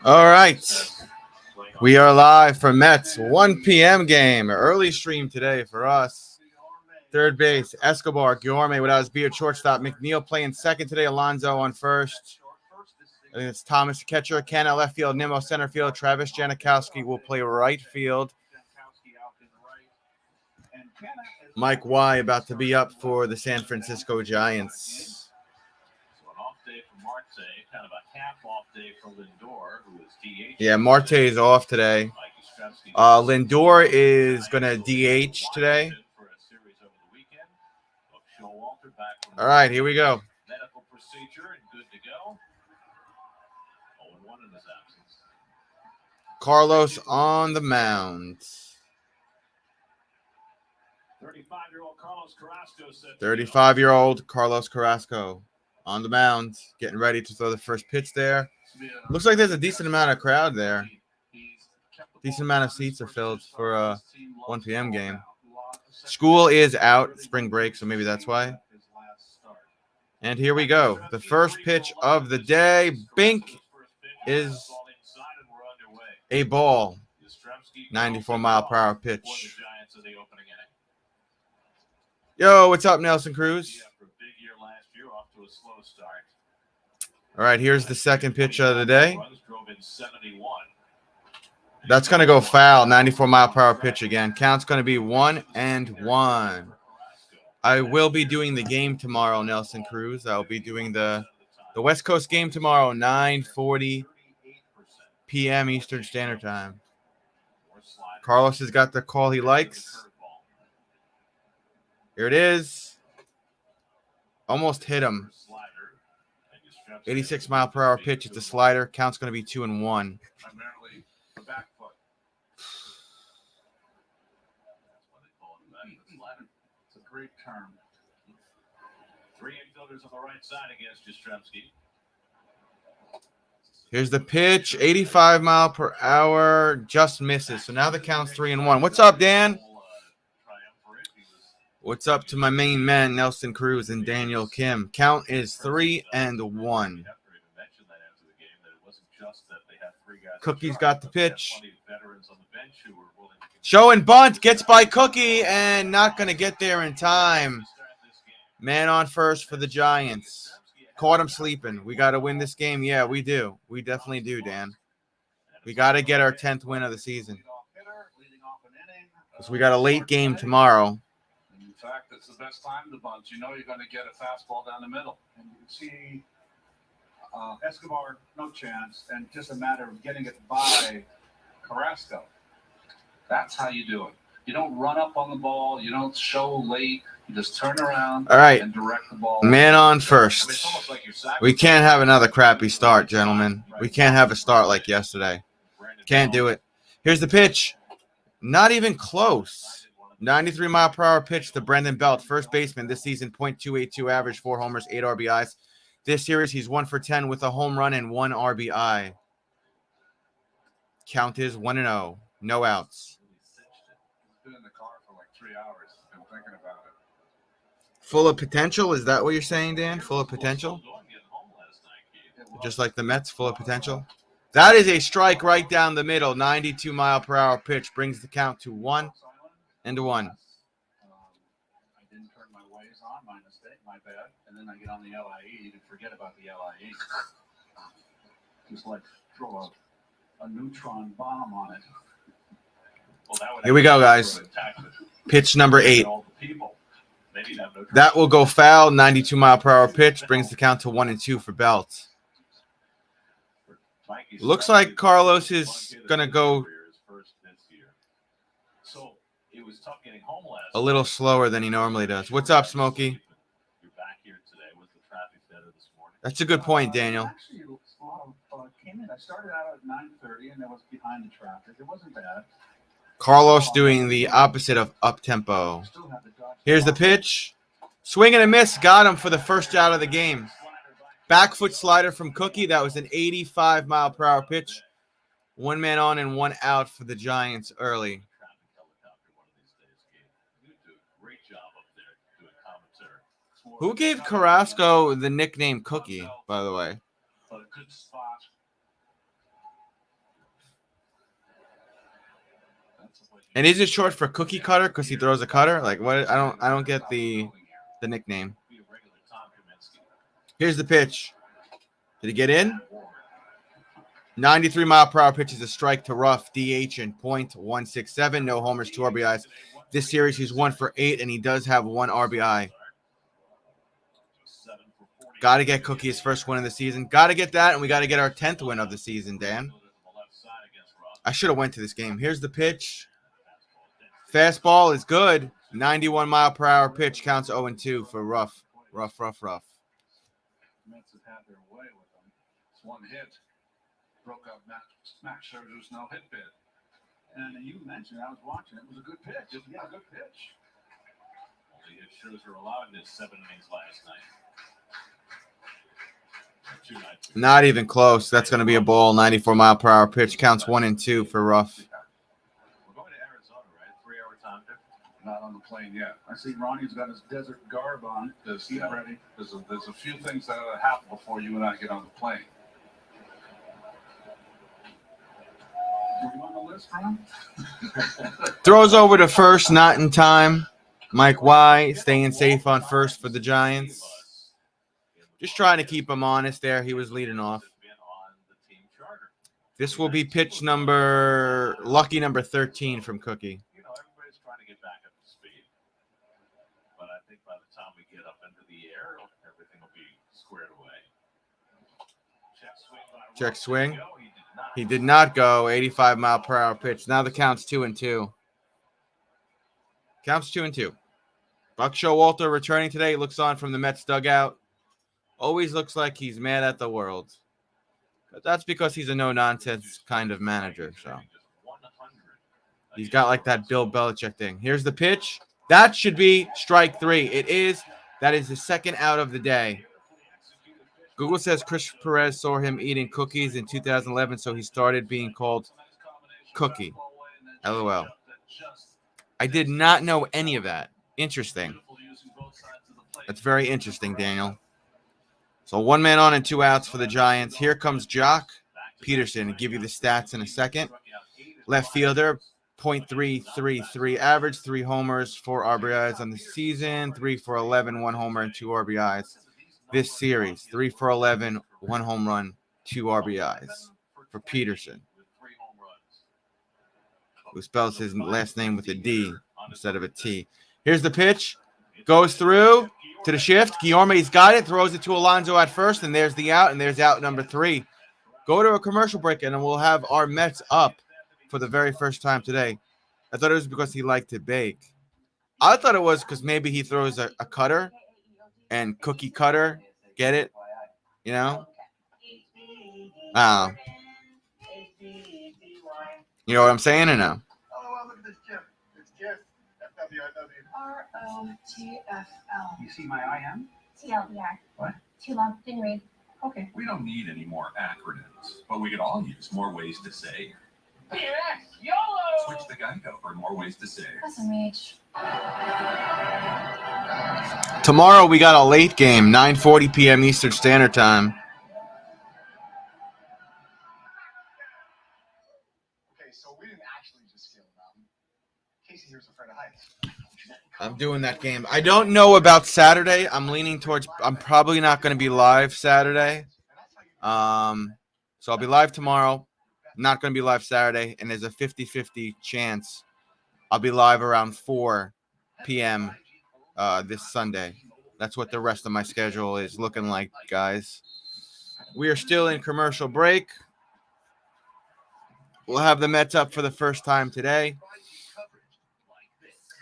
All right. We are live for Mets 1 p.m. game. Early stream today for us. Third base, Escobar, Guillorme without his beard, shortstop. Mcneil playing second today. Alonso on first. I think it's Thomas catcher. Ken at left field. Nimmo center field. Travis Janikowski will play right field. Mike Y about to be up for the San Francisco Giants. So an off day for Marte, kind of a half off day for Lindor, who is DH. Yeah, Marte is off today. Lindor is going to DH today. All right, here we go. Medical procedure and good to go. 0-1 in his absence. Carlos on the mound. 35-year-old Carlos Carrasco said 35-year-old Carlos Carrasco on the mound, getting ready to throw the first pitch there. Looks like there's a decent amount of crowd there. Decent amount of seats are filled for a 1 p.m. game. School is out, spring break, so maybe that's why. And here we go. The first pitch of the day. Bink is a ball. 94-mile-per-hour pitch. Yo, what's up, Nelson Cruz? All right, here's the second pitch of the day. That's going to go foul. 94-mile-per-hour pitch again. Count's going to be 1-1. I will be doing the game tomorrow, Nelson Cruz. I'll be doing the West Coast game tomorrow, 9:40 p.m. Eastern Standard Time. Carlos has got the call he likes. Here it is. Almost hit him. 86-mile-per-hour pitch. It's a slider. Count's going to be 2-1. It's a great term. 3 infielders on the right side against Jastrzemski. Here's the pitch. 85-mile-per-hour. Just misses. So now the count's 3-1. What's up, Dan? What's up to my main men, Nelson Cruz and Daniel Kim? Count is 3-1. Cookie's got the pitch. Show and bunt. Gets by Cookie and not going to get there in time. Man on first for the Giants. Caught him sleeping. We got to win this game. Yeah, we do. We definitely do, Dan. We got to get our 10th win of the season. So we got a late game tomorrow. In fact, it's the best time to bunt. You know you're going to get a fastball down the middle. And you can see Escobar, no chance, and just a matter of getting it by Carrasco. That's how you do it. You don't run up on the ball. You don't show late. You just turn around and direct the ball. Man on first. We can't have another crappy start, gentlemen. We can't have a start like yesterday. Can't do it. Here's the pitch. Not even close. 93-mile-per-hour pitch to Brendan Belt, first baseman this season, .282 average, 4 homers, 8 RBIs. This series, he's 1 for 10 with a home run and 1 RBI. Count is 1-0. No outs. He's been in the car for like 3 hours. Been thinking about it. Full of potential? Is that what you're saying, Dan? Full of potential? Just like the Mets, full of potential? That is a strike right down the middle. 92-mile-per-hour pitch brings the count to 1-1. I didn't turn my ways on, my mistake, my bad. And then I get on the LIE and forget about the LIE. Just like throw a neutron bomb on it. Here we go, guys. Pitch number 8. That will go foul. 92-mile-per-hour pitch brings the count to 1-2 for Belt. Looks like Carlos is going to go a little slower than he normally does. What's up, Smokey? That's a good point, Daniel. Actually, a lot of came in. I started out at 9:30, and I was behind the traffic. It wasn't bad. Carlos doing the opposite of up-tempo. Here's the pitch. Swing and a miss. Got him for the first out of the game. Back foot slider from Cookie. That was an 85-mile-per-hour pitch. 1 man on and 1 out for the Giants early. Who gave Carrasco the nickname Cookie, by the way? good spot. And is it short for cookie cutter because he throws a cutter? Like what? I don't get the nickname. Here's the pitch. Did he get in? 93-mile-per-hour pitch is a strike to rough. DH and .167. No homers, 2 RBIs. This series he's 1 for 8, and he does have 1 RBI. Got to get Cookie his first win of the season. Got to get that, and we got to get our 10th win of the season, Dan. I should have went to this game. Here's the pitch. Fastball is good. 91-mile-per-hour pitch counts 0-2 for rough. Rough. Mets have had their way with them. It's 1 hit. Broke up Max Scherzer's no-hit bid. And you mentioned, I was watching, it was a good pitch. Yeah, a good pitch. Only hit Scherzer allowed in his 7 innings last night. 2 nights. Not even close. That's going to be a ball. 94-mile-per-hour pitch counts 1-2 for rough. We're going to Arizona, right? 3-hour time difference. Not on the plane yet. I see Ronnie's got his desert garb on. There's a few things that happen before you and I get on the plane. Were you on the list, Ron? Throws over to first, not in time. Mike Y staying safe on first for the Giants. Just trying to keep him honest there. He was leading off. This will be pitch lucky number 13 from Cookie. You know, everybody's trying to get back up to speed. But I think by the time we get up into the air, everything will be squared away. Check swing. He did not go. 85-mile-per-hour pitch. Now the count's 2-2. Counts 2-2. Buck Showalter returning today. Looks on from the Mets dugout. Always looks like he's mad at the world. But that's because he's a no-nonsense kind of manager. So he's got like that Bill Belichick thing. Here's the pitch. That should be strike 3. It is. That is the second out of the day. Google says Chris Perez saw him eating cookies in 2011, so he started being called Cookie. LOL. I did not know any of that. Interesting. That's very interesting, Daniel. So 1 man on and 2 outs for the Giants. Here comes Jock Peterson. I'll give you the stats in a second. Left fielder, .333 average, 3 homers, 4 RBIs on the season, 3 for 11, 1 homer, and 2 RBIs. This series, 3 for 11, 1 home run, 2 RBIs for Peterson, who spells his last name with a D instead of a T. Here's the pitch. Goes through to the shift. Guillorme's got it. Throws it to Alonso at first, and there's the out, and there's out number 3. Go to a commercial break, and we'll have our Mets up for the very first time today. I thought it was because he liked to bake. I thought it was because maybe he throws a cutter. And cookie cutter, get it? You know? Oh. You know what I'm saying or no? Oh, look at this GIF. It's GIF. FWIW. ROTFL. You see my IM? TLDR. What? Too long. Didn't read. Okay. We don't need any more acronyms, but we could all use more ways to say. Switch to Geico for more ways to save. SMH. Tomorrow we got a late game, 9:40 p.m. Eastern Standard Time. Okay, so we didn't actually just scale the mountain. Casey here's afraid of heights. I'm doing that game. I don't know about Saturday. I'm leaning towards I'm probably not going to be live Saturday. So I'll be live tomorrow. Not going to be live Saturday, and there's a 50-50 chance I'll be live around 4 p.m. This Sunday. That's what the rest of my schedule is looking like, guys. We are still in commercial break. We'll have the Mets up for the first time today.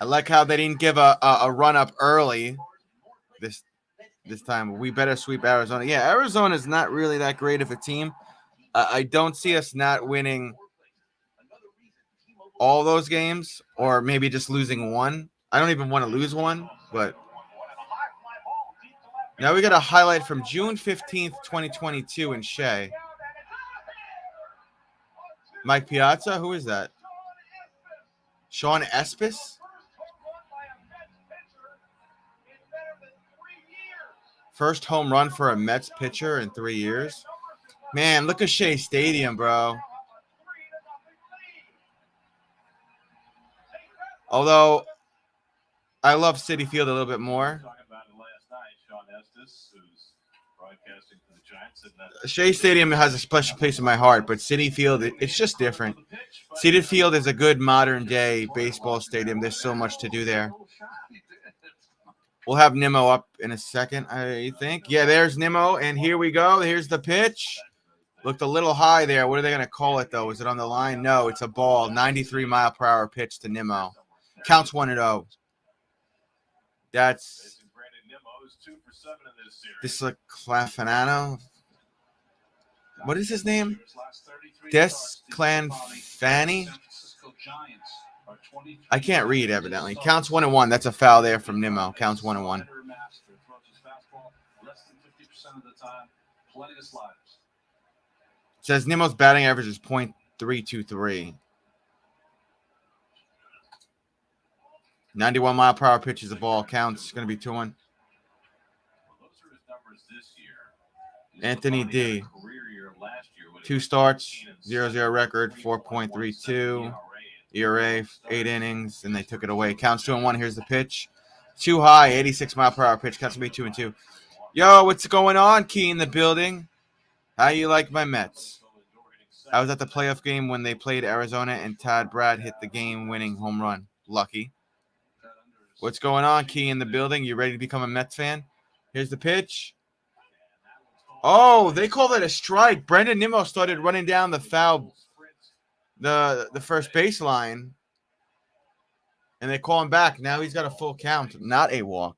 I like how they didn't give a run-up early this time. We better sweep Arizona. Yeah, Arizona's not really that great of a team. I don't see us not winning all those games or maybe just losing one. I don't even want to lose one, but now we got a highlight from June 15th, 2022 in Shea. Mike Piazza, who is that? Sean Espis? First home run for a Mets pitcher in 3 years. Man, look at Shea Stadium, bro. Although I love Citifield a little bit more. Talking about it last night, Sean Estes, who's broadcasting for the Giants, said that Shea Stadium has a special place in my heart, but Citifield, it's just different. Citifield is a good modern-day baseball stadium. There's so much to do there. We'll have Nimmo up in a second, I think. Yeah, there's Nimmo, and here we go. Here's the pitch. Looked a little high there. What are they going to call it, though? Is it on the line? No, it's a ball. 93-mile-per-hour pitch to Nimmo. Counts 1-0. That's this is like Clafanano. What is his name? Des Clanfani? I can't read, evidently. Counts 1-1. That's a foul there from Nimmo. Counts 1-1. It says Nimmo's batting average is .323. 91-mile-per-hour pitch is the ball. Counts. It's going to be 2-1. Anthony D. 2 starts, 0-0 record, 4.32. ERA, 8 innings, and they took it away. Counts 2-1. Here's the pitch. Too high, 86-mile-per-hour pitch. Counts to be 2-2. Yo, what's going on, Key in the building? How you like my Mets? I was at the playoff game when they played Arizona, and Todd Brad hit the game-winning home run. Lucky. What's going on, Key in the building? You ready to become a Mets fan? Here's the pitch. Oh, they called it a strike. Brendan Nimmo started running down the foul, the first baseline, and they call him back. Now he's got a full count, not a walk.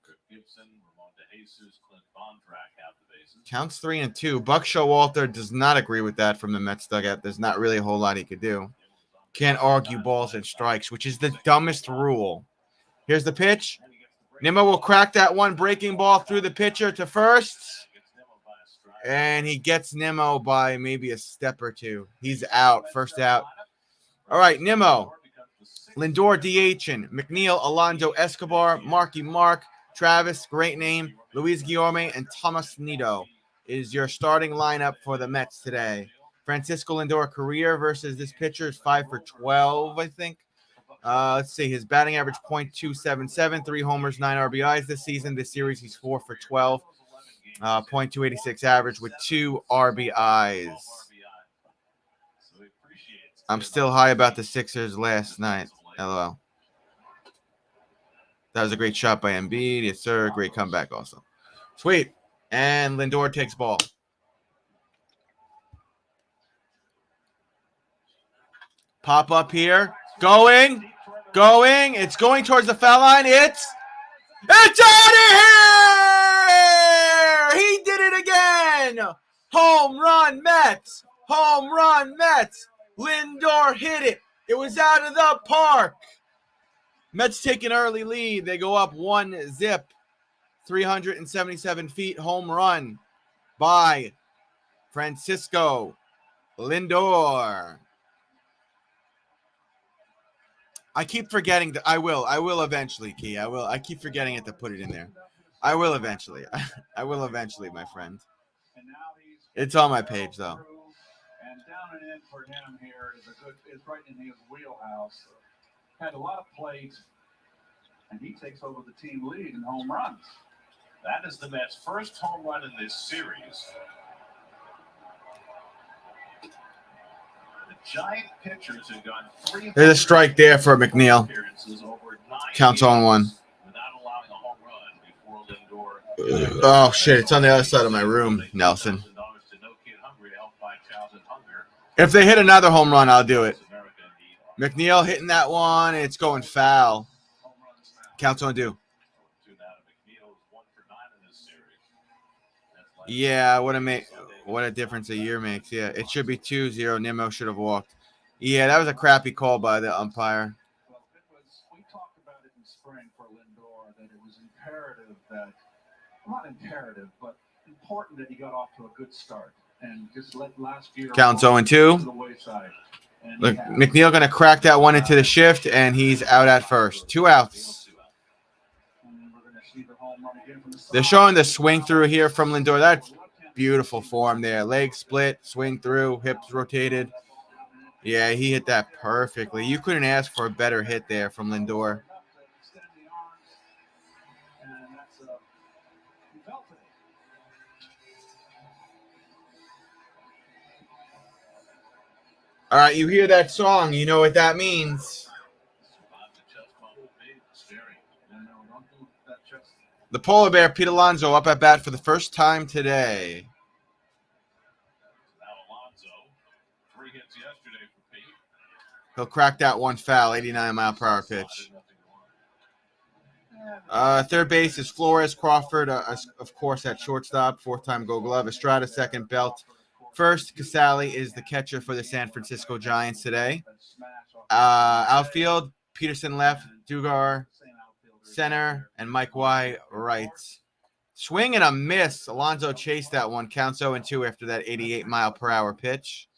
Counts 3-2. Buck Showalter does not agree with that from the Mets dugout. There's not really a whole lot he could do. Can't argue balls and strikes, which is the dumbest rule. Here's the pitch. Nimmo will crack that one breaking ball through the pitcher to first. And he gets Nimmo by maybe a step or two. He's out. First out. All right, Nimmo. Lindor DHing. Mcneil, Alonso, Escobar, Marky Mark, Travis, great name, Luis Guillorme, and Thomas Nido is your starting lineup for the Mets today. Francisco Lindor career versus this pitcher is 5 for 12, I think. Let's see. His batting average .277, 3 homers, 9 RBIs this season. This series, he's 4 for 12. .286 average with 2 RBIs. I'm still high about the Sixers last night. LOL. That was a great shot by Embiid. Yes, sir. Great comeback also. Sweet. And Lindor takes ball. Pop up here. Going. It's going towards the foul line. It's out of here! He did it again! Home run Mets! Home run Mets! Lindor hit it. It was out of the park. Mets take an early lead. They go up 1-0. 377 feet. Home run by Francisco Lindor. I keep forgetting that I will eventually, Key. I keep forgetting it to put it in there. I will eventually. I will eventually, my friend. It's on my page though. And down and in for him here is right in his wheelhouse. Had a lot of plays, and he takes over the team lead in home runs. That is the Mets' first home run in this series. The Giant pitchers have gone 3. There's a strike there for Mcneil. Counts on 1. Oh shit! It's on the other side of my room, Nelson. If they hit another home run, I'll do it. McNeil hitting that one. It's going foul. Counts on 2. Yeah, what a difference a year makes. Yeah, it should be 2-0. Nimmo should have walked. Yeah, that was a crappy call by the umpire. Well, we talked about it in spring for Lindor that it was imperative that, not imperative, but important that he got off to a good start and just let last year Counts 0-2. to the wayside. Look, McNeil going to crack that one into the shift, and he's out at first. 2 outs. They're showing the swing through here from Lindor. Beautiful form there. Leg split, swing through, hips rotated. Yeah, he hit that perfectly. You couldn't ask for a better hit there from Lindor. All right, you hear that song. You know what that means. The polar bear, Pete Alonso, up at bat for the first time today. Now Alonso, 3 hits yesterday for Pete. He'll crack that one foul, 89-mile-per-hour pitch. Third base is Flores, Crawford, of course, at shortstop. Fourth-time Gold Glove. Estrada, second. Belt first. Casale is the catcher for the San Francisco Giants today. Outfield, Peterson left, Dugar center, and Mike White right. Swing and a miss. Alonso chased that one. Counts 0-2 after that 88-mile-per-hour pitch.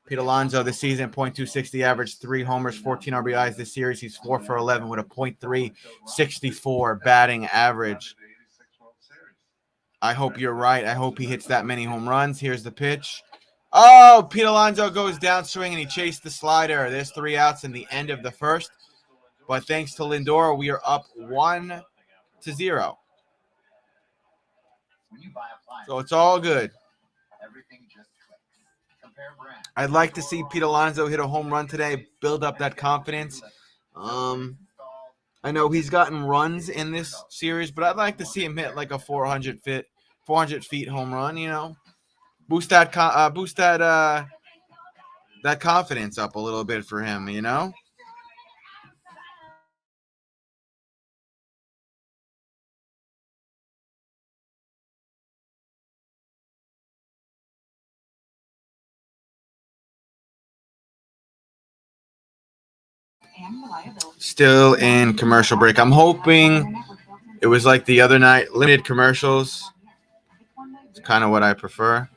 Pete Alonso this season, .260 average, 3 homers, 14 RBIs this series. He's 4 for 11 with a .364 batting average. I hope you're right. I hope he hits that many home runs. Here's the pitch. Oh, Pete Alonso goes down swing, and he chased the slider. There's 3 outs in the end of the first. But thanks to Lindor, we are up 1-0. So it's all good. I'd like to see Pete Alonso hit a home run today, build up that confidence. I know he's gotten runs in this series, but I'd like to see him hit like a 400 feet home run. You know, boost that confidence up a little bit for him. You know. Still in commercial break. I'm hoping it was like the other night, limited commercials. It's kind of what I prefer.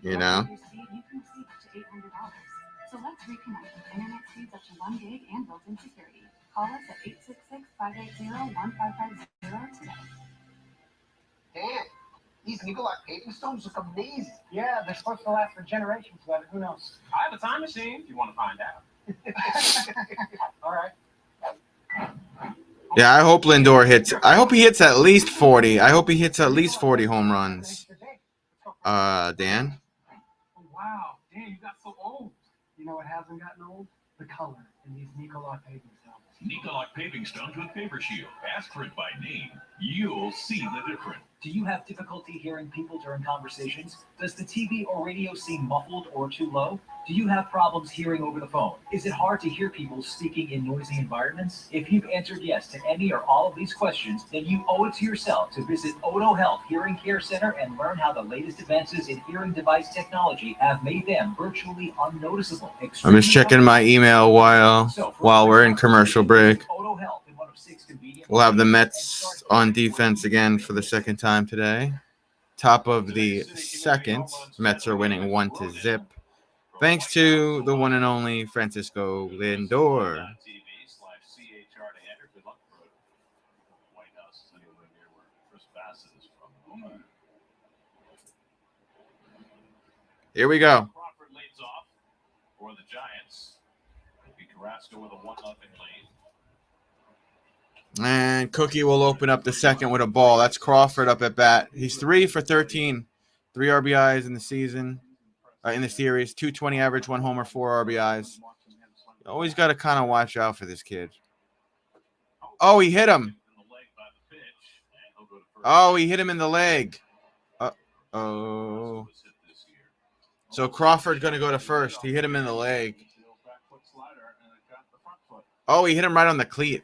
You know. So let's reconnect with internet speeds up to 1 gig and built-in security. Call us at 866-580-1550 today. Dan, these Nicolai paving stones look amazing. Yeah, they're supposed to last for generations, but who knows? I have a time machine if you want to find out. All right. Yeah, I hope Lindor hits. I hope he hits at least 40. I hope he hits at least 40 home runs. Dan? Oh, wow. Dan, you got so old. You know what hasn't gotten old? The color in these Nicolai paving stones. Nicolai paving stones with paper shield. Ask for it by name. You'll see the difference. Do you have difficulty hearing people during conversations? Does the TV or radio seem muffled or too low? Do you have problems hearing over the phone? Is it hard to hear people speaking in noisy environments? If you've answered yes to any or all of these questions, then you owe it to yourself to visit Odo Health Hearing Care Center and learn how the latest advances in hearing device technology have made them virtually unnoticeable. I'm just checking my email while we're in commercial break. We'll have the Mets on defense again for the second time today. Top of the second, Mets are winning 1-0. Thanks to the one and only Francisco Lindor. Here we go. Crawford leads off for the Giants. Carrasco with a 1-0 lead. And Cookie will open up the second with a ball. That's Crawford up at bat. He's 3 for 13. 3 RBIs in the season, in the series. 220 average, 1 homer, 4 RBIs. You always got to kind of watch out for this kid. Oh, he hit him. Oh, he hit him in the leg. Oh. So Crawford going to go to first. He hit him in the leg. Oh, he hit him right on the cleat.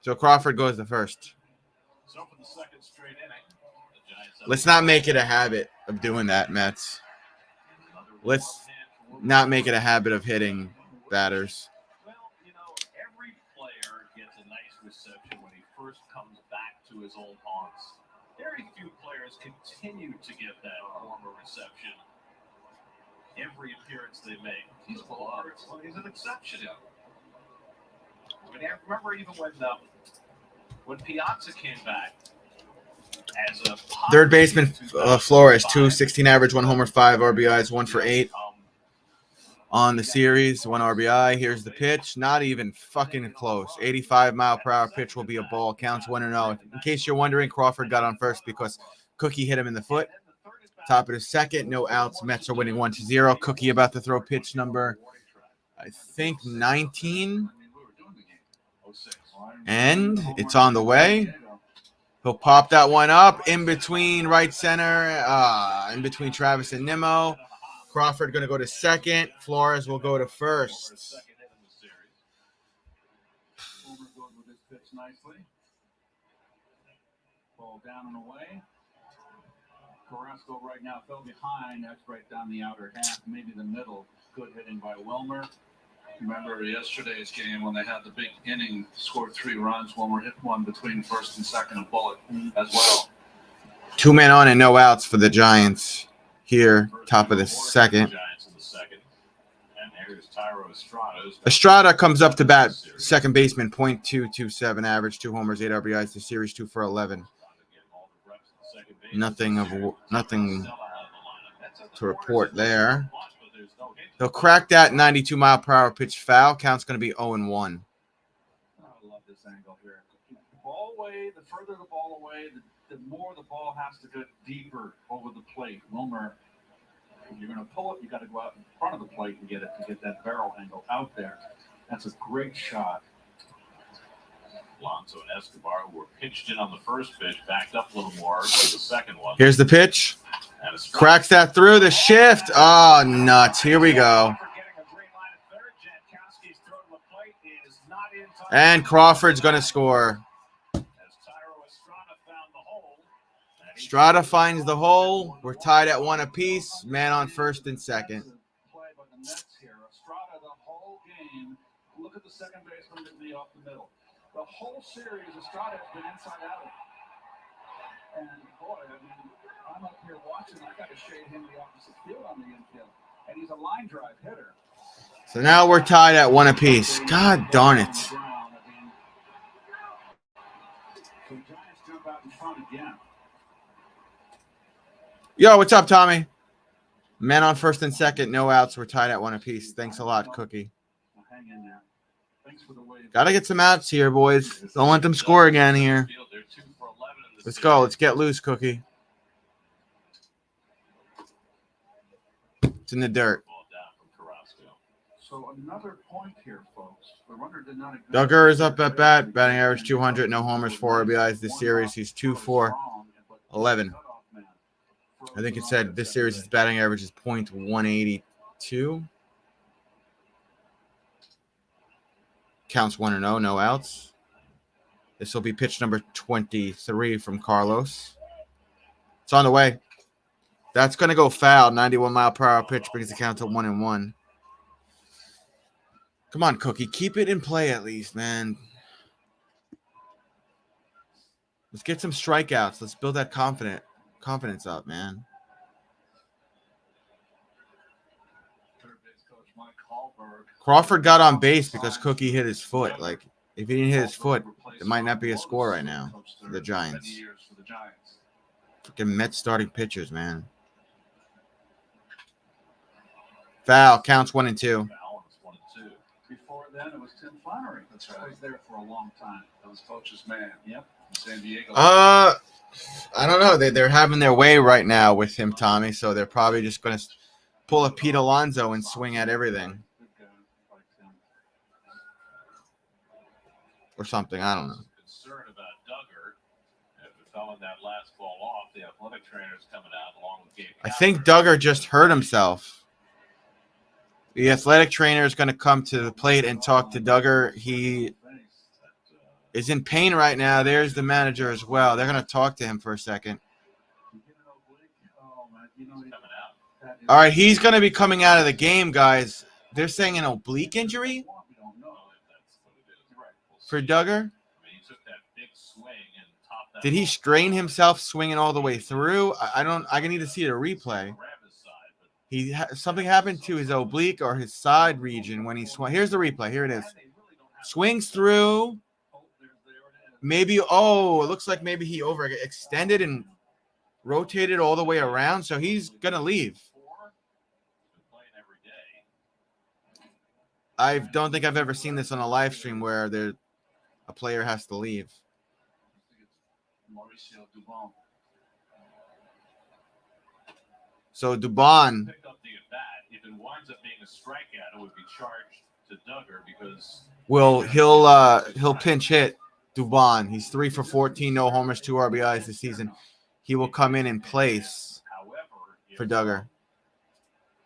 So Crawford goes to first. Let's not make it a habit of doing that, Mets. Let's not make it a habit of hitting batters. Well, you know, every player gets a nice reception when he first comes back to his old haunts. Very few players continue to get that warmer reception every appearance they make. He's an exception. I mean, I remember even when Piazza came back has a Third baseman Flores, 216 average, 1 homer, 5 RBIs, 1 for 8 on the series, 1 RBI. Here's the pitch. Not even fucking close. 85-mile-per-hour pitch will be a ball. Counts 1-0. In case you're wondering, Crawford got on first because Cookie hit him in the foot. Top of the second, no outs. Mets are winning 1-0. Cookie about to throw pitch number, I think, 19. And it's on the way. He'll pop that one up in between right center, in between Travis and Nimmo. Crawford going to go to second. Flores will go to first. Ball down and away. Carrasco right now fell behind. That's right down the outer half, maybe the middle. Good hitting by Wilmer. Remember yesterday's game when they had the big inning, scored 3 runs. Wilmer hit one between first and second and Bullet as well. 2 men on and no outs for the Giants here, top of the second. Estrada comes up to bat, second baseman, .227 average, 2 homers, 8 RBIs. The series 2 for 11. Nothing to report there. He'll crack that 92-mile-per-hour pitch foul. Count's going to be 0-1. I love this angle here. Ball away, the further the ball away, the more the ball has to get deeper over the plate. Wilmer, if you're going to pull it, you got to go out in front of the plate and get it to get that barrel angle out there. That's a great shot. Alonso and Escobar, who were pitched in on the first pitch, backed up a little more for the second one. Here's the pitch. Cracks that through the shift. Oh, nuts. Here we go. And Crawford's going to score. Estrada finds the hole. We're tied at 1 apiece. Man on first and second. Estrada the whole game. Look at the second baseman Mcneil off the middle. The whole series, Estrada has been inside out. And boy, I mean, I'm up here watching. I got to shade him the opposite field on the infield. And he's a line drive hitter. So now we're tied at 1 apiece. God darn it. So Giants jump out in front again. Yo, what's up, Tommy? Men on first and second, no outs. We're tied at 1 apiece. Thanks a lot, Cookie. Hang in there. Thanks for the way. Got to get some outs here, boys. Don't let them score again here. Let's go. Let's get loose, Cookie. It's in the dirt. So another point here, folks. The runner did not. Duggar is up at bat. Batting average 200, no homers, 4 RBIs this series. He's 2 for 11. I think it said this series his batting average is .182. Counts 1-0, no outs. This will be pitch number 23 from Carlos. It's on the way. That's going to go foul. 91-mile-per-hour pitch brings the count to 1-1. Come on, Cookie. Keep it in play at least, man. Let's get some strikeouts. Let's build that confidence up, man. Crawford got on base because Cookie hit his foot. Like, if he didn't hit his foot, it might not be a score right now for the Giants. Freaking Mets starting pitchers, man. Foul. Counts 1-2. Before then, it was Tim Flannery. That's right. He was there for a long time. That was Coach's man. Yep. San Diego. I don't know. They're having their way right now with him, Tommy. So they're probably just going to pull a Pete Alonso and swing at everything. Or something. I don't know. Concern about Duggar after throwing that last ball off. The athletic trainer's coming out along with Gabe. I think Duggar just hurt himself. The athletic trainer is going to come to the plate and talk to Duggar. He is in pain right now. There's the manager as well. They're going to talk to him for a second. All right, he's going to be coming out of the game, guys. They're saying an oblique injury for Duggar. Did he strain himself swinging all the way through? I need to see a replay. Something happened to his oblique or his side region when he swung. Here's the replay. Here it is. Swings through. Maybe, oh, it looks like maybe he overextended and rotated all the way around, so he's going to leave. I don't think I've ever seen this on a live stream where a player has to leave. So Dubon. Picked up the at bat. If it winds up being a strikeout, it would be charged to Duggar because He'll pinch hit Dubon. He's 3 for 14, no homers, 2 RBIs this season. He will come in place for Duggar.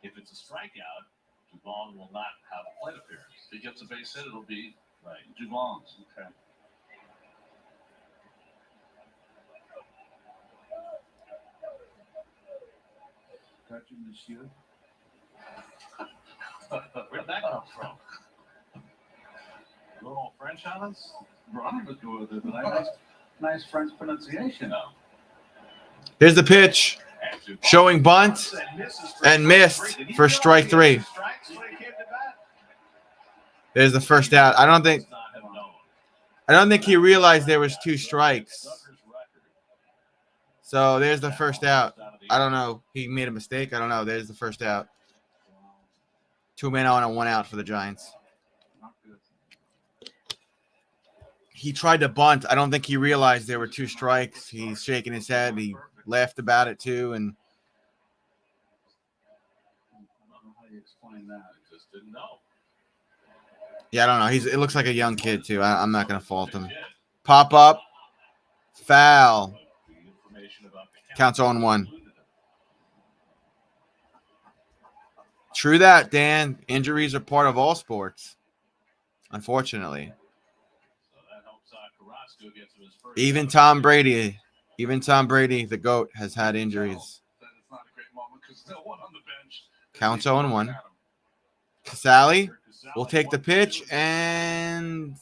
If it's a strikeout, Dubon will not have a plate appearance. If he gets a base hit, it'll be Right. Dubon's. Okay. Where'd that come from? A little French on us? Ronnie was good with it, but nice French pronunciation. Here's the pitch. Showing bunt and missed for strike 3. There's the first out. I don't think he realized there was 2 strikes. So there's the first out. I don't know. He made a mistake. I don't know. There's the first out. 2 men on and 1 out for the Giants. He tried to bunt. I don't think he realized there were 2 strikes. He's shaking his head. He laughed about it too, and I don't know how you explain that. I just didn't know. yeah, I don't know. It looks like a young kid too. I'm not gonna fault him. Pop up, foul. Counts 0-1. True that, Dan. Injuries are part of all sports, unfortunately. Even Tom Brady, the GOAT, has had injuries. Counts 0-1. Casale will take the pitch and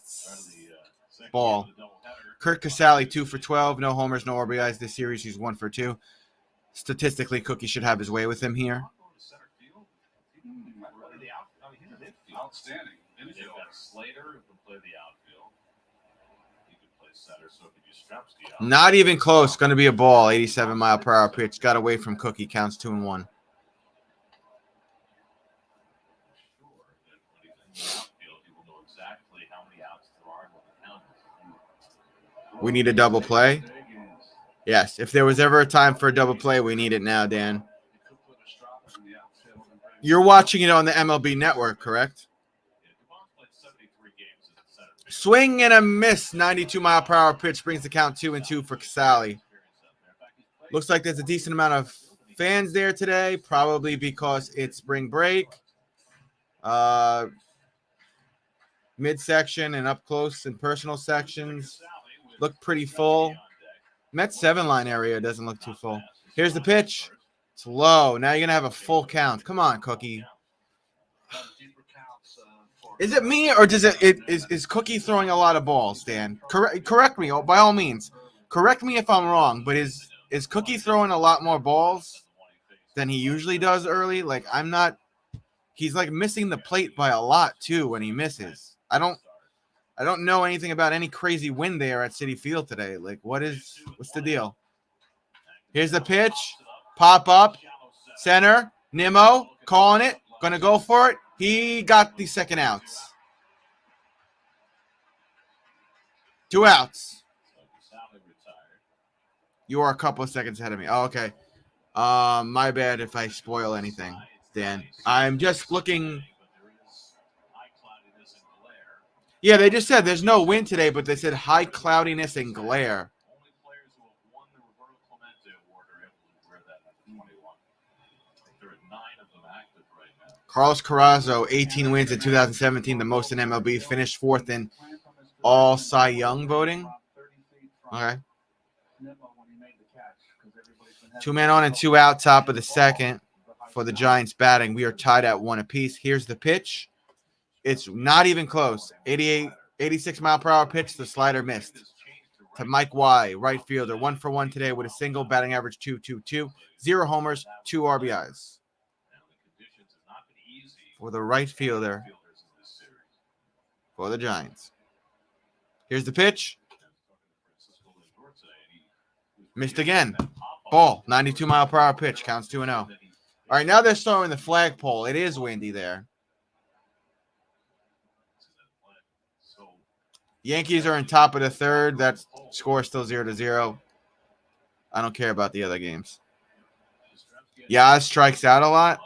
ball. Kurt Casale, 2 for 12, no homers, no RBIs this series. He's 1 for 2. Statistically, Cookie should have his way with him here. Outstanding. Slater can play the outfield. He can play center, so could you Stremski out. Not even close. Going to be a ball. 87-mile-per-hour pitch. Got away from Cookie. Counts 2-1. We need a double play. Yes. If there was ever a time for a double play, we need it now, Dan. You're watching it on the MLB Network, correct? Swing and a miss. 92-mile-per-hour pitch brings the count 2-2 for Casale. Looks like there's a decent amount of fans there today, probably because it's spring break. Midsection and up close and personal sections look pretty full. Met 7-line area doesn't look too full. Here's the pitch. It's low. Now you're going to have a full count. Come on, Cookie. Is it me or is Cookie throwing a lot of balls, Dan? Correct me, by all means. Correct me if I'm wrong, but is Cookie throwing a lot more balls than he usually does early? Like, he's like missing the plate by a lot too when he misses. I don't know anything about any crazy wind there at Citifield today. Like, what's the deal? Here's the pitch. Pop up. Center. Nimmo calling it. Gonna go for it. He got the second outs. 2 outs. You are a couple of seconds ahead of me. Oh, okay. My bad if I spoil anything, Dan. I'm just looking. Yeah, they just said there's no wind today, but they said high cloudiness and glare. Carlos Carrasco, 18 wins in 2017, the most in MLB, finished 4th in all Cy Young voting. Okay. 2 men on and 2 out, top of the second for the Giants batting. We are tied at 1 apiece. Here's the pitch. It's not even close. 86-mile-per-hour pitch. The slider missed. To Mike Y, right fielder. 1 for 1 today with a single, batting average 2.22. 0 homers, 2 RBIs. For the right fielder for the Giants. Here's the pitch. Missed again. Ball, 92-mile-per-hour pitch, counts 2-0. All right, now they're throwing the flagpole. It is windy there. Yankees are in top of the third. That score is still 0-0. I don't care about the other games. Yaz strikes out a lot.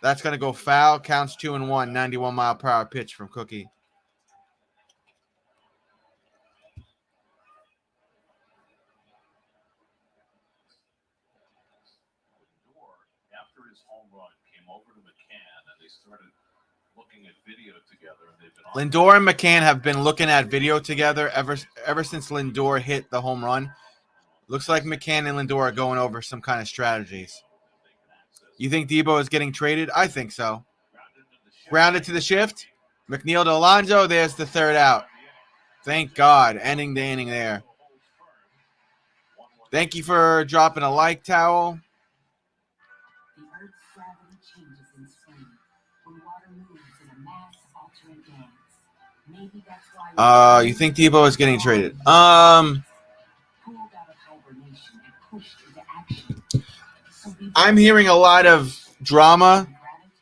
That's going to go foul. Counts 2-1. 91-mile-per-hour pitch from Cookie. After his home run, came over to McCann, and they started looking at video together. Lindor and McCann have been looking at video together ever since Lindor hit the home run. Looks like McCann and Lindor are going over some kind of strategies. You think Debo is getting traded? I think so. Grounded to the shift. Mcneil to Alonso. There's the third out. Thank God. Ending the inning there. Thank you for dropping a like, Towel. The Earth's gravity changes in spring when water moves in a mass-altering dance. Maybe that's why You think Debo is getting traded? pulled out of hibernation and pushed into action. So I'm hearing a lot of drama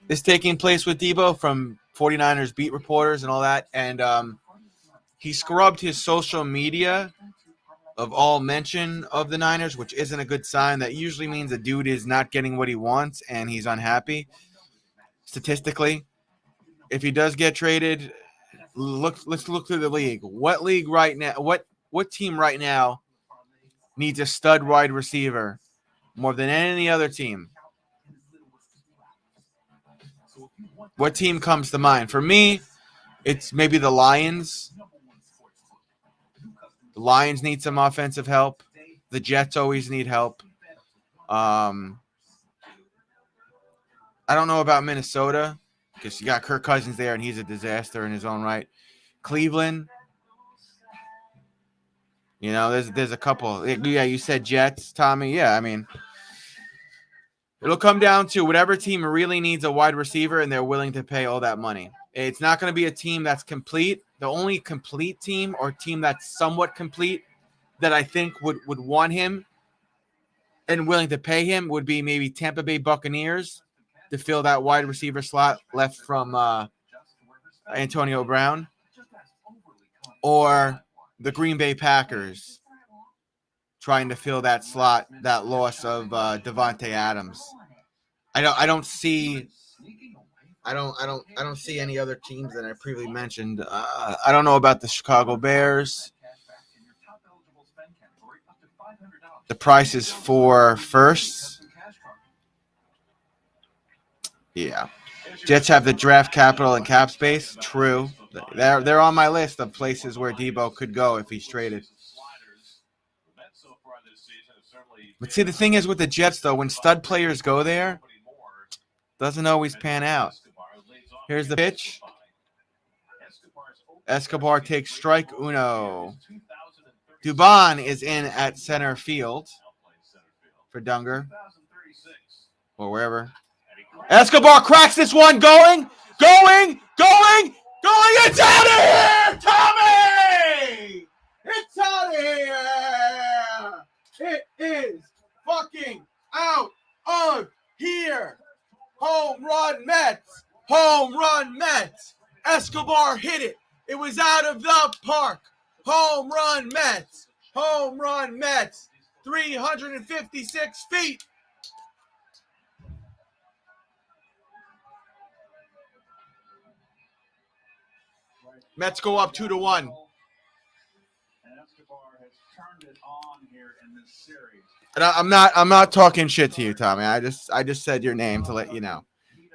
is taking place with Debo from 49ers beat reporters and all that. And he scrubbed his social media of all mention of the Niners, which isn't a good sign. That usually means a dude is not getting what he wants and he's unhappy. Statistically, if he does get traded, let's look through the league. What league right now? What team right now needs a stud wide receiver more than any other team? What team comes to mind? For me, it's maybe the Lions. The Lions need some offensive help. The Jets always need help. I don't know about Minnesota because you got Kirk Cousins there, and he's a disaster in his own right. Cleveland. You know, there's a couple. Yeah, you said Jets, Tommy. Yeah, I mean, it'll come down to whatever team really needs a wide receiver, and they're willing to pay all that money. It's not going to be a team that's complete. The only complete team or team that's somewhat complete that I think would want him and willing to pay him would be maybe Tampa Bay Buccaneers to fill that wide receiver slot left from Antonio Brown, or the Green Bay Packers trying to fill that slot, that loss of Devontae Adams. I don't see any other teams that I previously mentioned. I don't know about the Chicago Bears. The price is for firsts. Yeah. Jets have the draft capital and cap space. True. They're on my list of places where Debo could go if he's traded. But see, the thing is with the Jets, though, when stud players go there, doesn't always pan out. Here's the pitch. Escobar takes strike uno. Dubon is in at center field for Dunger or wherever. Escobar cracks this one. Going. It's out of here, Tommy! It's out of here! It is fucking out of here! Home run Mets! Escobar hit it. It was out of the park. Home run Mets! 356 feet. Mets go up 2-1. And Escobar has turned it on here in this series. And I'm not talking shit to you, Tommy. I just said your name to let you know.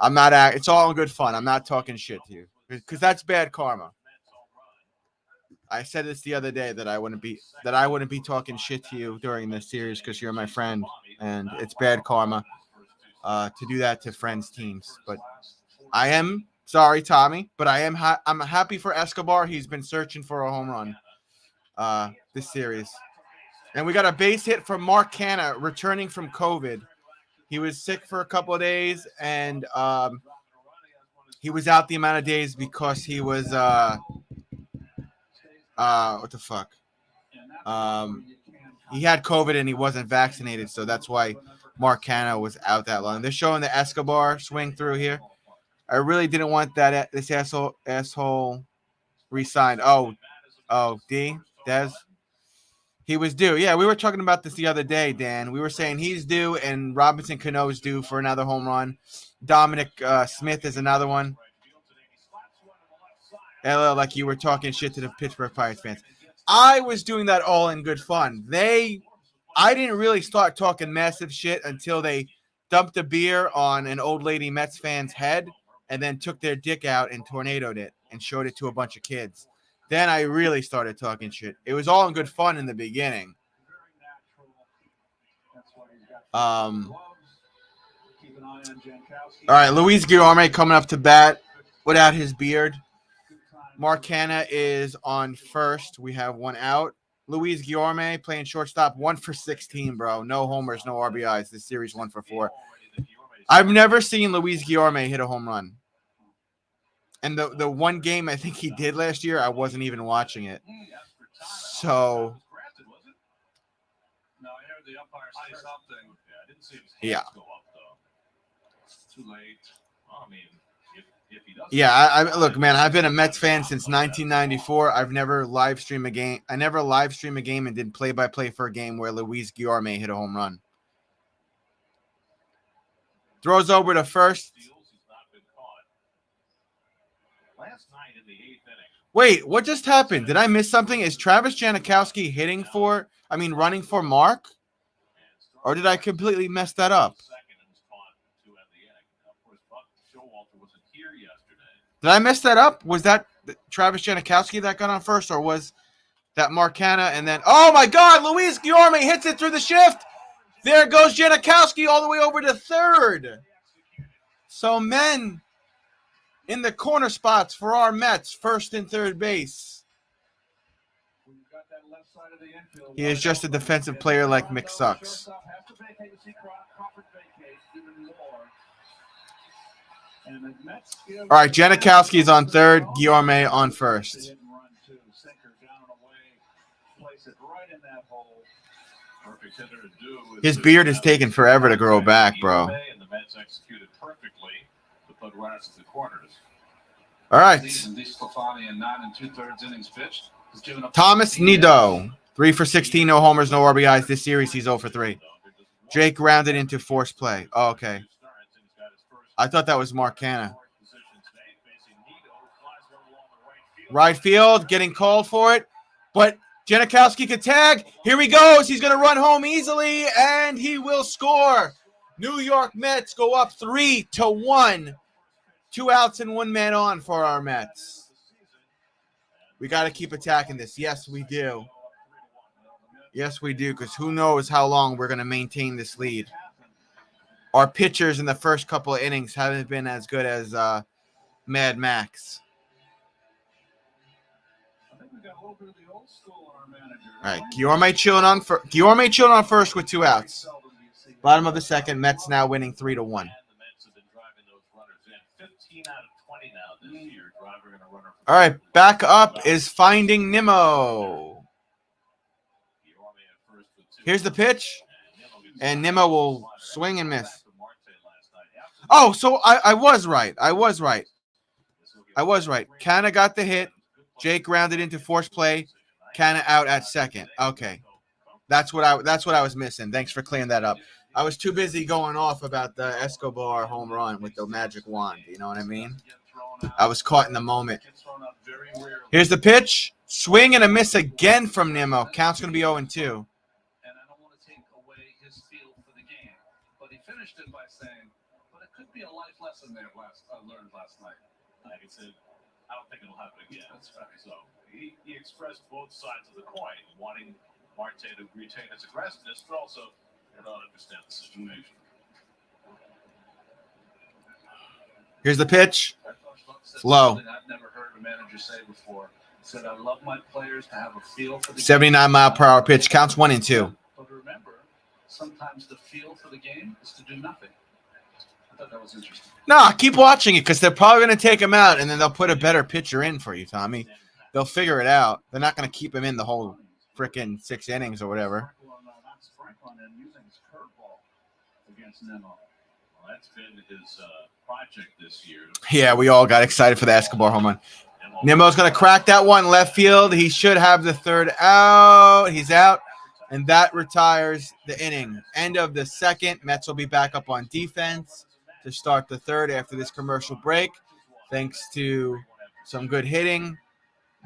I'm not. It's all in good fun. I'm not talking shit to you because that's bad karma. I said this the other day that I wouldn't be talking shit to you during this series because you're my friend, and it's bad karma to do that to friends' teams. But I am sorry, Tommy. But I'm happy for Escobar. He's been searching for a home run this series. And we got a base hit from Mark Canha returning from COVID. He was sick for a couple of days, and he was out the amount of days because he was what the fuck? He had COVID and he wasn't vaccinated, so that's why Mark Canha was out that long. They're showing the Escobar swing through here. I really didn't want that this asshole re-signed. Oh, Dez. He was due. Yeah, we were talking about this the other day, Dan. We were saying he's due and Robinson Cano's due for another home run. Dominic Smith is another one. Like you were talking shit to the Pittsburgh Pirates fans. I was doing that all in good fun. I didn't really start talking massive shit until they dumped a beer on an old lady Mets fan's head and then took their dick out and tornadoed it and showed it to a bunch of kids. Then I really started talking shit. It was all in good fun in the beginning. All right, Luis Guillorme coming up to bat without his beard. Mark Canha is on first. We have one out. Luis Guillorme playing shortstop, 1 for 16, bro. No homers, no RBIs. This series 1 for 4. I've never seen Luis Guillorme hit a home run. And the one game I think he did last year, I wasn't even watching it. So, No, I heard the umpire say something. Yeah, I didn't see his yeah. hands go up, though. It's too late. I mean, if he does. Yeah, I look, man, I've been a Mets fan since 1994. I've never live streamed a game. I never live streamed a game and did play-by-play for a game where Luis Guillorme hit a home run. Throws over to first. Last night in the 8th inning. Wait, what just happened? Did I miss something? Is Travis Janikowski running for Mark? Or did I completely mess that up? Did I mess that up? Was that Travis Janikowski that got on first, or was that Mark Canha? And then, oh my God, Luis Guillorme hits it through the shift. There goes Janikowski all the way over to third. So men in the corner spots for our Mets, first and third base. He is just a defensive player like Mick sucks. All right, Janikowski's on third, Guillorme on first. His beard is taking forever to grow back, bro. All right. Thomas Nido, 3 for 16, no homers, no RBIs. This series, he's 0 for 3. Jake rounded into forced play. Oh, okay. I thought that was Mark Canha. Right field, getting called for it. But Janikowski could tag. Here he goes. He's going to run home easily, and he will score. New York Mets go up 3-1. 2 outs and 1 man on for our Mets. We got to keep attacking this. Yes, we do. Yes, we do, because who knows how long we're going to maintain this lead. Our pitchers in the first couple of innings haven't been as good as Mad Max. All right, Guillorme chilling on first with 2 outs. Bottom of the second, Mets now winning 3-1. All right, back up is Finding Nemo. Here's the pitch, and Nemo will swing and miss. Oh, so I was right. Canha got the hit. Jake rounded into forced play. Canha out at second. Okay, that's what I was missing. Thanks for clearing that up. I was too busy going off about the Escobar home run with the magic wand. You know what I mean? I was caught in the moment. Here's the pitch. Swing and a miss again from Nemo. Count's going to be 0-2. And I don't want to take away his feel for the game. But he finished it by saying, but it could be a life lesson there I learned last night. Like I said, I don't think it'll happen again. That's right. So he expressed both sides of the coin, wanting Marte to retain his aggressiveness, but also not understand the situation. Here's the pitch. It's low. I've never heard a manager say before. He said, I love my players to have a feel for the 79-mile-per-hour pitch. Counts 1-2. But remember, sometimes the feel for the game is to do nothing. I thought that was interesting. Nah, keep watching it because they're probably going to take him out, and then they'll put a better pitcher in for you, Tommy. They'll figure it out. They're not going to keep him in the whole freaking 6 innings or whatever. front end using his curveball against Nemo. Well, that's been his project this year. Yeah, we all got excited for the Escobar home run. Nemo's going to crack that one left field. He should have the third out. He's out, and that retires the inning. End of the second. Mets will be back up on defense to start the third after this commercial break. Thanks to some good hitting,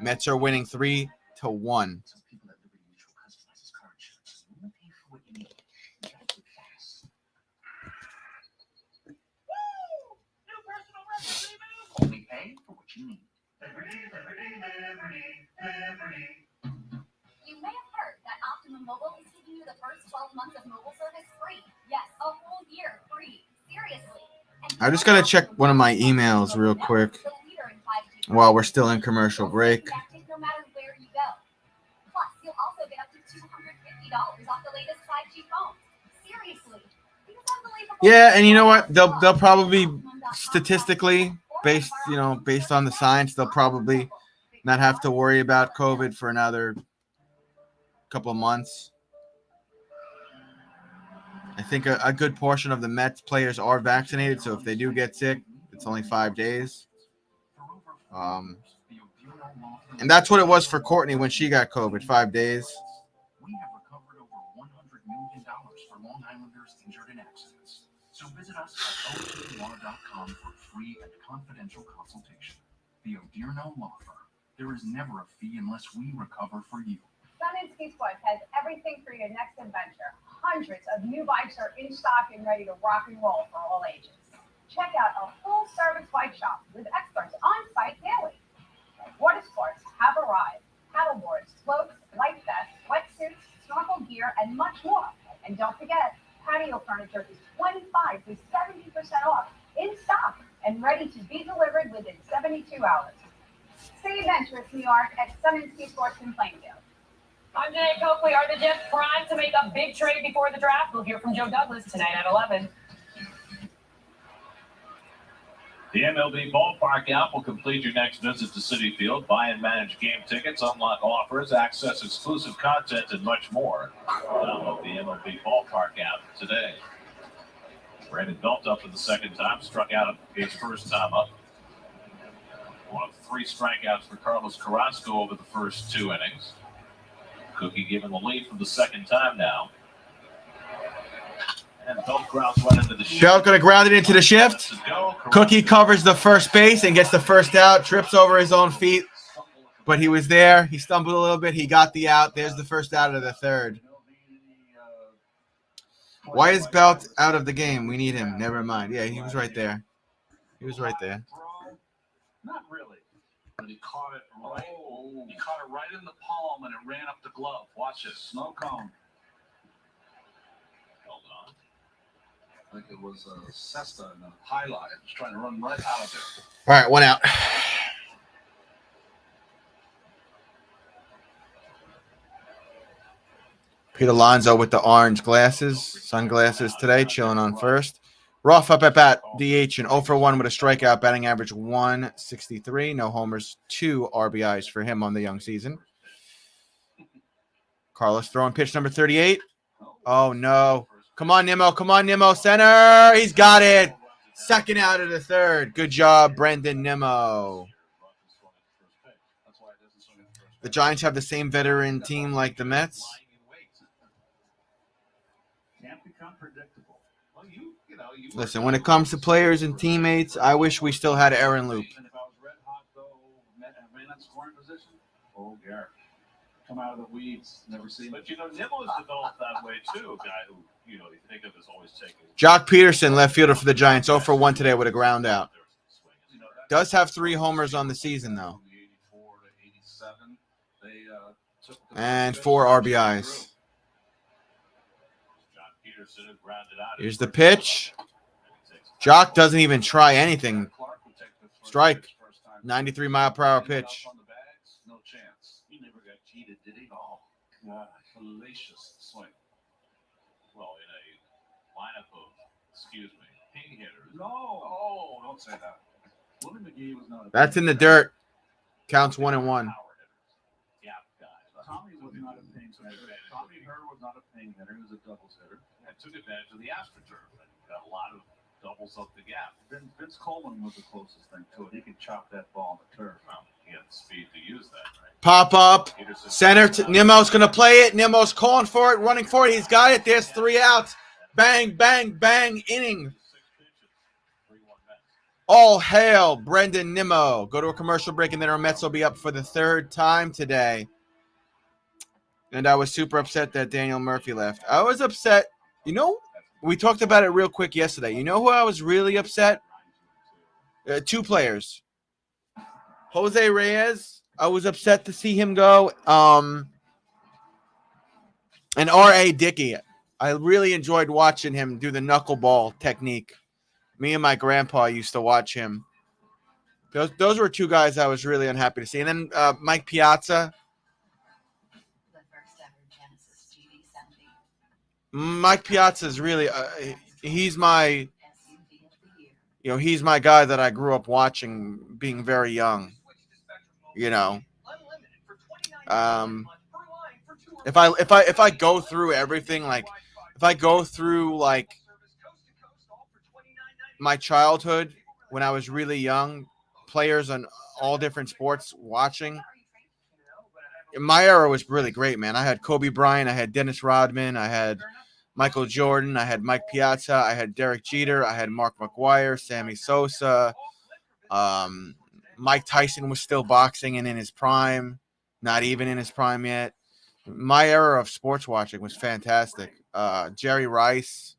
Mets are winning 3-1. Only pay for what you need. You may have heard that Optimum Mobile is giving you the first 12 months of mobile service free. Yes, a whole year free. Seriously. I just got to check one of my emails real quick while we're still in commercial break. No matter where you go. Plus, you'll also get up to $250 off the latest 5G phones. Seriously. Yeah, and you know what? They'll probably statistically based on the science, they'll probably not have to worry about COVID for another couple of months. I think a good portion of the Mets players are vaccinated, so if they do get sick, it's only 5 days. And that's what it was for Courtney when she got COVID, 5 days. We have recovered over $100 million for Long Islanders injured in accidents. So visit us at ODNR.com for free and confidential consultation. The Odirno Law Firm. There is never a fee unless we recover for you. Sun & Ski Sports has everything for your next adventure. Hundreds of new bikes are in stock and ready to rock and roll for all ages. Check out a full-service bike shop with experts on site daily. Water sports have arrived. Paddleboards, floats, life vests, wetsuits, snorkel gear, and much more. And don't forget, patio furniture is 25 to 70% off in stock and ready to be delivered within 72 hours. Stay adventurous, New York, at Sun & Ski Sports in Plainfield. I'm Janae Coakley. Are the Jets primed to make a big trade before the draft? We'll hear from Joe Douglas tonight at 11. The MLB Ballpark app will complete your next visit to Citifield. Buy and manage game tickets, unlock offers, access exclusive content, and much more. Download the MLB Ballpark app today. Brandon Belt up for the second time, struck out his first time up. One of 3 strikeouts for Carlos Carrasco over the first 2 innings. Cookie given the lead for the second time now. And Belt grounds right into the shift. Belt going to ground it into the shift. Cookie covers the first base and gets the first out. Trips over his own feet. But he was there. He stumbled a little bit. He got the out. There's the first out of the third. Why is Belt out of the game? We need him. Never mind. Yeah, he was right there. He was right there. Not really. But he caught it right. He caught it right in the palm and it ran up the glove. Watch this. Snow cone. Hold on. I think it was a Cesta and a highlight. It was trying to run right out of there. All right, 1 out. Pete Alonso with the orange glasses, sunglasses today, chilling on first. Roth up at bat, DH, and 0 for 1 with a strikeout, batting average 163. No homers, 2 RBIs for him on the young season. Carlos throwing pitch number 38. Oh, no. Come on, Nimmo. Come on, Nimmo. Center. He's got it. Second out of the third. Good job, Brendan Nimmo. The Giants have the same veteran team like the Mets. Can't become predictable. Well, Listen, when it comes to players and teammates, I wish we still had Aaron Loop. And if I was red hot, though, ran that scoring position, oh, Garrett. Come out of the weeds, never seen But, Nimmo's developed that way, too. A guy who, you think of as always taking. Jock Peterson, left fielder for the Giants, 0 for 1 today with a ground out. Does have 3 homers on the season, though. And 4 RBIs. Here's the pitch. Jock doesn't even try anything. Strike. 93-mile-per-hour pitch. No chance. He never got cheated, did he? Oh, hellacious swing. Well, in a lineup of, ping hitters. No. Oh, don't say that. Willie McGee was not. That's in the dirt. Counts 1-1. Tommy was not a ping hitter. Tommy Herr was not a ping hitter. He was a doubles hitter. And took advantage of the AstroTurf and got a lot of doubles up the gap. Vince Coleman was the closest thing to it. He could chop that ball on the turf. Well, he had the speed to use that, right? Pop up. Peterson Center. Nimmo's going to play it. Nimmo's calling for it, running for it. He's got it. There's 3 outs. Bang, bang, bang. Inning. 6 pitches, 3-1 Mets. All hail Brendan Nimmo. Go to a commercial break, and then our Mets will be up for the 3rd time today. And I was super upset that Daniel Murphy left. I was upset. You know, we talked about it real quick yesterday. You know who I was really upset? 2 players. Jose Reyes. I was upset to see him go. And R.A. Dickey. I really enjoyed watching him do the knuckleball technique. Me and my grandpa used to watch him. Those were 2 guys I was really unhappy to see. And then Mike Piazza. Mike Piazza is really he's my he's my guy that I grew up watching being very young. If I go through everything, like if I go through like my childhood when I was really young, players on all different sports watching, my era was really great, man. I had Kobe Bryant, I had Dennis Rodman, I had Michael Jordan, I had Mike Piazza, I had Derek Jeter, I had Mark McGwire, Sammy Sosa. Mike Tyson was still boxing and in his prime, not even in his prime yet. My era of sports watching was fantastic. Jerry Rice,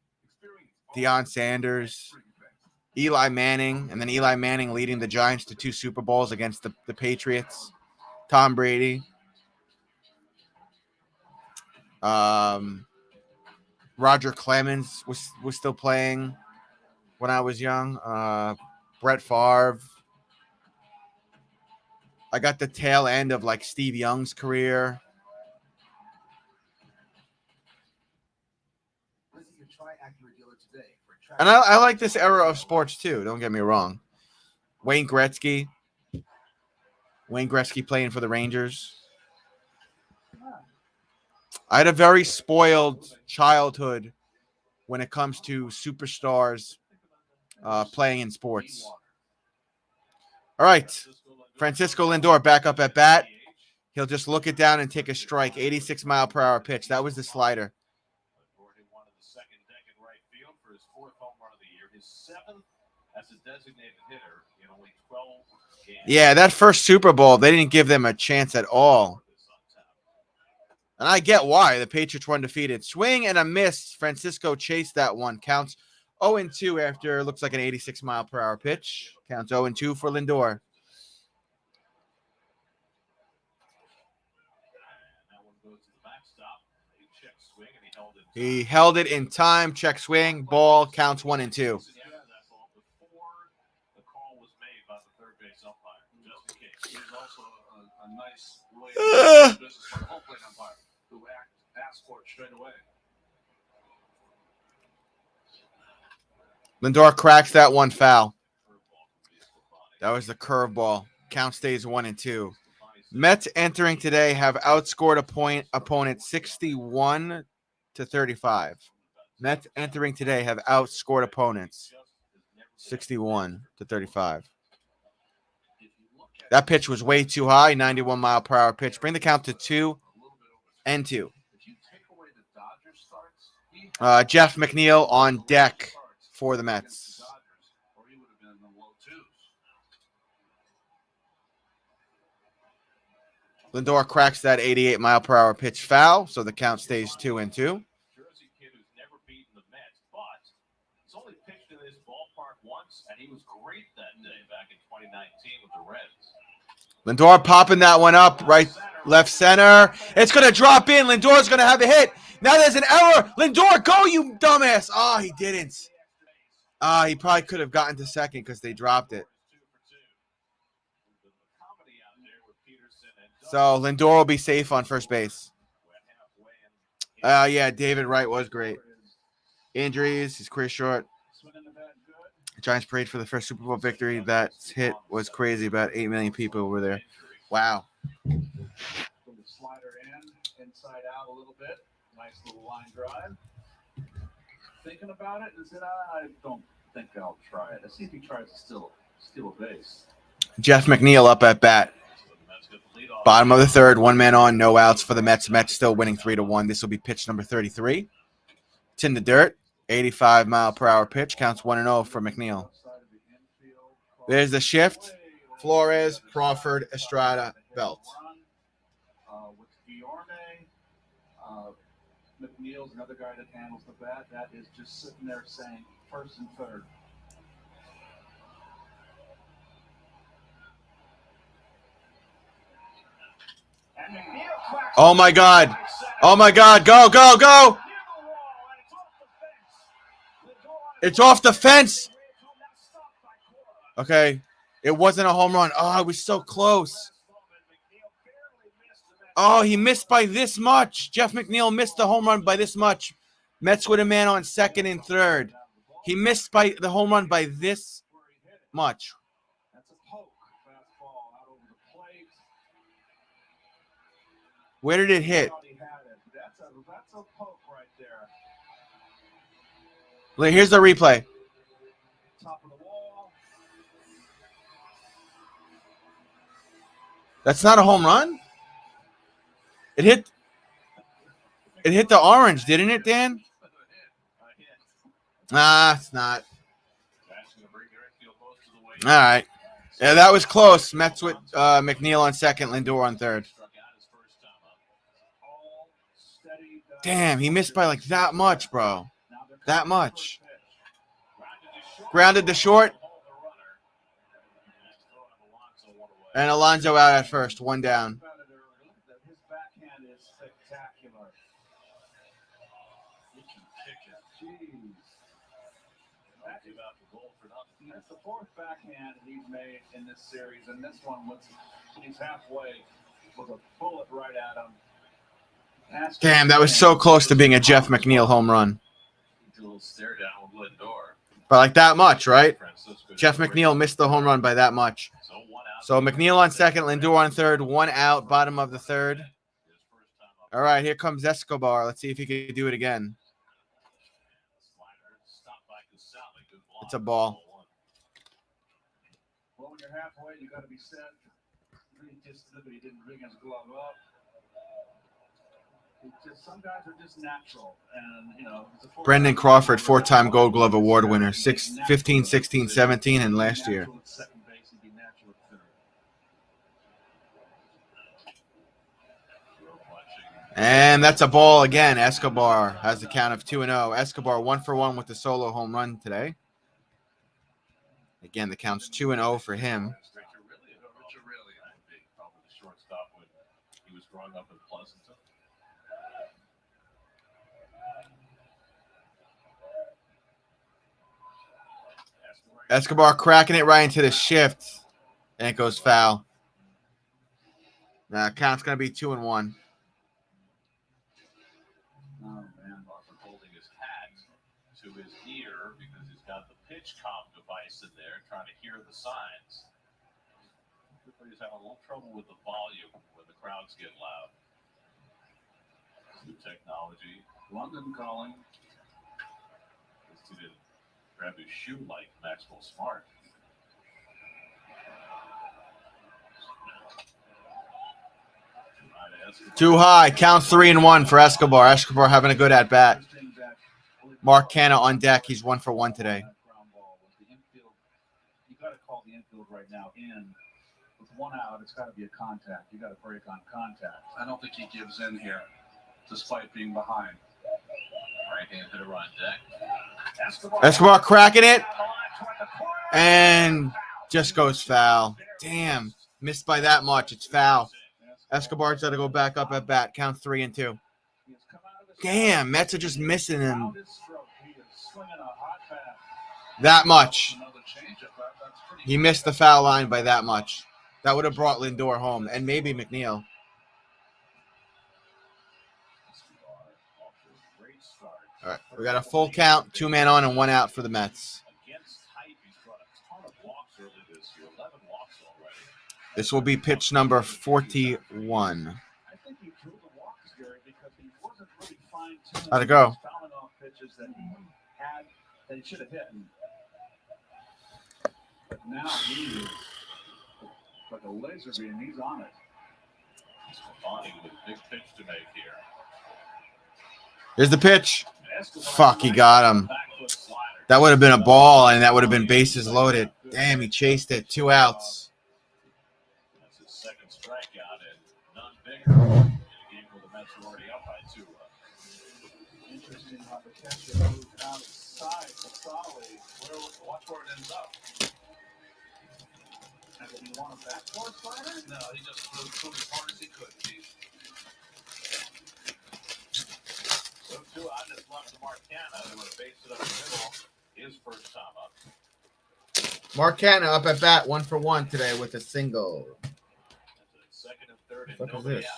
Deion Sanders, Eli Manning, and then Eli Manning leading the Giants to 2 Super Bowls against the Patriots. Tom Brady. Roger Clemens was still playing when I was young. Brett Favre. I got the tail end of like Steve Young's career. And I like this era of sports too. Don't get me wrong. Wayne Gretzky playing for the Rangers. I had a very spoiled childhood when it comes to superstars playing in sports. All right. Francisco Lindor back up at bat. He'll just look it down and take a strike. 86-mile-per-hour pitch. That was the slider. Lindor wanted the second deck in right field for his 4th home run of the year, his 7th as a designated hitter in only 12 games. Yeah, that first Super Bowl, they didn't give them a chance at all. And I get why. The Patriots were undefeated. Swing and a miss. Francisco chased that one. Counts 0-2 after looks like an 86-mile-per-hour pitch. Counts 0-2 for Lindor. He held it in time. Check swing. Ball. Counts 1-2. Yeah, that ball before the call was made by the third base umpire, just in case. There's also a nice way to do business for the home plate umpire who asked for it straight away. Lindor cracks that one foul. That was the curveball. Count stays 1-2. Mets entering today have outscored opponent 61-35. Mets entering today have outscored opponents 61-35. That pitch was way too high, 91-mile-per-hour pitch. Bring the count to 2-2. Jeff McNeil on deck for the Mets. Lindor cracks that 88-mile-per-hour pitch foul, so the count stays 2-2. Jersey kid who's never beaten the Mets, but he's only pitched in this ballpark once, and he was great that day back in 2019 with the Reds. Lindor popping that one up, right, left center. It's going to drop in. Lindor's going to have a hit. Now there's an error. Lindor, go, you dumbass. Oh, he didn't. He probably could have gotten to second because they dropped it. So Lindor will be safe on first base. Yeah, David Wright was great. Injuries, his career short. Giants prayed for the first Super Bowl victory. That hit was crazy. About 8 million people were there. Wow. From the slider in, inside out a little bit. Nice little line drive. Thinking about it, and said, I don't think I'll try it. Let's see if he tries to steal a base. Jeff McNeil up at bat. Bottom of the third, one man on, no outs for the Mets. Mets still winning 3-1. This will be pitch number 33. It's in the dirt. 85-mile-per-hour pitch. Counts 1-0 for McNeil. There's the shift. Flores, Crawford, Estrada, Belt. With Guillorme, McNeil's another guy that handles the bat. That is just sitting there saying first and third. Oh, my God. Oh, my God. Go, go, go. It's off the fence. Okay. It wasn't a home run. Oh, it was so close. Oh, he missed by this much. Jeff McNeil missed the home run by this much. Mets with a man on second and third. He missed by the home run by this much. Where did it hit? That's a poke right there. Look, here's the replay. Top of the wall. That's not a home run? It hit the orange, didn't it, Dan? Nah, it's not. All right. Yeah, that was close. Mets with McNeil on second, Lindor on third. Damn, he missed by like that much, bro. That much. Grounded to short. And Alonso out at first, one down. His backhand is spectacular. That's the fourth backhand he's made in this series, and this one was he's halfway with a bullet right at him. Damn, that was so close to being a Jeff McNeil home run. A little stare down with Lindor. But like that much, right? Jeff McNeil missed the home run by that much. So McNeil on second, Lindor on third, one out, bottom of the third. All right, here comes Escobar. Let's see if he can do it again. It's a ball. Well, when you're halfway, you got to be set. He didn't bring his glove up. Some guys are just natural, and you know. Brendan Crawford, four-time Gold Glove Award winner, 15, 16, 17, and last year. And that's a ball again. Escobar has the count of 2-0. Escobar 1-for-1 with the solo home run today. Again, the count's 2-0 for him. Escobar cracking it right into the shift. And it goes foul. Now, count's going to be 2-1. Oh, man, Crawford holding his hat to his ear because he's got the pitch comp device in there trying to hear the signs. Everybody's having a little trouble with the volume when the crowds get loud. New technology. London calling. This dude didn't grab his shoe like Maxwell Smart. Too high. Count 3-1 for Escobar. Escobar having a good at bat. Mark Canna on deck. He's 1-for-1 today. You got to call the infield right now. In with one out, it's got to be a contact. You got to break on contact. I don't think he gives in here, despite being behind. Right-hand hitter on deck. Escobar cracking it. And just goes foul. Damn. Missed by that much. It's foul. Escobar's got to go back up at bat. Count 3-2. Damn, Mets are just missing him. That much. He missed the foul line by that much. That would have brought Lindor home and maybe McNeil. All right, we got a full count, 2 man on and 1 out for the Mets. This will be pitch number 41. I think he drew the walks, Gary, because he wasn't really finding How'd it go? Fouling off pitches that he had that he should have hit. But now he is like a laser beam. He's on it. Sclafani with a big pitch to make here. Here's the pitch. Fuck, he got him. That would have been a ball, and that would have been bases loaded. Damn, he chased it. 2 outs. That's his second strikeout and none bigger in a game where the Mets are already up by 2 runs. Interesting how the catcher moved outside to Solly. Watch where it ends up. And did he want a backdoor slider? No, he just threw as hard as he could. So 2 out is left to Marcana, who would have based it up the middle his first time up. Marcana up at bat 1 for 1 today with a single. Second and third, and What the fuck is nobody this?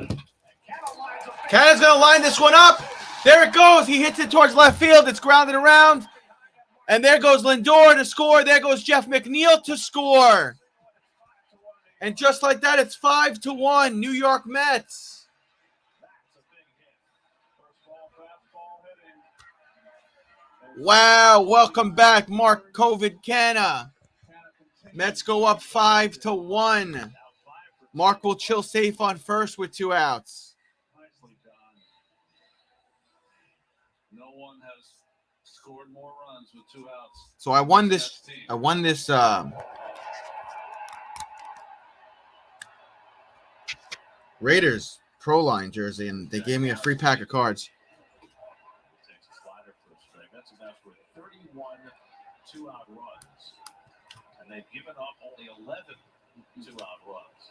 out. Cana's going to line this one up. There it goes. He hits it towards left field. It's grounded around. And there goes Lindor to score. There goes Jeff McNeil to score. And just like that, it's 5-1, New York Mets. Wow, welcome back, Mark COVID Cana. Mets go up 5-1. Mark will chill safe on first with 2 outs. Nicely done. No one has scored more runs with 2 outs. So I won this Raiders Pro Line jersey, and they gave me a free pack of cards. Takes a slider for a strike. That's enough for 31 2-out runs. And they've given up only 11 2-out runs.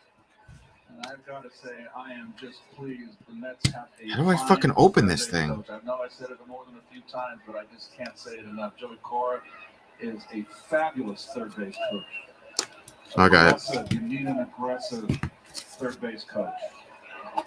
And I've got to say, I am just pleased the Mets have a How do I fine fucking open this third base thing? coach. I know I said it more than a few times, but I just can't say it enough. Joey Cora is a fabulous third base coach. I got it. Aggressive. You need an aggressive third base coach.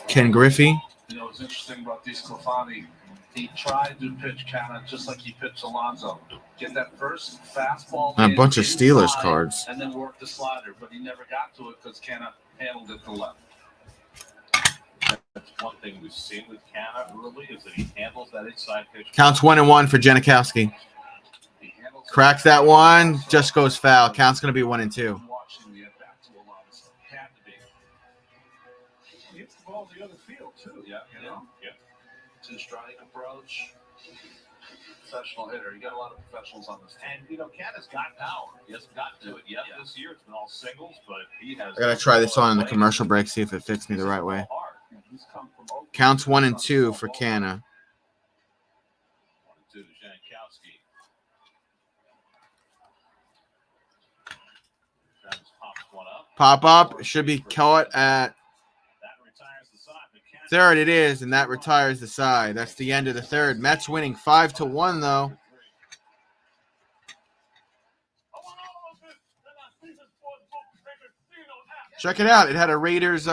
Ken Griffey. You know what's interesting about Sclafani? He tried to pitch Cana just like he pitched Alonso. Get that first fastball. A bunch of Steelers inside, cards. And then work the slider, but he never got to it because Cana handled it to left. That's one thing we've seen with Cana early is that he handles that inside pitch. Counts 1-1 for Janikowski. Cracks that one. Just goes foul. Count's going to be 1-2. Watching the at-bat to Alonso. Had to be. He hits the ball the other field, too. Yeah, Yeah. Two-strike approach. Professional hitter. You got a lot of professionals on this team. And, Cana's got power. He hasn't gotten to it yet this year. It's been all singles, but he has. I got to try this on in the commercial break, see if it fits me the right way. Counts 1-2 for Cana. 1-2 to Janikowski. Travis pops one up. Pop up. Should be caught at That retires the side. McCann third. It is, and that retires the side. That's the end of the third. Mets winning 5-1, though. Check it out. It had a Raiders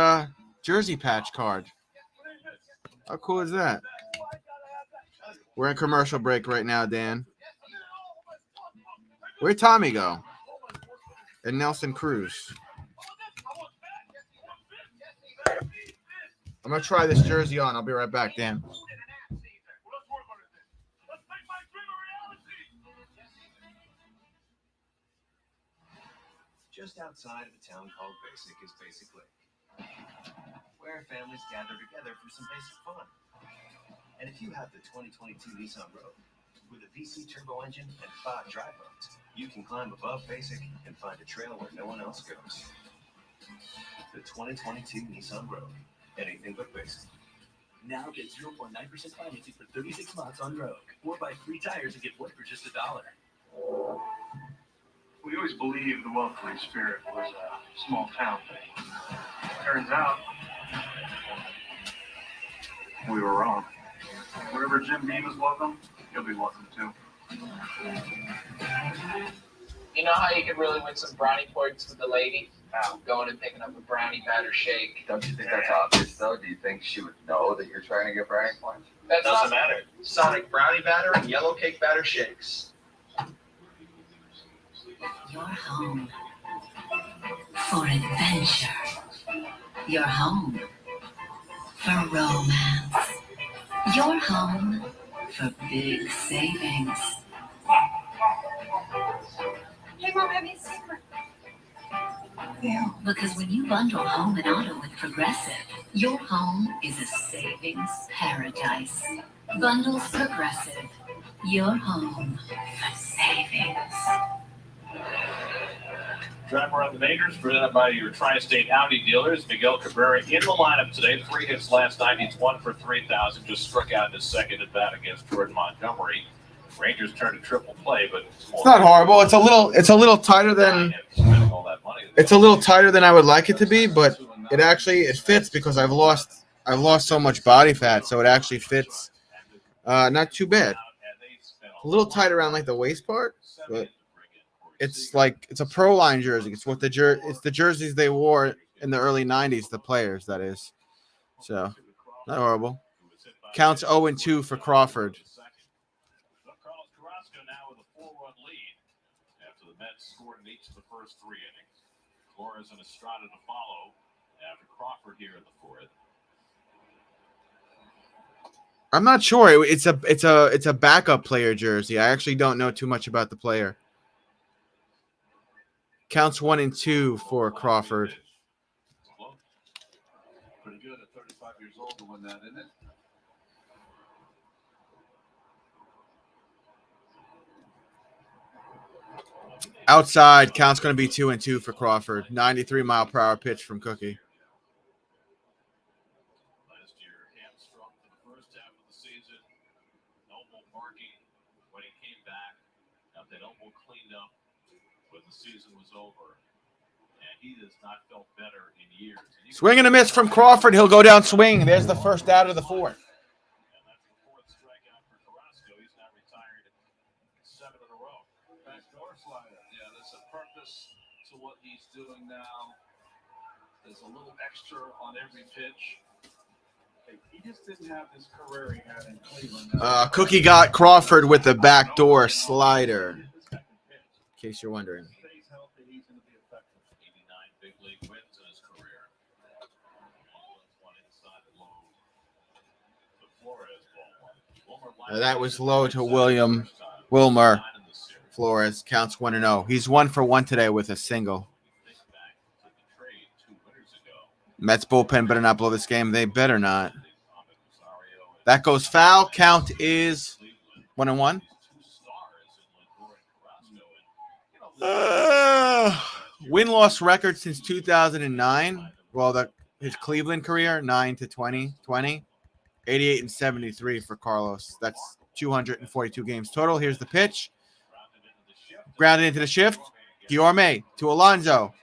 jersey patch card. How cool is that? We're in commercial break right now, Dan. Where'd Tommy go? And Nelson Cruz. I'm going to try this jersey on. I'll be right back, Dan. Just outside of a town called Basic is Basic Lake, where families gather together for some basic fun. And if you have the 2022 Nissan Rogue with a VC turbo engine and 5 drive modes, you can climb above Basic and find a trail where no one else goes. The 2022 Nissan Rogue, anything but basic. Now get 0.9% financing for 36 months on Rogue, or buy 3 tires and get wood for just $1. We always believed the Wellesley Spirit was a small town thing. Turns out we were wrong. Wherever Jim Beam is welcome, he'll be welcome too. You know how you can really win some brownie points with the lady? Going and picking up a brownie batter shake. Don't you think that's obvious, though? Do you think she would know that you're trying to get brownie points? That Doesn't matter. Sonic brownie batter and yellow cake batter shakes. Your home for adventure. Your home for romance. Your home for big savings. Hey, Mom, have you seen her? Because when you bundle home and auto with Progressive, your home is a savings paradise. Bundles Progressive. Your home for savings. Drive around the majors presented by your Tri-State Audi dealers. Miguel Cabrera in the lineup today. 3 hits last night. He's 1 for 3,000. Just struck out in his second at bat against Jordan Montgomery. Rangers turned to triple play, but It's not horrible. It's a little tighter than I would like it to be, but it fits because I've lost so much body fat, so it actually fits. Not too bad. A little tight around like the waist part, but it's a pro line jersey. It's the jerseys they wore in the early '90s, the players, that is. So not horrible. Counts 0-2 for Crawford. Mets scored in each of the first 3 innings. Flores and Estrada to follow after Crawford here in the 4th. I'm not sure. It's a backup player jersey. I actually don't know too much about the player. Counts 1-2 for Crawford. Pretty good at 35 years old to win that, isn't it? Outside, count's going to be 2-2 for Crawford. 93-mile-per-hour pitch from Cookie. Last year, hamstrung for the first half of the season. Elbow barking when he came back. Got that elbow cleaned up when the season was over. And he has not felt better in years. Swing and a miss from Crawford. He'll go down swing. There's the first out of the 4th. And that's the 4th strikeout for Carrasco. He's now retired 7 in a row. Backdoor slider. Yeah, there's a purpose to what he's doing now. There's a little extra on every pitch. He just didn't have this career he had in Cleveland. Cookie got Crawford with the backdoor slider. In case you're wondering. Stays healthy, he's going to be effective. 89 big league wins in his career. One inside the low. The Flores ball. That was low to Wilmer Flores. Counts 1-0. He's 1 for 1 today with a single. Mets bullpen better not blow this game. They better not. That goes foul. Count is 1-1. Win-loss record since 2009. Well, his Cleveland career, 9-20. 88-73 for Carlos. That's 242 games total. Here's the pitch. Grounded into the shift. Guillorme to Alonso.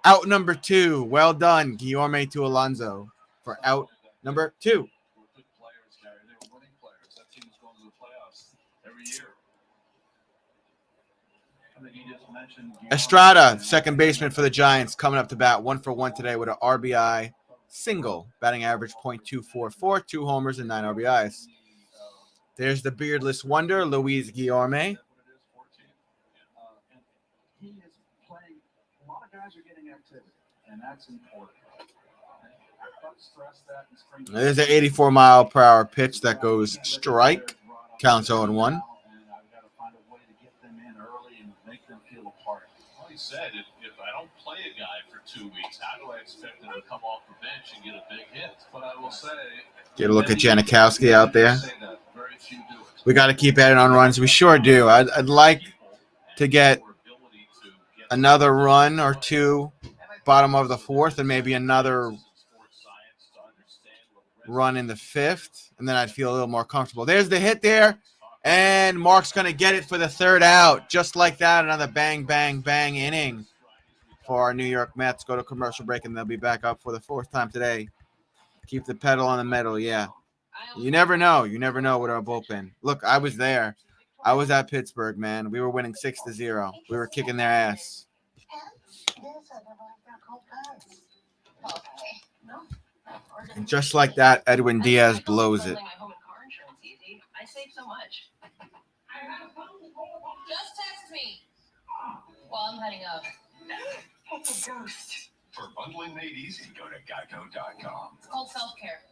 Out number 2. Well done, Guillorme to Alonso for out number 2. Estrada, second baseman for the Giants, coming up to bat 1 for 1 today with an RBI single. Batting average .244, 2 homers and 9 RBIs. There's the beardless wonder, Luis Guillorme. He is playing. A lot of guys are getting activity, and that's important. Don't stress that in spring. There's an 84-mile-per-hour pitch that goes strike. Counts 0-1. And I've got to find a way to get them in early and make them feel a part. Well, he said, if I don't play a guy for 2 weeks, how do I expect him to come off the bench and get a big hit? But I will say, get a look at Janikowski out there. We got to keep adding on runs. We sure do. I'd like to get another run or 2 bottom of the 4th and maybe another run in the 5th, and then I'd feel a little more comfortable. There's the hit there, and Mark's going to get it for the 3rd out. Just like that, another bang, bang, bang inning for our New York Mets. Go to commercial break, and they'll be back up for the 4th time today. Keep the pedal on the metal, yeah. You never know. You never know with our bullpen. Look, I was there. I was at Pittsburgh, man. We were winning 6-0. We were kicking their ass. And just like that, Edwin Diaz blows it. I save so much. Just text me while I'm heading up. It's a ghost. For bundling made easy, go to geico.com. It's called self-care.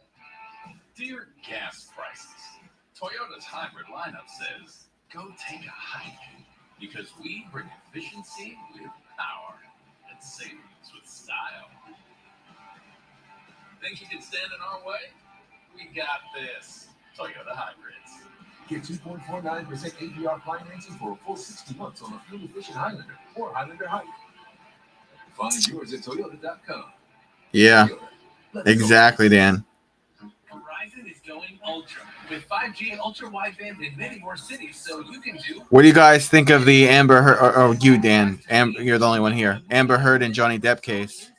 Dear gas prices, Toyota's hybrid lineup says, go take a hike. Because we bring efficiency with power and savings with style. Think you can stand in our way? We got this. Toyota Hybrids. Get 2.49% APR financing for a full 60 months on a fuel-efficient Highlander or Highlander Hike. Find yours at Toyota.com. Yeah, Toyota. exactly, Dan. Verizon is going ultra with 5G and ultra wideband in many more cities, so you can do. What do you guys think of the Amber Heard, or you, Dan? You're the only one here. Amber Heard and Johnny Depp case. Okay,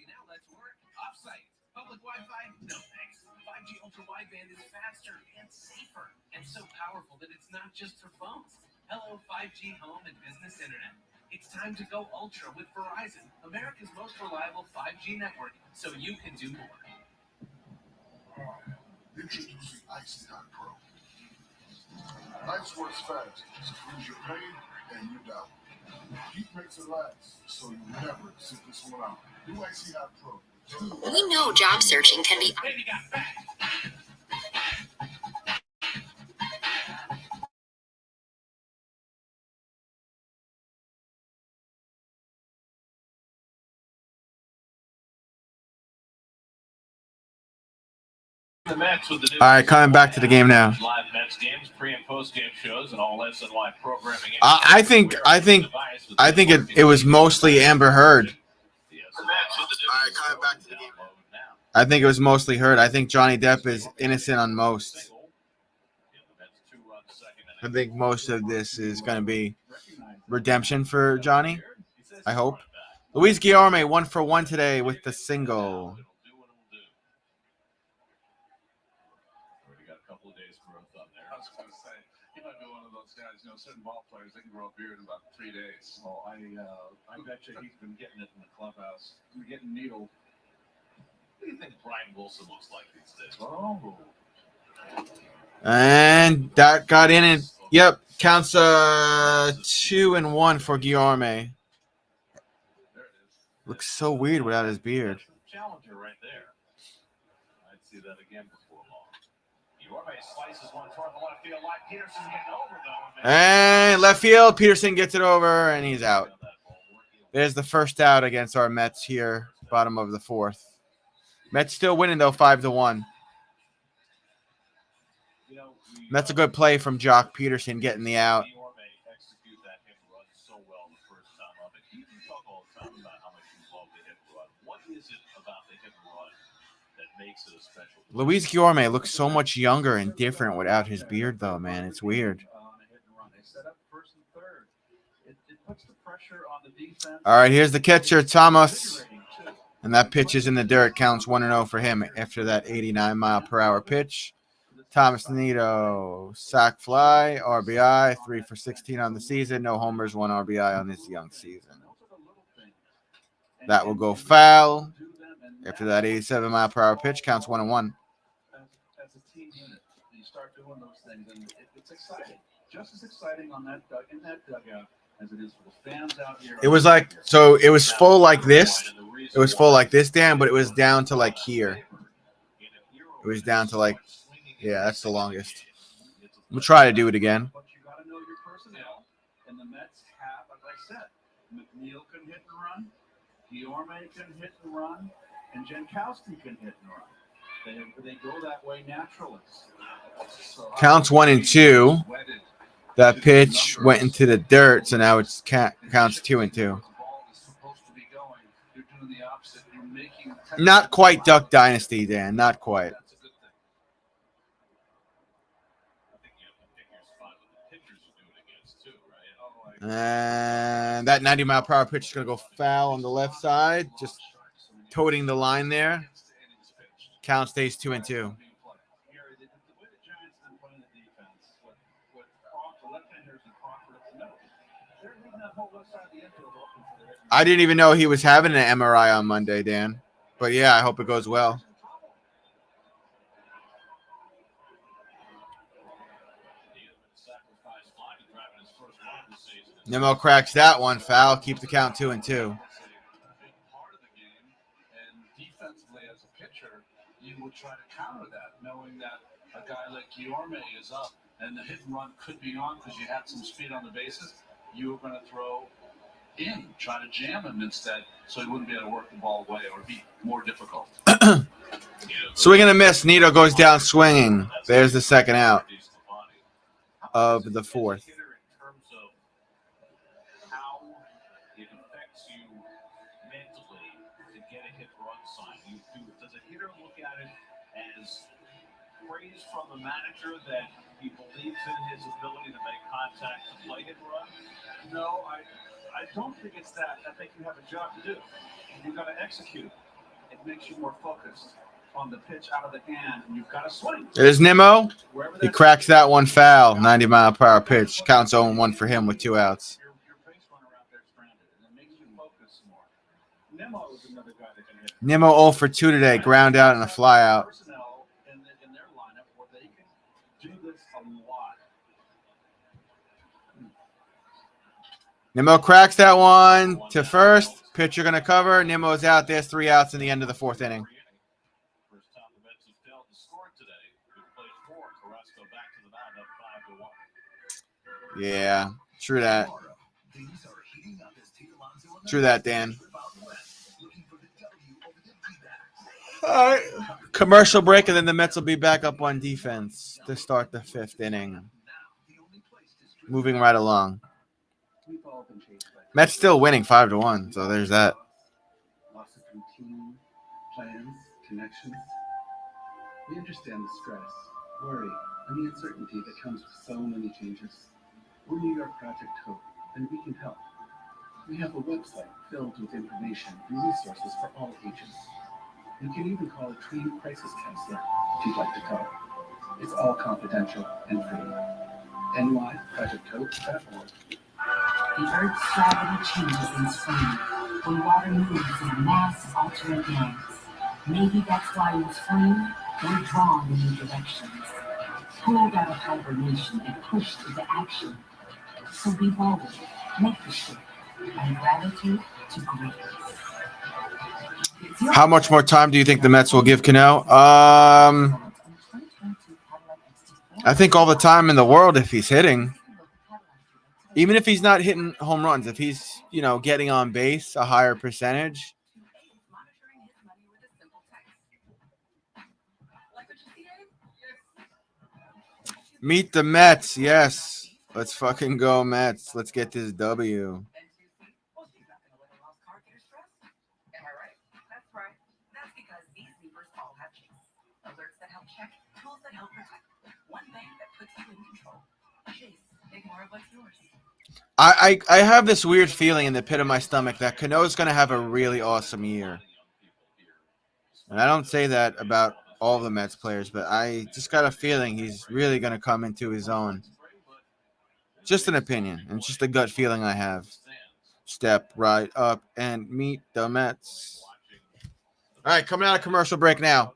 now let's work offsite. Public Wi-Fi? No thanks. 5G ultra wideband is faster and safer and so powerful that it's not just for phones. Hello, 5G home and business internet. It's time to go ultra with Verizon, America's most reliable 5G network, so you can do more. Introducing Icy-Hot Pro. Ice works fast, screws your pain, and you're down. Heat makes it last, so you never sit this one out. New Icy-Hot Pro. We know job searching can be. Baby got back. The Mets with the All right, coming back to the game now. Live Mets games, pre and post game shows, and all SNY programming. I think it was mostly Amber Heard. I think it was mostly Heard. I think Johnny Depp is innocent on most. I think most of this is going to be redemption for Johnny. I hope. Luis Guillorme 1 for 1 today with the single. I was going to say, he might be one of those guys, certain ball players, they can grow a beard in about 3 days. Oh, I bet you he's been getting it in the clubhouse. He's getting needled. What do you think Brian Wilson looks like these days? Oh. And that got in it. Yep, counts 2-1 for Guillorme. Looks so weird without his beard. Challenger right there. I'd see that again before long. Guillorme slices one toward the left field line. Peterson getting over though. And left field, Peterson gets it over, and he's out. There's the first out against our Mets here, bottom of the fourth. Mets still winning though, 5-1. That's a good play from Jock Peterson getting the out. Luis Guillorme looks so much younger and different without his beard, though, man. It's weird. All right, here's the catcher, Thomas. And that pitch is in the dirt. Counts 1-0 for him after that 89-mile-per-hour pitch. Thomas Nito, sac fly, RBI, 3 for 16 on the season. No homers, 1 RBI on this young season. That will go foul. After that 87-mile-per-hour pitch, counts 1-1. As a team unit, you start doing those things, and it's exciting. Just as exciting in that dugout as it is for the fans out here. It was like, so it was full like this. It was full like this, Dan, but it was down to like here. It was down to like, yeah, that's the longest. We'll try to do it again. But you got to know your personnel, and the Mets have, like I said, Mcneil can hit and run, Guillorme can hit and run, and Jankowski can hit and run. They go that way naturally. So Counts 1-2. That pitch went into the dirt, so now it's counts 2-2. Not quite Duck Dynasty, Dan. Not quite. And that 90-mile-per-hour pitch is going to go foul on the left side, just toting the line there. Count stays 2-2. I didn't even know he was having an MRI on Monday, Dan. But, yeah, I hope it goes well. Nimmo cracks that one foul. Keep the count 2-2. would try to counter that, knowing that a guy like Guillorme is up and the hit and run could be on because you had some speed on the bases. You were going to throw in, try to jam him instead, so he wouldn't be able to work the ball away or be more difficult. Swing and a miss. Nito goes down swinging. There's the second out of the fourth. In terms of how it affects you mentally to get a hit run sign, does a hitter look at it as praise from the manager that he believes in his ability to make contact to play hit run? No, I don't think it's that. I think you have a job to do. You've got to execute. It makes you more focused on the pitch out of the hand, and you've got to swing. There's Nimmo. He cracks that one foul. 90-mile-per-hour pitch. Counts 0-1 for him with 2 outs. Your base runner out there stranded, and it makes you focus more. Nimmo is another guy that can hit. Nimmo 0 for 2 today. Ground out and a fly out. Personnel in their lineup where they can do this a lot. Nimmo cracks that one to first. Pitcher going to cover. Nimmo's out. There's 3 outs in the end of the 4th inning. First time the Mets have failed to score today. Good play for Carrasco back to the mound up 5-1. Yeah, true that. True that, Dan. All right. Commercial break, and then the Mets will be back up on defense to start the 5th inning. Moving right along. Mets still winning 5-1, so there's that. Loss of routine, plans, connections. We understand the stress, worry, and the uncertainty that comes with so many changes. We're New York Project Hope, and we can help. We have a website filled with information and resources for all ages. You can even call a trained crisis counselor if you'd like to talk. It's all confidential and free. nyprojecthope.org. The Earth's gravity changes in spring when water moves in mass altering gangs. Maybe that's why in spring we're drawn in new directions, pulled out of hibernation and pushed into action. So be bold, make the shift, and gratitude to greatness. How much more time do you think the Mets will give Cano? I think all the time in the world if he's hitting. Even if he's not hitting home runs, if he's, getting on base a higher percentage. Meet the Mets. Yes. Let's fucking go, Mets. Let's get this W. I have this weird feeling in the pit of my stomach that Cano's going to have a really awesome year. And I don't say that about all the Mets players, but I just got a feeling he's really going to come into his own. Just an opinion, and just a gut feeling I have. Step right up and meet the Mets. All right, coming out of commercial break now.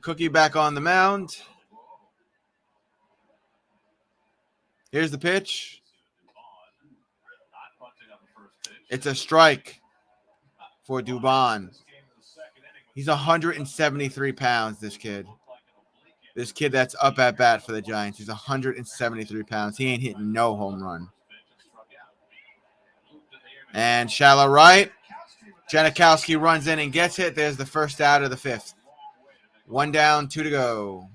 Cookie back on the mound. Here's the pitch. It's a strike for Dubon. He's 173 pounds, this kid. This kid that's up at bat for the Giants. He's 173 pounds. He ain't hitting no home run. And shallow right. Janikowski runs in and gets it. There's the first out of the 5th. 1 down, 2 to go.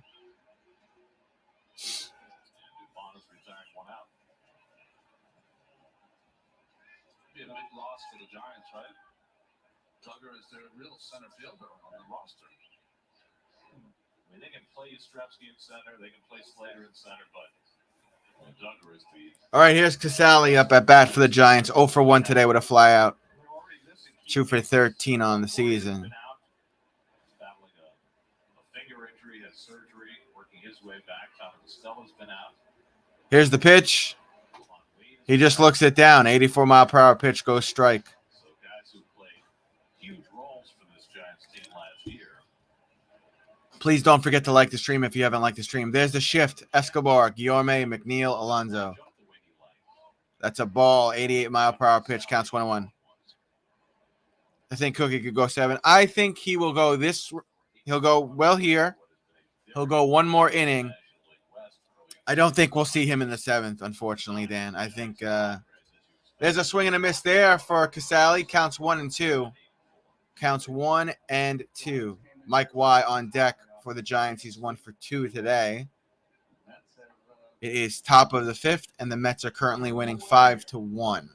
Be a big loss for the Giants, right? Tugger is their real center fielder on the roster. I mean, they can play Yastrzemski in center, they can play Slater in center, but Duggar is the... All right, here's Casale up at bat for the Giants. 0 for 1 today with a flyout. 2 for 13 on the season. Battling a finger injury, has surgery, working his way back. Tom Costello's been out. Here's the pitch. He just looks it down. 84-mile-per-hour pitch goes strike. So guys who played huge roles for this Giants team last year. Please don't forget to like the stream if you haven't liked the stream. There's the shift. Escobar, Guillorme, Mcneil, Alonso. That's a ball. 88-mile-per-hour pitch. Counts 1-1. I think Cookie could go 7. I think he will go this He'll go well here. He'll go one more inning. I don't think we'll see him in the 7th, unfortunately, Dan. I think there's a swing and a miss there for Casale. Counts 1 and 2. Counts 1 and 2. Mike Y on deck for the Giants. He's 1 for 2 today. It is top of the 5th, and the Mets are currently winning 5-1.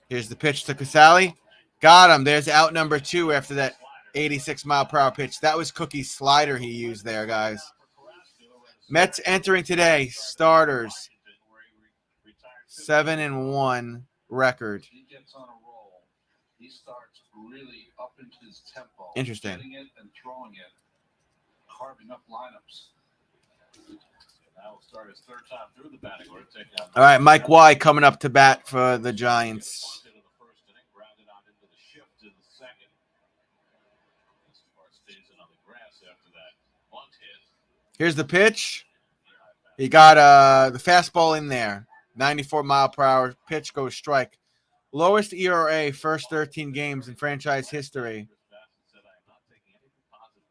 Here's the pitch to Casale. Got him. There's out number 2 after that 86-mile-per-hour pitch. That was Cookie's slider he used there, guys. Mets entering today. Starters. 7-1 record. He gets on a roll. He starts really up into his tempo. Interesting. Getting it and throwing it. Carving up lineups. Now will start his 3rd time through the batting order. All right, Mike Y coming up to bat for the Giants. Here's the pitch. He got the fastball in there. 94-mile-per-hour pitch goes strike. Lowest ERA first 13 games in franchise history.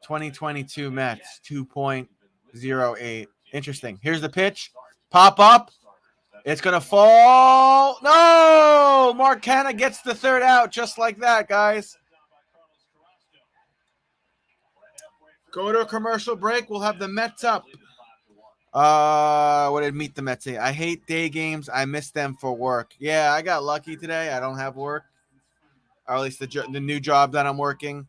2022 Mets, 2.08. Interesting. Here's the pitch. Pop up. It's going to fall. No! Mark Canha gets the 3rd out just like that, guys. Go to a commercial break. We'll have the Mets up. What did Meet the Mets say? I hate day games. I miss them for work. Yeah, I got lucky today. I don't have work. Or at least the new job that I'm working.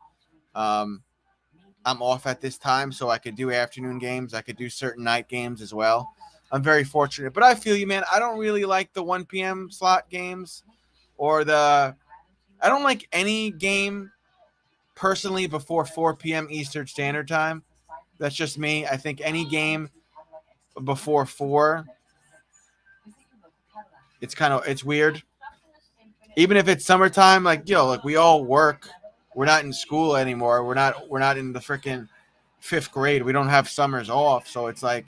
I'm off at this time, so I could do afternoon games. I could do certain night games as well. I'm very fortunate. But I feel you, man. I don't really like the 1 p.m. slot games or I don't like any game personally before 4 p.m. Eastern Standard Time. That's just me. I think any game before 4, it's weird. Even if it's summertime, like we all work. We're not in school anymore. We're not in the freaking 5th grade. We don't have summers off, so it's like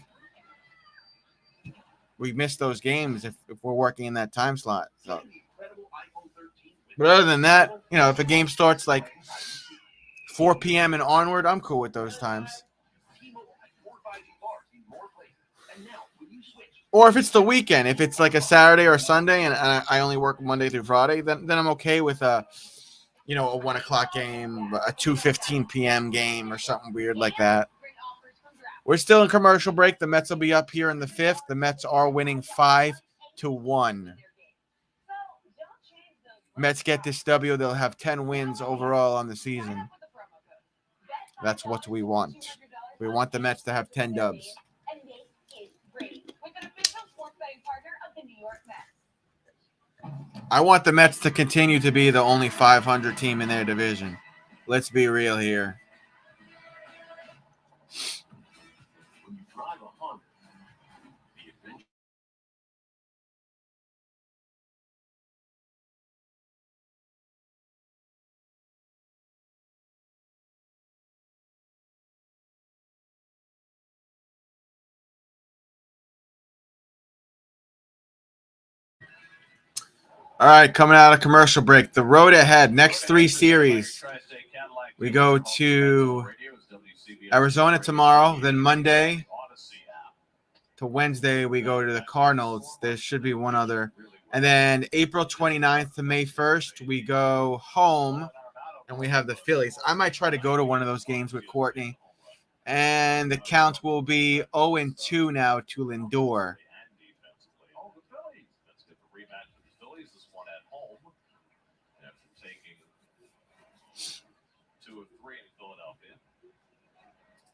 we miss those games if we're working in that time slot. So, but other than that, if a game starts like 4 p.m. and onward, I'm cool with those times. Or if it's the weekend, if it's like a Saturday or Sunday and I only work Monday through Friday, then I'm okay with a 1 o'clock game, a 2:15 p.m. game or something weird like that. We're still in commercial break. The Mets will be up here in the 5th. The Mets are winning 5-1. Mets get this W. They'll have 10 wins overall on the season. That's what we want. We want the Mets to have 10 dubs. I want the Mets to continue to be the only 500 team in their division. Let's be real here. All right, coming out of commercial break. The road ahead. Next 3 series. We go to Arizona tomorrow. Then Monday to Wednesday, we go to the Cardinals. There should be one other. And then April 29th to May 1st, we go home. And we have the Phillies. I might try to go to one of those games with Courtney. And the count will be 0-2 now to Lindor.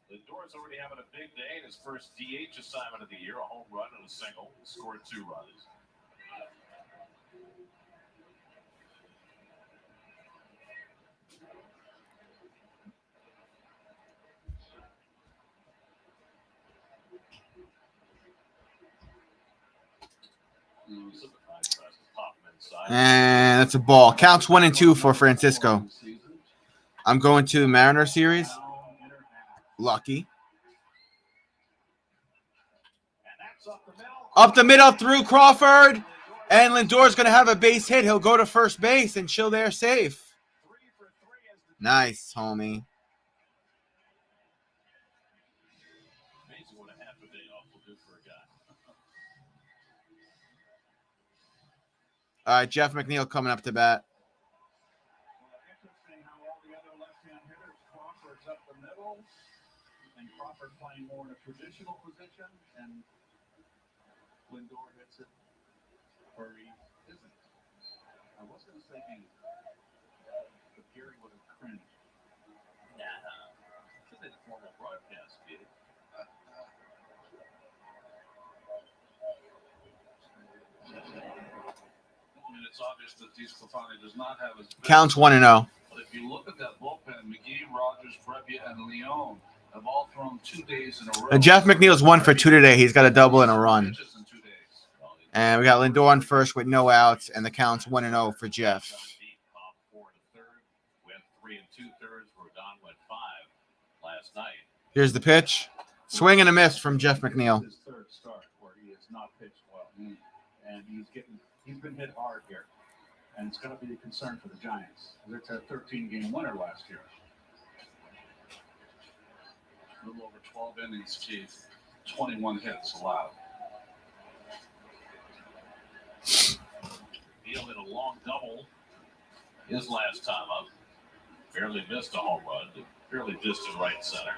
Lindor's already having a big day in his first DH assignment of the year, a home run and a single, scored 2 runs. And that's a ball. Counts 1-2 for Francisco. I'm going to the Mariner series. Lucky. Up the middle through Crawford. And Lindor's going to have a base hit. He'll go to first base and chill there safe. Nice, homie. Amazing what a half a day off will do for a guy. All right, Jeff McNeil coming up to bat. Interesting how all the other left-hand hitters, Crawford's up the middle, and Crawford playing more in a traditional position, and Lindor hits it where he isn't. I was going to say he, but Gary would have cringed. Nah. This is a formal broadcast, Peter. I mean, it's obvious that DeSclafani does not have his Counts 1-0. But if you look at that bullpen, McGee, Rogers, Brebbia, and Leone have all thrown 2 days in a row. And Jeff McNeil's 1 for 2 today. He's got a double and a run. And we got Lindor on first with no outs, and the count's 1-0 for Jeff. Went 3 2/3, where Don went 5 last night. Here's the pitch. Swing and a miss from Jeff McNeil. His third start where he has not pitched well, and he's been hit hard here, and it's going to be a concern for the Giants. It's a 13-game winner last year. A little over 12 innings, Keith. 21 hits allowed. Neil hit a long double his last time up. Barely missed a home run. Fairly distant right center.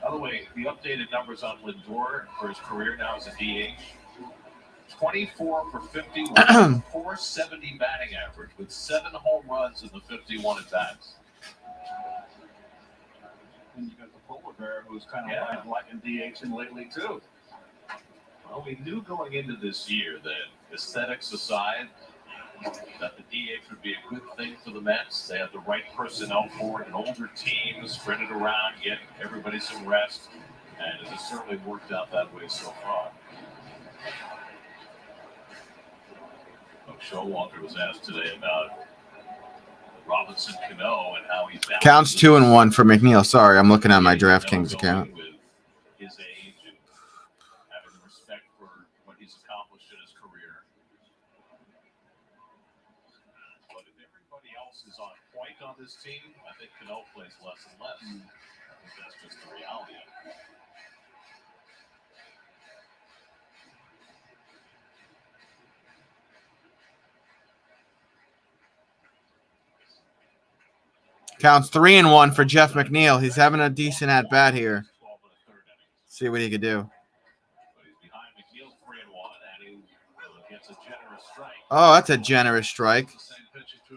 By the way, the updated numbers on Lindor for his career now as a DH. 24 for 51, 470 batting average with 7 home runs in the 51 at-bats. And you got the polar bear who's kind of liking DHing lately, too. Well, we knew going into this year that aesthetics aside, that the DH would be a good thing for the Mets. They had the right personnel for it, an older team, spread it around, get everybody some rest, and it has certainly worked out that way so far. Showalter was asked today about Robinson Cano and how he's Counts 2-1 for McNeil. Sorry, I'm looking at my DraftKings account. with his age and having respect for what he's accomplished in his career. But if everybody else is on point on this team, I think Cano plays less and less. I think that's just the reality of it. Counts 3-1 for Jeff McNeil. He's having a decent at bat here. See what he could do. Oh, that's a generous strike. Same pitch to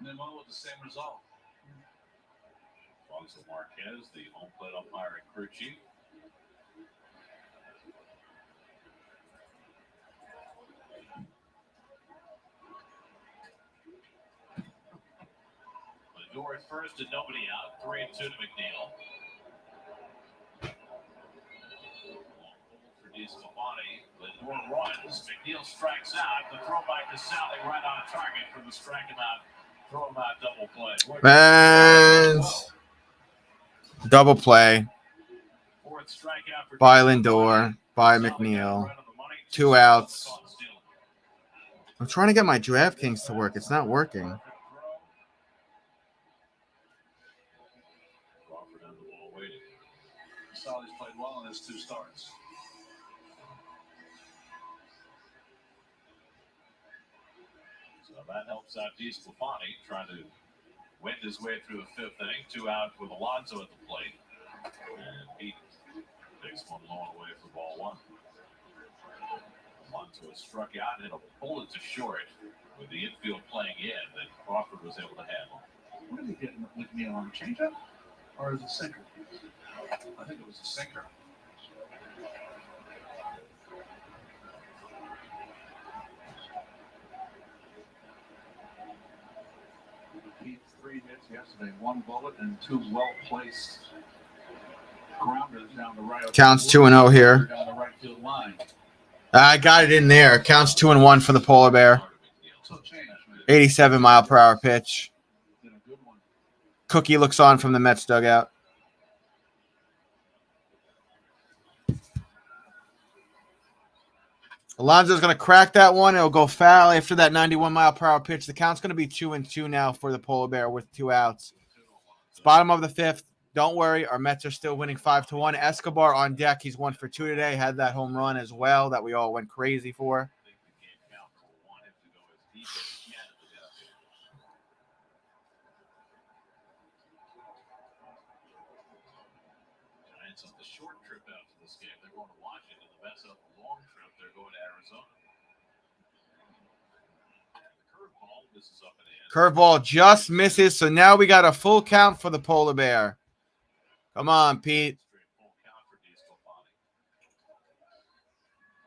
Mcneil with the same result. Alonso Marquez, the home plate umpire at crew chief. Lindor at first and nobody out. 3-2 to McNeil. For DeSclafani. Lindor runs. McNeil strikes out. The throw back to Sally right on target for the strike him out. Throw him out double play. And double play Fourth strikeout for by Lindor, by McNeil. 2 outs. I'm trying to get my DraftKings to work. It's not working. Crawford on the ball waiting. Sally's played well in his 2 starts. So that helps out DeSclafani trying to wend his way through the 5th inning. 2 out with Alonso at the plate. And Pete takes one low and away for ball 1. Alonso was struck out and hit a bullet to short with the infield playing in that Crawford was able to handle. What did he get McNeil on? A changeup? Or is it a sinker? I think it was a sinker. He had 3 hits yesterday, 1 bullet and 2 well-placed grounders down the right. Counts 2-0 here. Down the right field line. I got it in there. Counts 2-1 for the polar bear. 87 mile per hour pitch. Cookie looks on from the Mets dugout. Alonso's going to crack that one. It'll go foul after that 91-mile-per-hour pitch. The count's going to be 2-2 now for the Polar Bear with 2 outs. It's bottom of the 5th. Don't worry, our Mets are still winning 5-1. Escobar on deck. He's 1 for 2 today. Had that home run as well that we all went crazy for. Giants on the short trip out to this game. They're going to Washington. The Mets on the long trip. They're going to Arizona. The curveball misses up and in. Curveball just misses, so now we got a full count for the Polar Bear. Come on, Pete.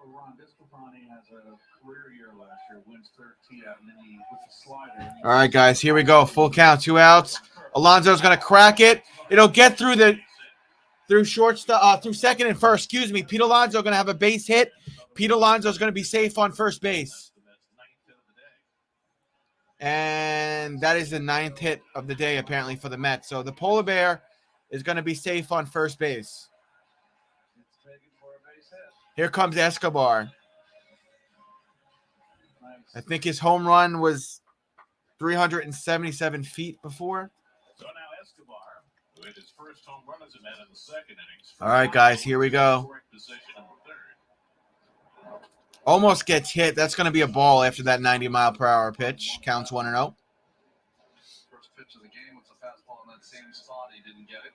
Ron Discofani has a career year last year, wins 13 out, and then he with the slider. All right, guys, here we go. Full count, 2 outs. Alonso's going to crack it. It'll get through through second and first. Excuse me. Pete Alonso going to have a base hit. Pete Alonso's going to be safe on first base. And that is the 9th hit of the day, apparently, for the Mets. So the Polar Bear is going to be safe on first base. Here comes Escobar. I think his home run was 377 feet before. So now Escobar, who hit his first home run as a Met in the 2nd inning. All right, guys, here we go. Almost gets hit. That's going to be a ball after that 90-mile-per-hour pitch. Counts 1-0. First pitch of the game was a fastball in that same spot. He didn't get it.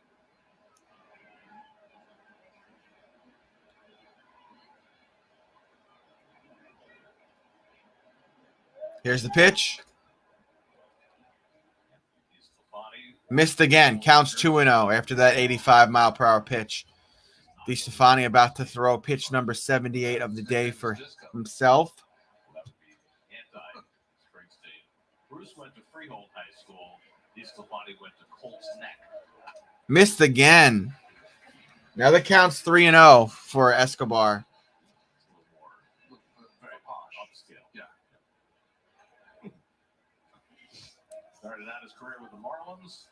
Here's the pitch. Missed again. Counts 2-0 after that 85-mile-per-hour pitch. DeStefani about to throw pitch number 78 of the day for himself. Bruce went to Freehold High School. DeStefani went to Colts Neck. Missed again. Now the count's 3-0 for Escobar. Started out his career with the Marlins.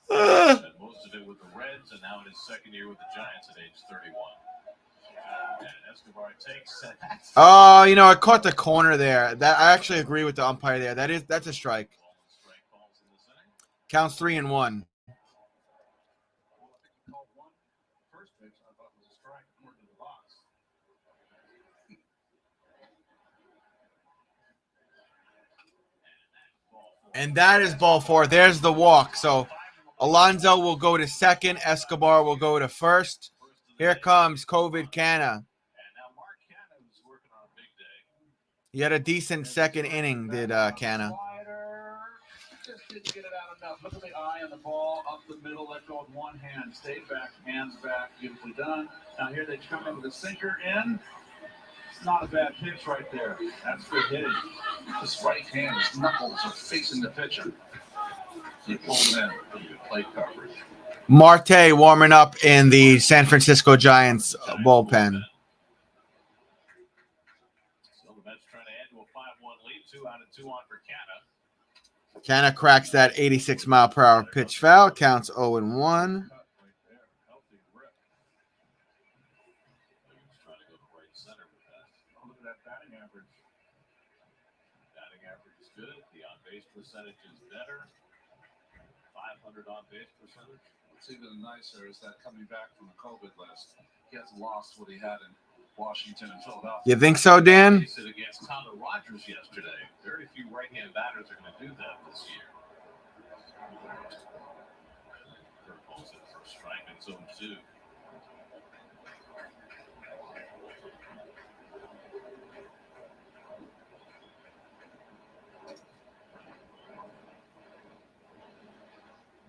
Spent most of it with the Reds, and now in his 2nd year with the Giants at age 31. And Escobar takes Oh, you know, I caught the corner there. That I actually agree with the umpire there. That's a strike. Counts 3-1. First pitch, I thought was a strike according to the box. And that is ball 4. There's the walk. So Alonso will go to 2nd. Escobar will go to 1st. Here comes COVID Canna. He had a decent 2nd inning, did Canna. Just didn't get it out enough. Look at the eye on the ball, up the middle, let go with one hand. Stay back, hands back, beautifully done. Now here they come in with a sinker in. It's not a bad pitch right there. That's good hitting. His right hand, his knuckles are facing the pitcher. He pulled it in. Pretty good plate coverage. Marte warming up in the San Francisco Giants bullpen. So the Mets trying to add to a 5-1 lead. 2 out of 2 on for Canna. Canna cracks that 86-mile-per-hour pitch foul. Counts 0-1. Look at that batting average. Batting average is good. The on-base percentage is better. 500 on-base percentage. What's even nicer is that coming back from the COVID list, he hasn't lost what he had in Washington and Philadelphia. You think so, Dan? He said against Connor Rogers yesterday. Very few right-hand batters are going to do that this year. Curveballs in for a strike in zone 2.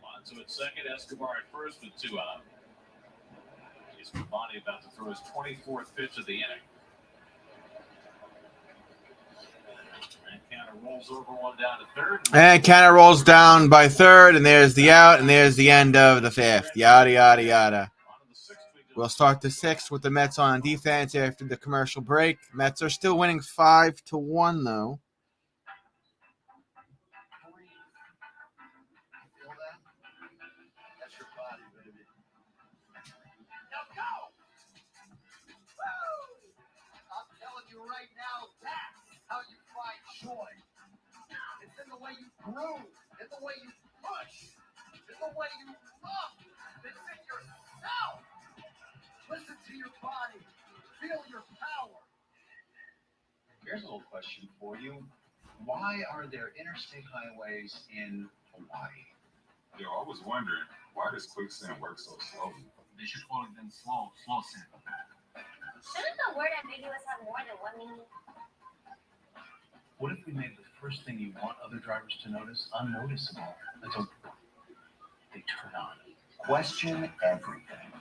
Alonso at 2nd, Escobar at 1st with 2 out. Escobar about to throw his 24th pitch of the inning. And Canna rolls over one down to 3rd. And Canna rolls down by 3rd, and there's the out, and there's the end of the 5th. Yada, yada, yada. We'll start the 6th with the Mets on defense after the commercial break. Mets are still winning 5-1, though. right now, that's how you find joy. It's in the way you groove, in the way you push, in the way you love. It's in yourself. Listen to your body. Feel your power. Here's a little question for you. Why are there interstate highways in Hawaii? Yo, I was wondering, why does quicksand work so slowly? They should call it then slow sand. Shouldn't the word ambiguous have more than one meaning? What if we made the first thing you want other drivers to notice unnoticeable until they turn on? Question everything.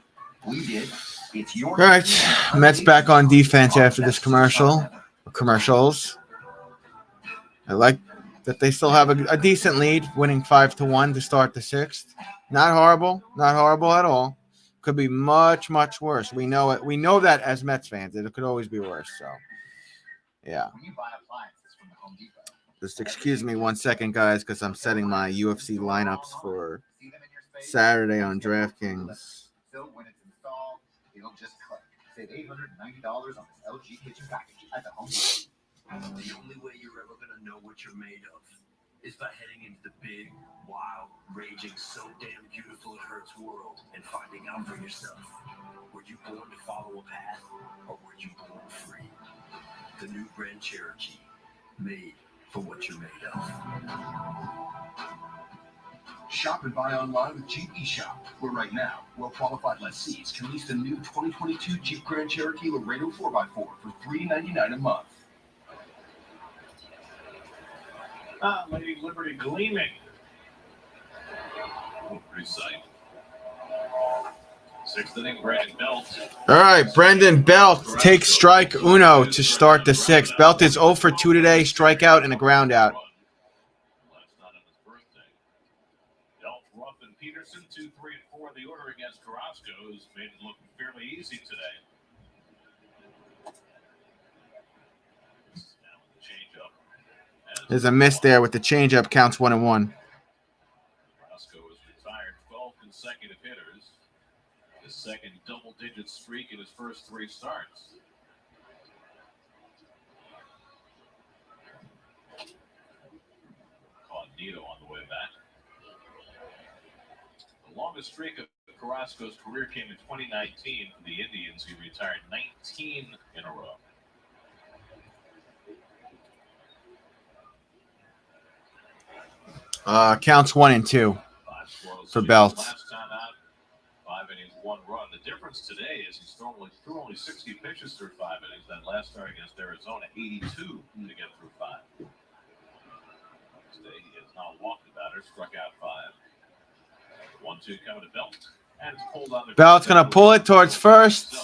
We did. It's your All right, Mets back on defense after this commercials. I like that they still have a decent lead, winning 5-1 to start the 6th. Not horrible at all. Could be much worse. We know it. We know that as Mets fans, it could always be worse. So, yeah. Just excuse me 1 second, guys, because I'm setting my UFC lineups for Saturday on DraftKings. So when it's installed, it'll just click. Save $890 on this LG kitchen package at the Home Depot. The only way you're ever going to know what you're made of is by heading into the big, wild, raging, so damn beautiful it hurts world and finding out for yourself. Were you born to follow a path, or were you born free? The new Grand Cherokee, made for what you're made of. Shop and buy online with Jeep eShop, where right now, well-qualified lessees can lease the new 2022 Jeep Grand Cherokee Laredo 4x4 for $399 a month. Lady Liberty gleaming. Pretty sight. 6th inning, Brandon Belt. All right, Brendan Belt takes strike uno to start the 6th. Belt is 0 for 2 today, strikeout and a ground out. Last not on his birthday. Belt, Ruff, and Peterson, 2, 3, and 4 in the order against Carrasco, who's made it look fairly easy today. Now with the changeup. There's a miss there with the changeup, counts 1-1. Carrasco has retired 12 consecutive hitters. His second double-digit streak in his first 3 starts. Caught Nito on the way back. The longest streak of Carrasco's career came in 2019 for the Indians. He retired 19 in a row. Counts 1-2 for Belt. Last time out, 5 innings, 1 run. The difference today is he's threw only 60 pitches through 5 innings. That last start against Arizona, 82 to get through 5. Today he has not walked the batter, struck out 5. 1-2 coming to Belt, and it's pulled on the. Belt's gonna pull it towards first,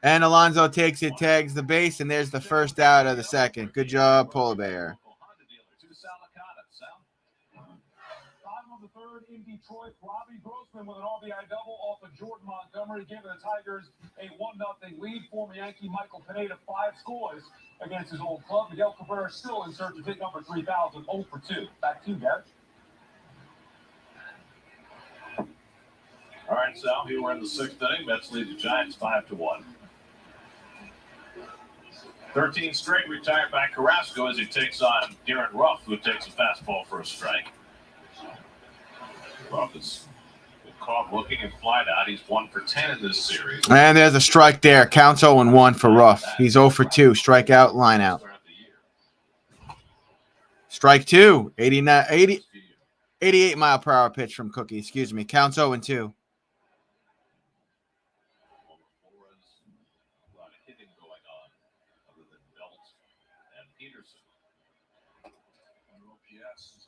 and Alonso takes it, tags the base, and there's the first out of the 2nd. Good job, Polar Bear. Bottom of the 3rd in Detroit, Robbie Grossman with an RBI double off of Jordan Montgomery, giving the Tigers a 1-0 lead. Former Yankee Michael Pineda 5 scores against his old club. Miguel Cabrera still in search of hit number 3,000, 0 for 2. Back to you, Garrett. All right, Sal, here we're in the 6th inning. Mets lead the Giants 5-1. 13 straight retired by Carrasco as he takes on Darren Ruff, who takes a fastball for a strike. Ruff is caught looking and flied out. He's 1 for 10 in this series. And there's a strike there. Counts 0-1 for Ruff. He's 0 for 2. Strikeout, line out. Strike 2. 88 mile per hour pitch from Cookie. Excuse me. Counts 0-2.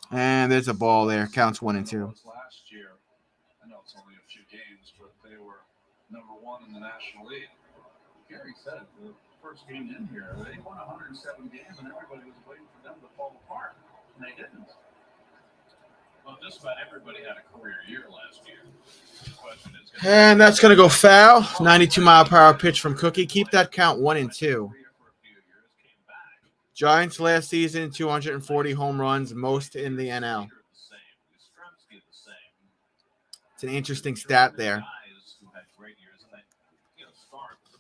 And there's a ball there. Counts 1-2. Last year, I know it's only a few games, but they were number 1 in the National League. Gary said the first game in here, they won 107 games, and everybody was waiting for them to fall apart, and they didn't. Well, just about everybody had a career year last year. The question is, And that's going to go foul. 92 mile per hour pitch from Cookie. Keep that count 1-2. Giants last season, 240 home runs, most in the NL. It's an interesting stat there.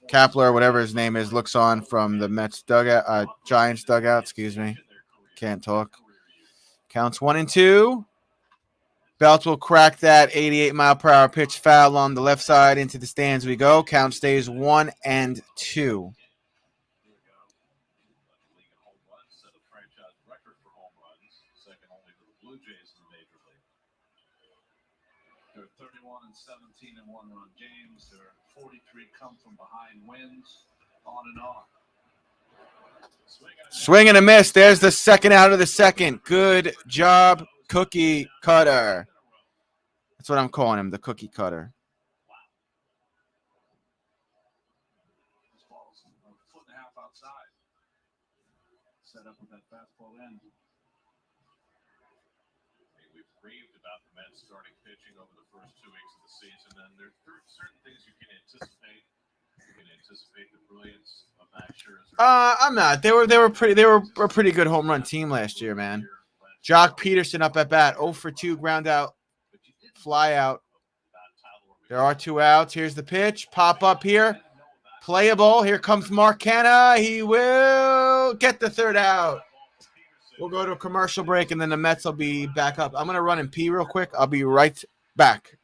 Kapler, whatever his name is, looks on from the Mets dugout, Giants dugout. Excuse me, can't talk. Counts 1-2. Belt will crack that 88-mile-per-hour pitch foul on the left side into the stands. We go. Count stays 1-2. Set a franchise record for home runs, second only to the Blue Jays in the major league. There are 31 and 17 in one-run games. There are 43 come from behind wins, on and on. Swing and a miss. There's the second out of the second. Good job, Cookie Cutter. That's what I'm calling him, the Cookie Cutter. This ball's a foot and a half outside. Set up with that fastball in. We've raved about the Mets starting pitching over the first 2 weeks of the season, and there are certain things you can anticipate. You can anticipate the brilliance of Max Scherzer. I'm not. They were a pretty good home run team last year, man. Jock Peterson up at bat, 0 for 2, ground out, fly out. There are 2 outs. Here's the pitch. Pop up here. Playable. Here comes Mark Canha. He will get the third out. We'll go to a commercial break, and then the Mets will be back up. I'm going to run and pee real quick. I'll be right back.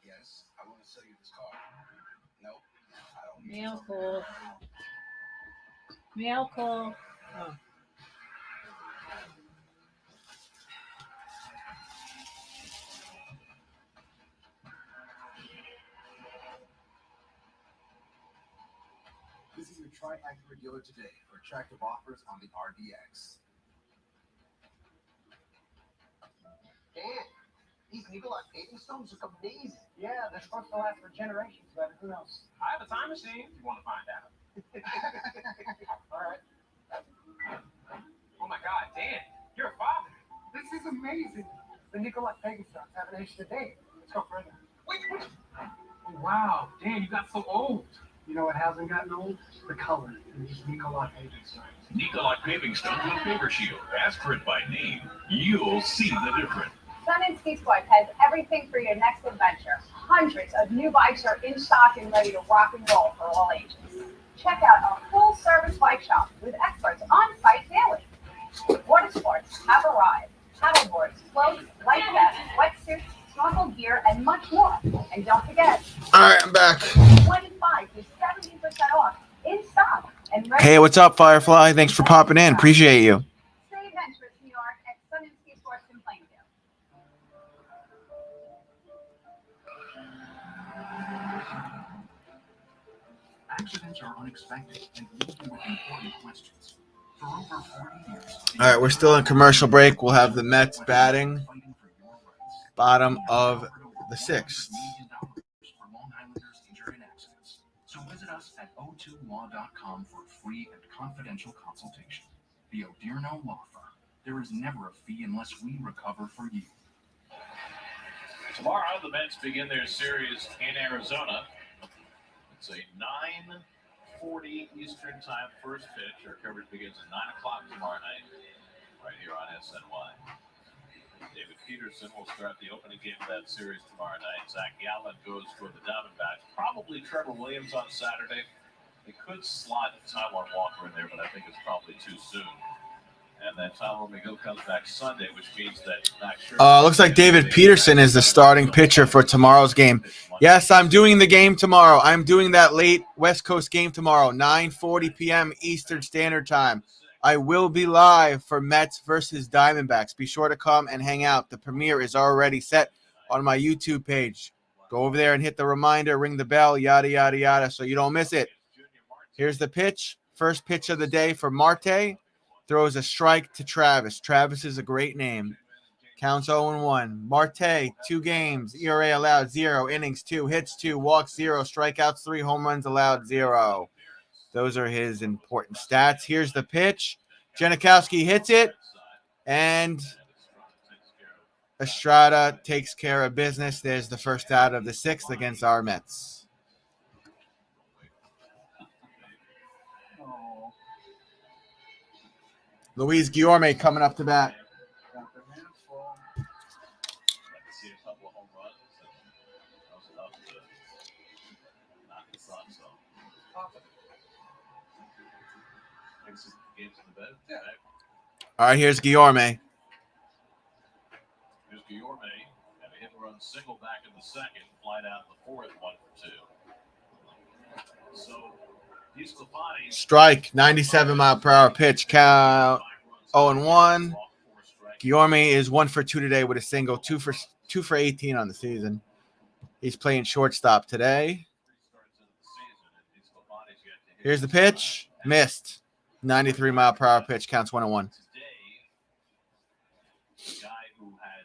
Yes, I want to sell you this car. No, I don't. Miracle. Miracle. Oh. Visit your Tri-Acura dealer today for attractive offers on the RDX. Dan, these Nicolai paving stones look amazing. Yeah, they're supposed to last for generations, but who knows? I have a time machine if you want to find out. All right. Oh my God, Dan, you're a father. This is amazing. The Nicolai paving stones have an age today. Let's go further. Wait. Oh, wow, Dan, you got so old. You know what hasn't gotten old? The color in these Nicolai paving stones. Nicolai Paving Stones with Paper Shield. Ask for it by name. You'll see the difference. Sun and Ski Swipe has everything for your next adventure. Hundreds of new bikes are in stock and ready to rock and roll for all ages. Check out our full-service bike shop with experts on site daily. Water sports have arrived. Paddleboards, floats, life vests, wetsuits, snorkel gear, and much more. And don't forget, All right, I'm back. 25 to 70% off in stock. And ready. Hey, what's up, Firefly? Thanks for popping in. Appreciate you. Stay adventurous, New York, at Sun and Ski Sports in Plainview. Accidents are unexpected and leave you with important questions. For over 40 years, All right, we're still in commercial break. We'll have the Mets batting bottom of the 6th. for Long Islanders injured in accidents. So visit us at o2law.com for a free and confidential consultation. The O'Dearno Law Firm. There is never a fee unless we recover for you. Tomorrow, the Mets begin their series in Arizona. It's a 9:40 Eastern Time first pitch. Our coverage begins at 9 o'clock tomorrow night, right here on SNY. David Peterson will start the opening game of that series tomorrow night. Zach Gallen goes for the Diamondbacks. Probably Trevor Williams on Saturday. They could slot Taijuan Walker in there, but I think it's probably too soon. And then Tyler McGill comes back Sunday, which means that Max Scherzer. Looks like David Peterson is the starting pitcher for tomorrow's game. Yes, I'm doing the game tomorrow. I'm doing that late West Coast game tomorrow, 9:40 p.m. Eastern Standard Time. I will be live for Mets versus Diamondbacks. Be sure to come and hang out. The premiere is already set on my YouTube page. Go over there and hit the reminder, ring the bell, yada, yada, yada, so you don't miss it. Here's the pitch. First pitch of the day for Marte. Throws a strike to Travis. Travis is a great name. Counts 0-1. Marte, 2 games. ERA allowed 0. Innings 2. Hits 2. Walks 0. Strikeouts 3. Home runs allowed 0. Those are his important stats. Here's the pitch. Janikowski hits it. And Estrada takes care of business. There's the first out of the 6th against our Mets. Luis Guillorme coming up to bat. Got their hands full. Got to see a couple of home runs. And that was enough to knock the Sox off. Takes the games in the bed. Yeah. Right? All right, here's Guillorme. Here's Guillorme. Had a hit and run single back in the second. Flied out in the fourth, 1 for 2. So, DeSclafani. Strike, 97-mile-per-hour pitch. Count 0-1. Guillorme is 1 for 2 today with a single, 2 for 18 on the season. He's playing shortstop today. Here's the pitch. Missed. 93-mile-per-hour pitch. Counts 1-1. The guy who had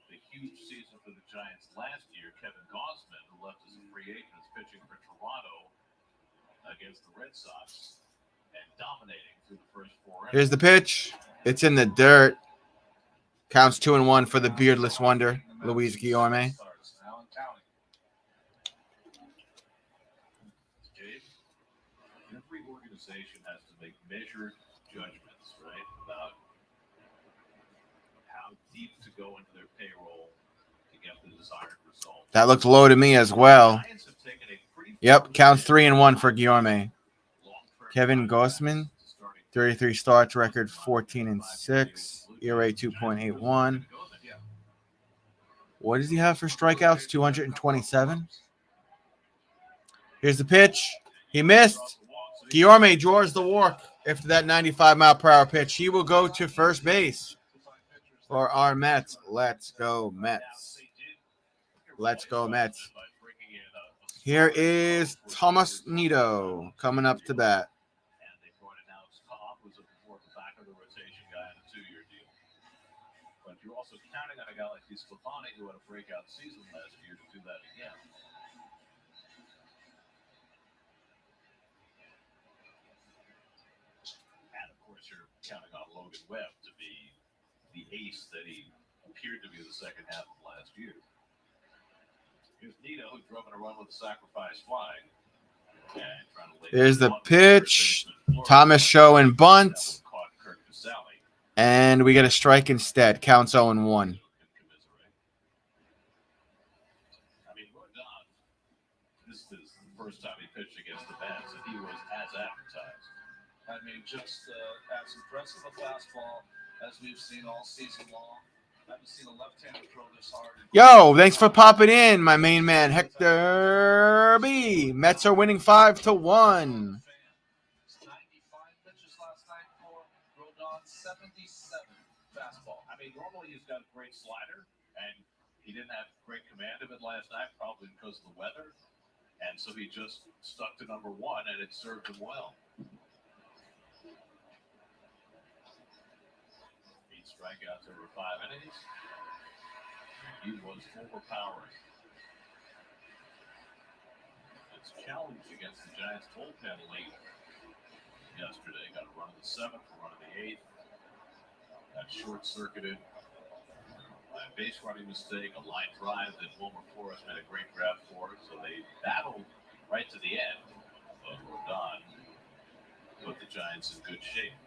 the huge season for the Giants last year, Kevin Gausman, who left as a free agent, is pitching for Toronto against the Red Sox and dominating through the first 4 innings. Here's the pitch. It's in the dirt. Counts 2-1 for the beardless wonder, Luis Guillorme. Every organization has to make measured judgments, right, about how deep to go into their payroll to get the desired result. That looked low to me as well. Yep, counts 3-1 for Guillorme. Kevin Gausman, 33 starts, record 14-6, ERA 2.81. What does he have for strikeouts? 227. Here's the pitch. He missed. Guillorme draws the walk after that 95-mile-per-hour pitch. He will go to first base for our Mets. Let's go, Mets. Let's go, Mets. Here is Thomas Nido coming up to bat. And they pointed out Cobb was a back of the rotation guy in a 2-year deal. But you're also counting on a guy like DeSclafani who had a breakout season last year to do that again. And of course, you're counting on Logan Webb to be the ace that he appeared to be the second half of last year. Here's Nido, who drove in a run with a sacrifice fly. Here's the pitch. Thomas show and bunt. And we get a strike instead. Counts 0-1. I mean, Rodon, this is the first time he pitched against the Mets, and he was as advertised. I mean, just as impressive a fastball as we've seen all season long. I haven't seen a left-hander throw this hard. Yo, thanks for popping in, my main man, Hector B. Mets are winning 5-1. 95 pitches last night for Rodon, 77 fastball. I mean, normally he's got a great slider, and he didn't have great command of it last night, probably because of the weather. And so he just stuck to number 1, and it served him well. 8 strikeouts over 5 innings. He was overpowering. It's challenged against the Giants bullpen late yesterday. Got a run in the 7th, a run in the 8th. Got short-circuited by a base running mistake, a line drive that Wilmer Forrest made a great grab for. So they battled right to the end. But Rodon put the Giants in good shape.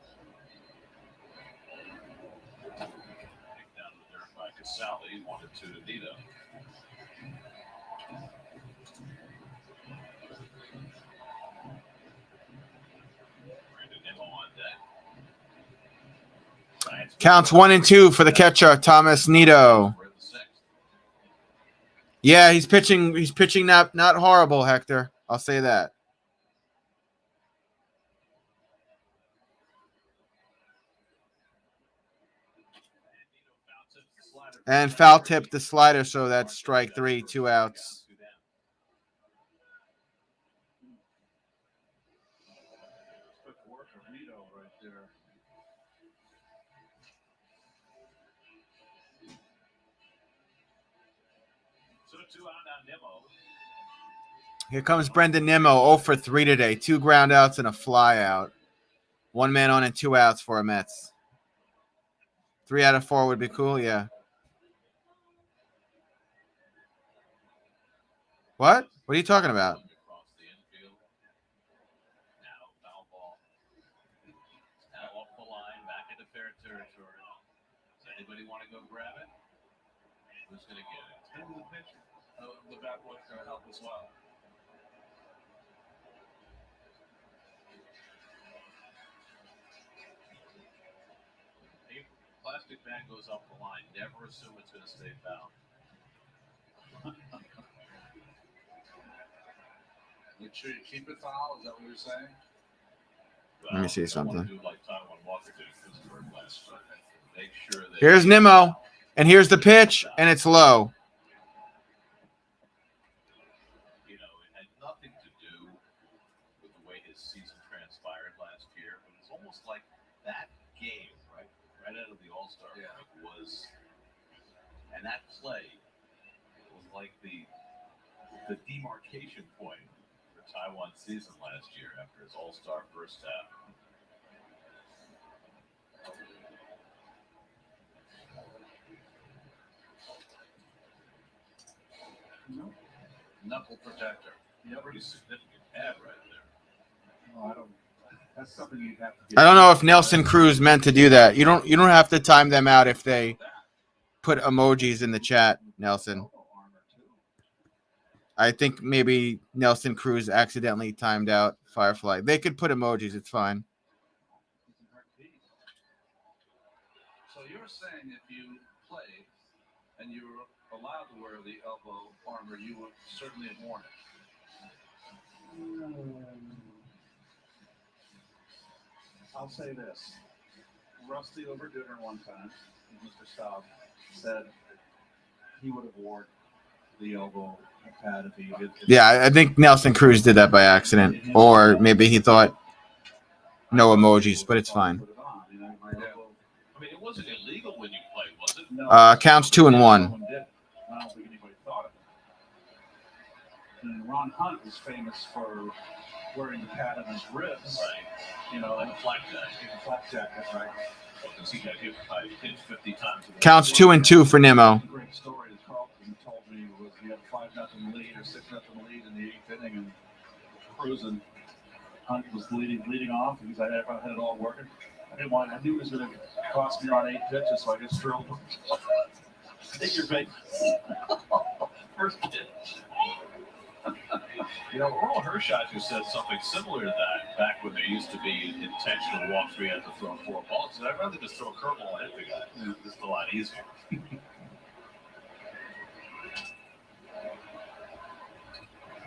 Down to the dirt by Casale, 1-2 to Nido. Brandon Nimmo on deck. Counts 1-2 for the catcher, Thomas Nido. Yeah, he's pitching. He's pitching not horrible, Hector. I'll say that. And foul tipped the slider, so that's strike 3, 2 outs. Good work of Nido right there. So 2 out on Nimmo. Here comes Brendan Nimmo, 0 for 3 today. 2 ground outs and a fly out. 1 man on and 2 outs for a Mets. 3 out of 4 would be cool, yeah. What? What are you talking about? Across the infield. Now foul ball. Now off the line, back into fair territory. Does anybody want to go grab it? Who's going to get it? It's going to be the pitcher. The bat boy's going to help as well. Plastic bag goes up the line. Never assume it's going to stay foul. Make sure you keep it foul. Is that what you're saying? Let me see something. Do like Taiwan Walker did Pittsburgh last Friday. Make sure that Here's Nimmo, and here's the pitch, and it's low. You know, it had nothing to do with the way his season transpired last year, but it's almost like that game, right out of the All-Star break was, and that play was like the demarcation point for Taiwan's season last year after his All-Star first half. Knuckle protector. Yeah, pretty significant pad right there. No, I don't. That's something you'd have to get. I don't know if Nelson Cruz meant to do that. You don't have to time them out if they put emojis in the chat, Nelson. I think maybe Nelson Cruz accidentally timed out Firefly. They could put emojis. It's fine. So you're saying if you played and you were allowed to wear the elbow armor, you would certainly have worn it. I'll say this. Rusty over dinner one time, Mr. Staub said he would have worn the elbow pad if he did. Yeah, I think Nelson Cruz did that by accident. Or maybe he thought no emojis, but it's fine. I mean, it wasn't illegal when you played, was it? Counts 2-1. I don't think anybody thought of it. And Ron Hunt was famous for wearing the pad on his ribs. Right. You know, Like a flak jacket. a flak jacket, right? Because he got hit 50 times. Counts 2-2 for Nimmo. The great story that Crawford told me was he had a 5-0 lead or 6-0 lead in the 8th inning, and Cruz and Hunt was leading off because I had it all working. I knew it was going to cost me around 8 pitches, so I just drilled him. Take your bait. First pitch. You know, Earl Hershot who said something similar to that back when there used to be intentional walks where you had to throw 4 balls. He said, I'd rather just throw a curveball and hit the guy. It's just a lot easier.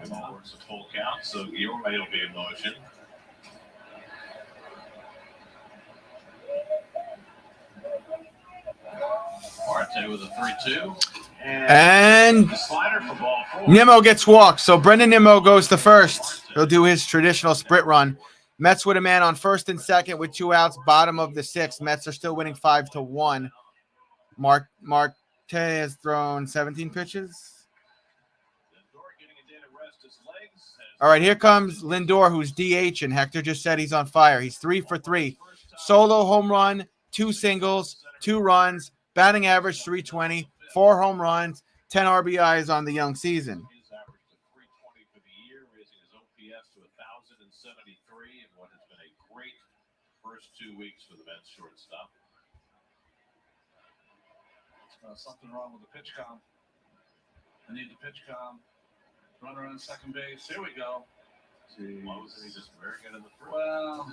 Ball works a full count, so your way will be in motion. Marte with a 3-2. And Slider for ball 4. Nimmo gets walked. So Brendan Nimmo goes to first. He'll do his traditional sprint run. Mets with a man on first and second with 2 outs, bottom of the 6th. Mets are still winning 5-1. Marte has thrown 17 pitches. All right, here comes Lindor, who's DH, and Hector just said he's on fire. He's 3 for 3. Solo home run, 2 singles, 2 runs, batting average 320, 4 home runs, 10 RBIs on the young season. His average to 320 for the year, raising his OPS to 1,073 in what has been a great first 2 weeks for the Mets shortstop. Something wrong with the pitch com. I need the pitch com. Runner on second base. Here we go. Why wasn't he just wearing it in the first? Well,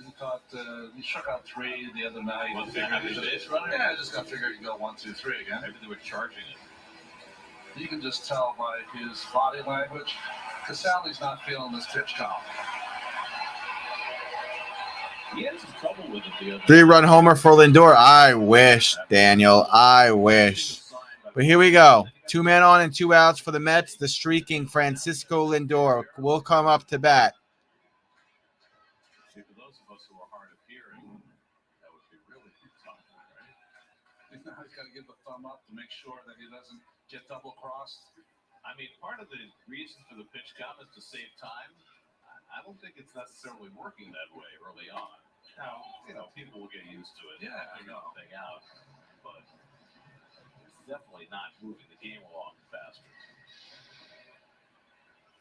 he struck out 3 the other night. Was there a base runner? Yeah, I just got figured he'd go 1, 2, 3 again. Maybe they were charging it. You can just tell by his body language. Casale's not feeling this pitch count. He had some trouble with it the other 3-run homer for Lindor. I wish, Daniel. I wish. But here we go. 2 men on and 2 outs for the Mets. The streaking Francisco Lindor will come up to bat. See, for those of us who are hard of hearing, that would be really tough, right? He's got to give a thumb up to make sure that he doesn't get double crossed. I mean, part of the reason for the pitch count is to save time. I don't think it's necessarily working that way early on. Now, people will get used to it. Yeah, I figure know. the thing out, but it's definitely not moving the game along faster.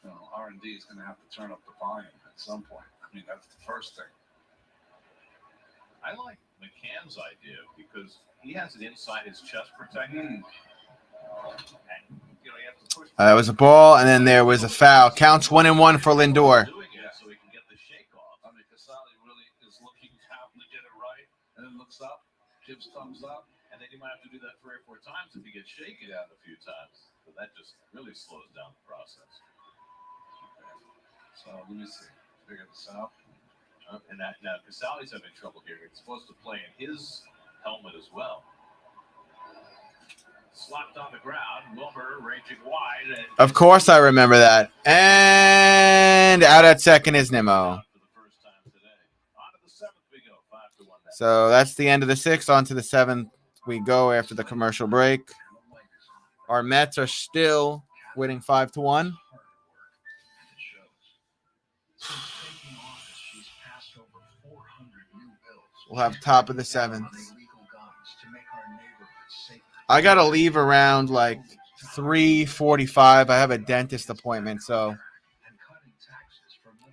R&D is going to have to turn up the volume at some point. I mean, that's the first thing. I like McCann's idea because he has it inside his chest protector. And, you know, you have to push. That was a ball, and then there was a foul. Counts 1-1 for Lindor. Doing it so he can get the shake off. I mean, Casale really is looking down to get it right, and then looks up, gives thumbs up. And then you might have to do that 3 or 4 times if you get shaken out a few times. So that just really slows down the process. So let me see. Figure this out. And that now Casale's having trouble here. It's supposed to play in his helmet as well. Slapped on the ground. Wilbur raging wide. And Of course I remember that. And out at second is Nimmo. So that's the end of the 6th. On to the 7th we go after the commercial break. Our Mets are still winning 5-1. We'll have top of the 7th. I got to leave around like 3:45. I have a dentist appointment, so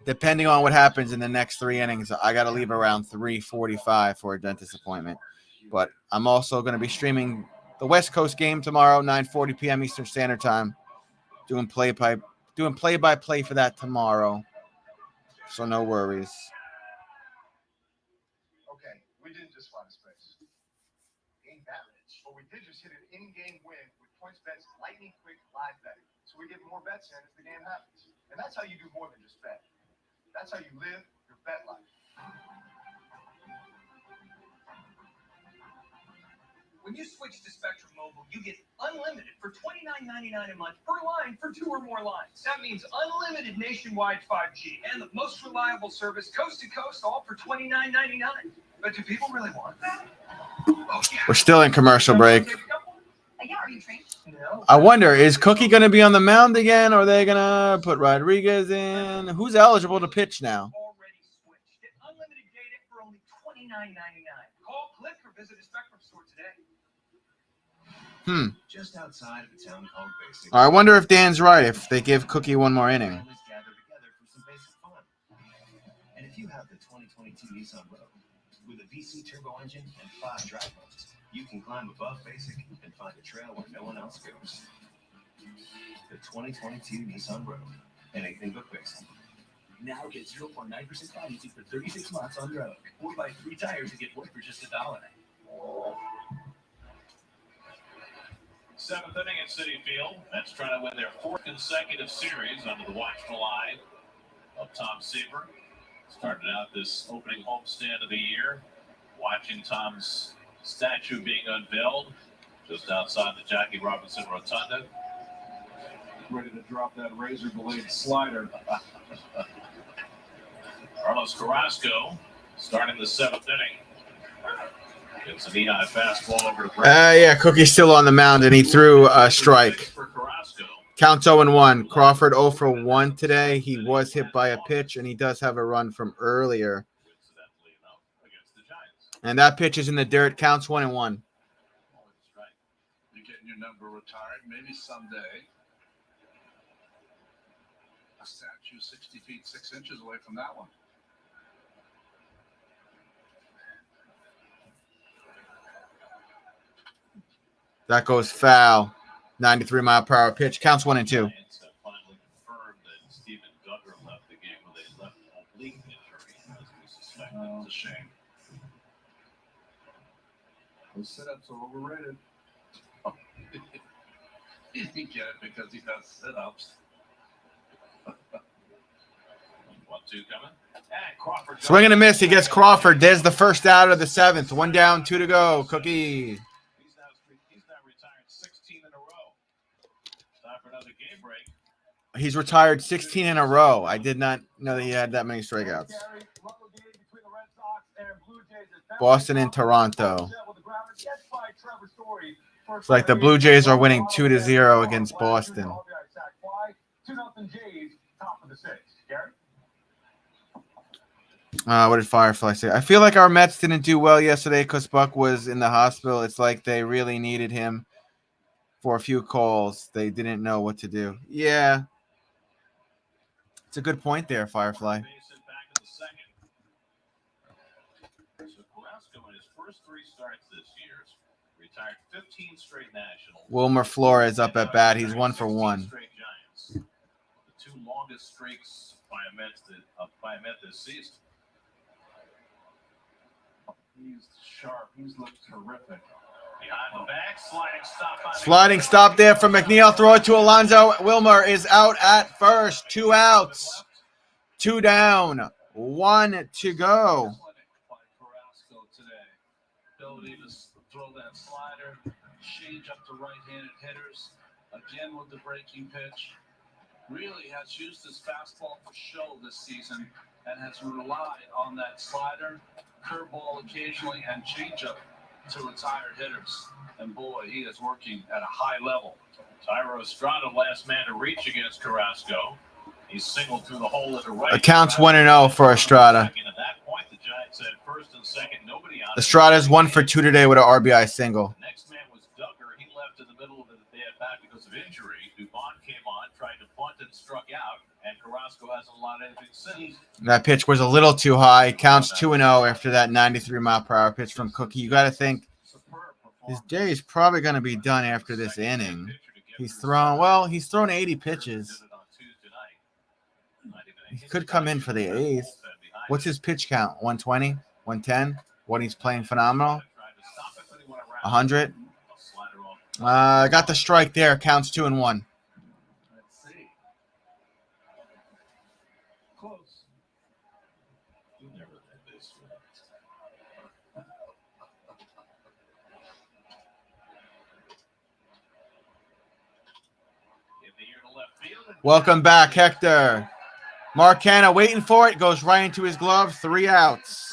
depending on what happens in the next 3 innings, I got to leave around 3:45 for a dentist appointment. But I'm also going to be streaming the West Coast game tomorrow, 9:40 p.m. Eastern Standard Time. Doing play-by-play for that tomorrow. So no worries. Okay, we didn't just find a space. Ain't that rich. But we did just hit an in-game win with PointsBet's lightning quick live betting. So we get more bets in as the game happens. And that's how you do more than just bet. That's how you live your bet life. When you switch to Spectrum Mobile, you get unlimited for $29.99 a month per line for 2 or more lines. That means unlimited nationwide 5G and the most reliable service coast to coast, all for $29.99. But do people really want that? Oh, yeah. We're still in commercial break. Yeah, are you trained? No. I wonder, is Cookie going to be on the mound again, or are they going to put Rodriguez in? Who's eligible to pitch now? Already switched. Get unlimited data for only $29.99. Call, click, or visit a Spectrum store today. Just outside of a town called Basic. I wonder if Dan's right, if they give Cookie one more inning. Families gather together for some basic fun. And if you have the 2022 Nissan Rogue with a VC turbo engine and 5 drive modes, you can climb above Basic and find a trail where no one else goes. The 2022 Nissan Rogue. Anything but basic. Now get 0.9% financing for 36 months on Rogue. Or buy 3 tires and get one for just $1. 7th inning at Citifield. Mets trying to win their 4th consecutive series under the watchful eye of Tom Seaver. Started out this opening homestand of the year, watching Tom's statue being unveiled just outside the Jackie Robinson Rotunda. Ready to drop that razor blade slider. Carlos Carrasco starting the 7th inning. It's a knee-high fastball over to Yeah, Cookie's still on the mound, and he threw a strike. Counts 0-1. Crawford 0 for 1 today. He was hit by a pitch, and he does have a run from earlier. And that pitch is in the dirt. Counts 1-1. You're getting your number retired. Maybe someday. A statue 60 feet 6 inches away from that one. That goes foul. 93-mile-per-hour pitch. Counts 1-2. Finally confirmed that Stephen Duggar left the game with a left oblique injury, as we suspected. Oh, it's a shame. Those sit-ups are overrated. He didn't get it because he does sit-ups. 1-2 coming. And Crawford. Swing and a miss. He gets Crawford. There's the first out of the 7th. 1 down, 2 to go. Cookie. He's now retired 16 in a row. Time for another game break. He's retired 16 in a row. I did not know that he had that many strikeouts. Boston and Toronto. It's like the Blue Jays are winning 2-0 against Boston. 2-0 Jays, top of the 6th. Gary? What did Firefly say? I feel like our Mets didn't do well yesterday because Buck was in the hospital. It's like they really needed him for a few calls. They didn't know what to do. Yeah. It's a good point there, Firefly. So Carrasco in his first 3 starts this year retired 15 straight nationals. Wilmer Flores up at bat. He's 1 for 1. Straight Giants. The 2 longest streaks by a Met this season. He's sharp. He's looked terrific. Behind the back, Sliding stop there from McNeil. Throw it to Alonso. Wilmer is out at first. 2 outs. 2 down. 1 to go. Carrasco today. Ability to throw that slider, change up to right-handed hitters. Again with the breaking pitch. Really has used his fastball for show this season and has relied on that slider, curveball occasionally, and changeup to retired hitters. And boy, he is working at a high level. Tyro Estrada, last man to reach against Carrasco. He's singled through the hole at the right. Accounts 1-0 for Estrada. At that point, the Giants had first and second, nobody on. Estrada's 1 for 2 today with an RBI single. The next man was Duggar. He left in the middle of the at-bat because of injury. Dubon came on, tried to bunt and struck out, and Carrasco hasn't allowed anything since. That pitch was a little too high. Counts 2-0 after that 93-mile-per-hour pitch from Cookie. You got to think his day is probably going to be done after this inning. He's thrown 80 pitches. He could come in for the 8th. What's his pitch count? 120? 110? What, he's playing phenomenal? 100? Got the strike there. Counts 2-1. Let's see. Close. You never did this. Welcome back, Hector. Mark Hanna waiting for it. Goes right into his glove. 3 outs.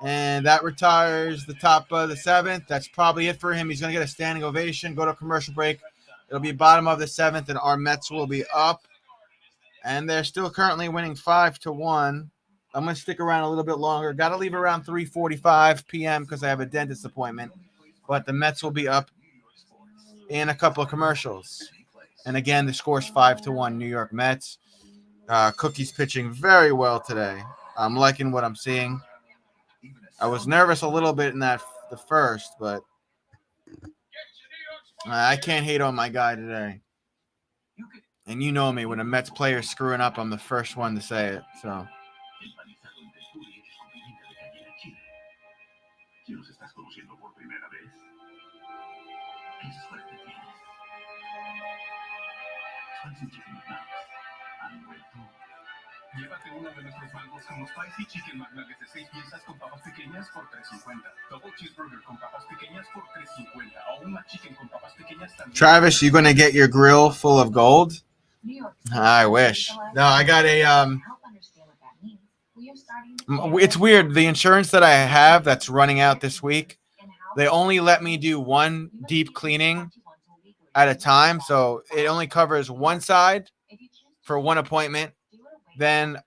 And that retires the top of the 7th. That's probably it for him. He's going to get a standing ovation. Go to a commercial break. It'll be bottom of the 7th, and our Mets will be up. And they're still currently winning 5-1. I'm going to stick around a little bit longer. Got to leave around 3:45 p.m. because I have a dentist appointment. But the Mets will be up in a couple of commercials. And again, the score's 5-1 New York Mets. Cookie's pitching very well today. I'm liking what I'm seeing. I was nervous a little bit in the first, but I can't hate on my guy today. And you know me, when a Mets player is screwing up, I'm the first one to say it. So. Llévate uno de nuestros mangos como Spicy Chicken McNuggets de 6 piezas con papas pequeñas por $3.50. Double Cheeseburger con papas pequeñas por $3.50. O un McChicken con papas pequeñas también. Travis, you going to get your grill full of gold? I wish. No, I got a it's weird. The insurance that I have that's running out this week, they only let me do 1 deep cleaning at a time. So it only covers one side for 1 appointment. Then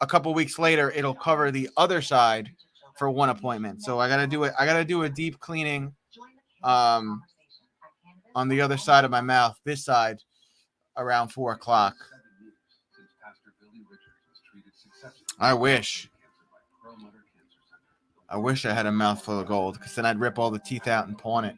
a couple weeks later, it'll cover the other side for 1 appointment. So I gotta do it. I gotta do a deep cleaning on the other side of my mouth, this side, around 4 o'clock. I wish I had a mouthful of gold, because then I'd rip all the teeth out and pawn it.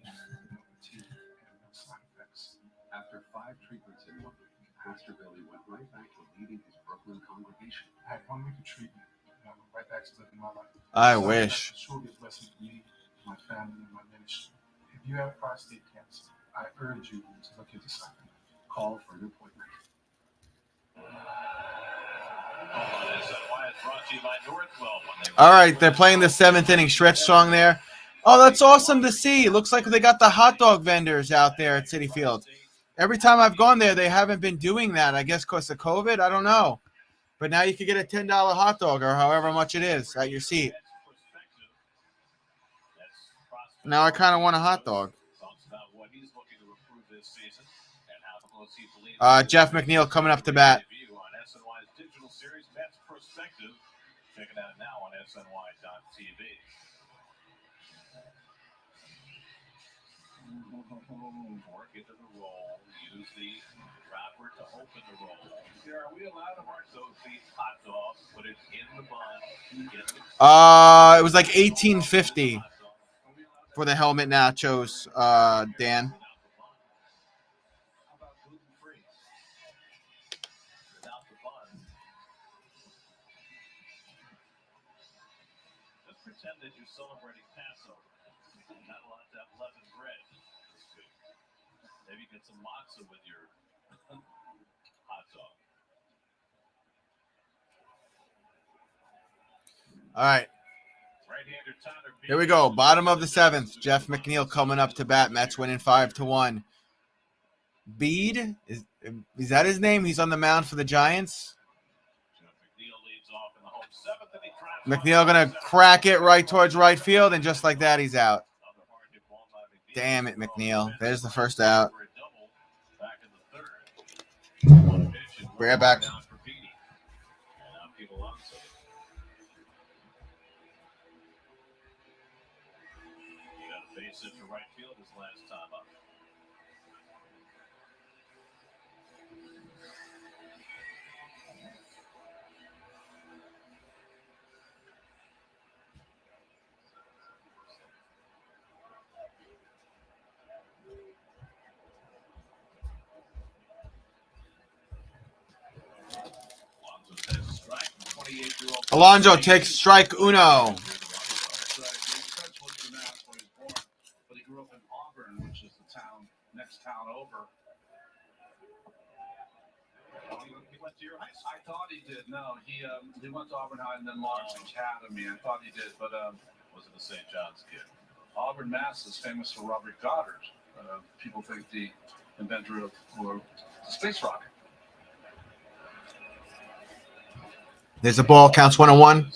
After 5 treatments in 1 week, Pastor Billy went right back to leading his Brooklyn congregation. I had 1 week of treatment, and I went right back to living my life. I wish. That's truly a blessing to me, my family, and my ministry. If you have prostate cancer, I urge you to look into something. Call for an appointment. All right, they're playing the 7th inning stretch song there. Oh, that's awesome to see. It looks like they got the hot dog vendors out there at Citifield. Every time I've gone there, they haven't been doing that, I guess because of COVID. I don't know. But now you can get a $10 hot dog or however much it is at your seat. Now I kind of want a hot dog. Jeff Mcneil coming up to bat. Check it out now on SNY.TV. Work into the roll. Use the wrapper to open the roll. Are we allowed to mark those hot dogs? Put it in the bun. It was like 1850 for the helmet nachos, Dan. Without the bun. Just pretend that you're celebrating Passover. Not allowed to have leavened bread this week. Maybe get some matzah with your hot dog. All right. Right-hander Tyler Here we go. Bottom of the seventh. Jeff Mcneil coming up to bat. Mets winning 5-1. Bede, is that his name? He's on the mound for the Giants. McNeil gonna crack it right towards right field, and just like that, he's out. Damn it, McNeil. There's the first out. Bring it back. Base hit to right field his last time up. Alonso takes strike uno. But he grew up in Auburn, which is the town next town over. He went to your high school? I thought he did. No, he went to Auburn High and then Lawrence Academy. I thought he did, but wasn't a St. John's kid. Auburn, Mass. is famous for Robert Goddard. People think the inventor of the space rocket. There's a ball. Counts 1-1.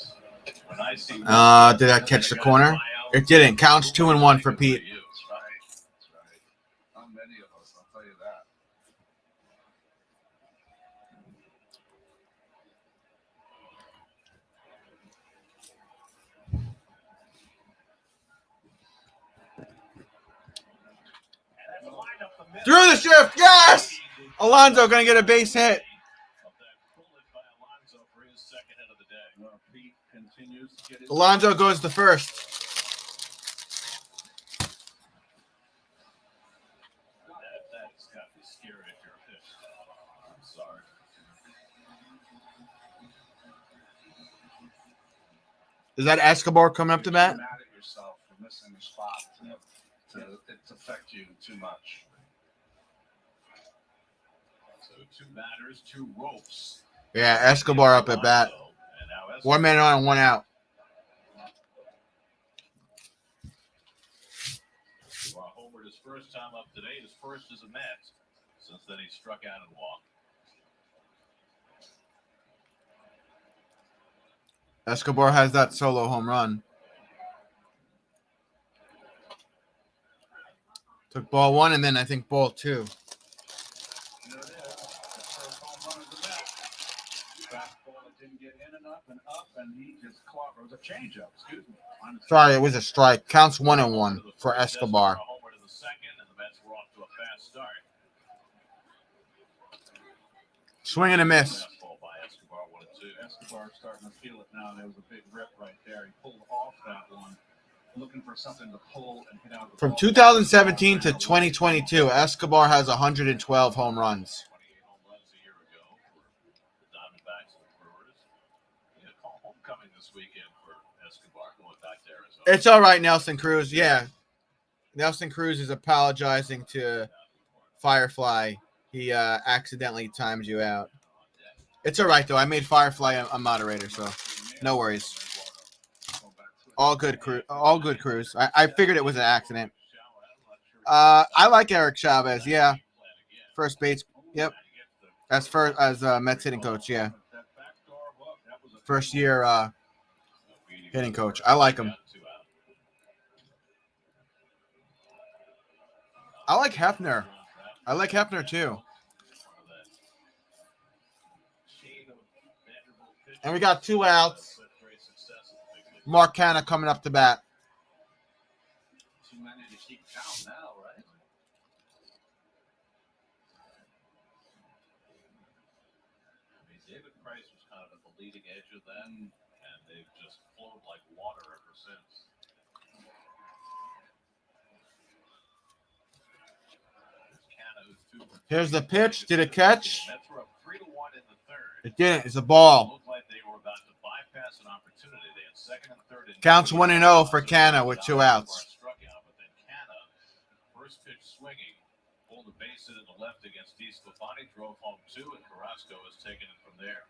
Did that catch the corner? It didn't. Counts 2-1 for Pete. That's right. Not many of us, I'll tell you that. Through the shift. Yes! Alonso going to get a base hit. Alonso goes to first. That's got to be scary if you're a pitch. I'm sorry. Is that Escobar coming up to bat? Mad at yourself for missing a spot to affect you too much. So 2 batters, 2 ropes. Yeah, Escobar up at bat. 1 man on and 1 out. Homer his first time up today. His first as a Met. Since then he struck out and walked. Escobar has that solo home run. Took ball 1 and then I think ball 2. Sorry, it was a strike. Counts 1-1 for Escobar. Swing and a miss. Escobar starting to feel it now. There was a big rip right there. He pulled off that one, looking for something to pull and hit out. From 2017 to 2022, Escobar has 112 home runs. It's all right, Nelson Cruz. Yeah. Nelson Cruz is apologizing to Firefly. He accidentally timed you out. It's all right, though. I made Firefly a moderator, so no worries. All good, Cruz. I figured it was an accident. I like Eric Chavez, yeah. First base, yep. As Mets hitting coach, yeah. First year hitting coach. I like him. I like Hefner. I like Hefner too. And we got 2 outs. Mark Canna coming up to bat. Too many to keep count now, right? I mean, David Price was kind of at the leading edge of that, and they've just flowed like since. Canna, who's 2 for 3. Here's the pitch. Did it catch? Mets were up 3-1 in the third. It didn't. It's a ball. Looked like they were about to bypass an opportunity. They had second and third. Counts 1-0 for Canna with 2 outs. Struck out, but then Canna, first pitch swinging, pulled the base hit in the left against DeSclafani, drove home 2, and Carrasco has taken it from there,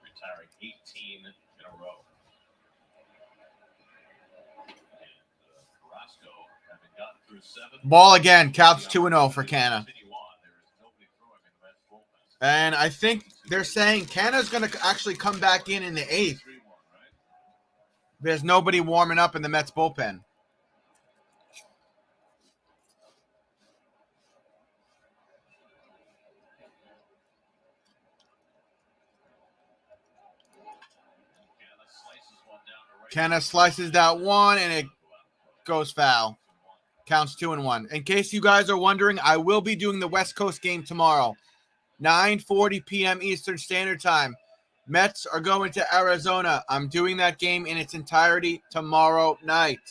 retiring 18 in a row. And Carrasco, having gotten through 7. Ball again. Counts 2-0 for Canna. And I think they're saying Canna's going to actually come back in the 8th. There's nobody warming up in the Mets bullpen. Canna slices that one, and it goes foul. Counts 2-1. In case you guys are wondering, I will be doing the West Coast game tomorrow. 9:40 p.m. Eastern Standard Time. Mets are going to Arizona. I'm doing that game in its entirety tomorrow night.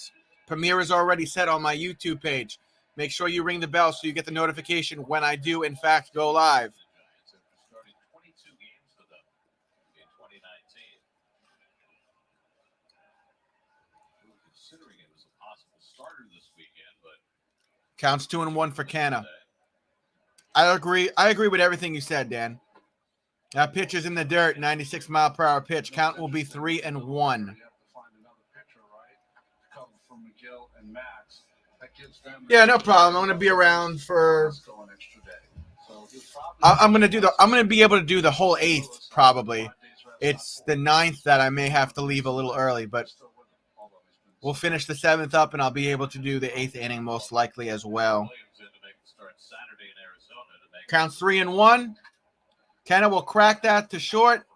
Premiere is already set on my YouTube page. Make sure you ring the bell so you get the notification when I do, in fact, go live. Starting 22 games for them in 2019. We were considering it as a possible starter this weekend, but Counts 2-1 for Canna. I agree with everything you said, Dan. That pitch is in the dirt, 96-mile-per-hour pitch. Count will be 3-1. You have to find another pitcher, right? To cover for Mcneil and Max. That gives them. Yeah, no problem. I'm gonna be around for. I'm gonna be able to do the whole 8th probably. It's the 9th that I may have to leave a little early, but we'll finish the 7th up, and I'll be able to do the 8th inning most likely as well. Counts 3-1. Canna will crack that to short.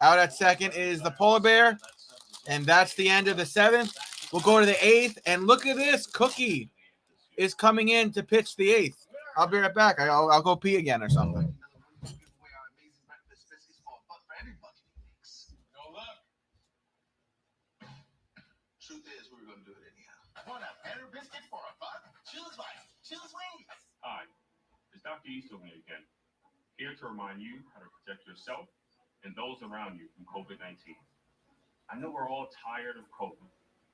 Out at second is the polar bear. And that's the end of the 7th. We'll go to the 8th. And look at this. Cookie is coming in to pitch the 8th. I'll be right back. I'll go pee again or something. Truth is, we were going to do it anyhow. Want a better biscuit for a buck? Choose life. Choose wings. Hi, it's Dr. Easterling again, here to remind you how to protect yourself and those around you from COVID-19. I know we're all tired of COVID,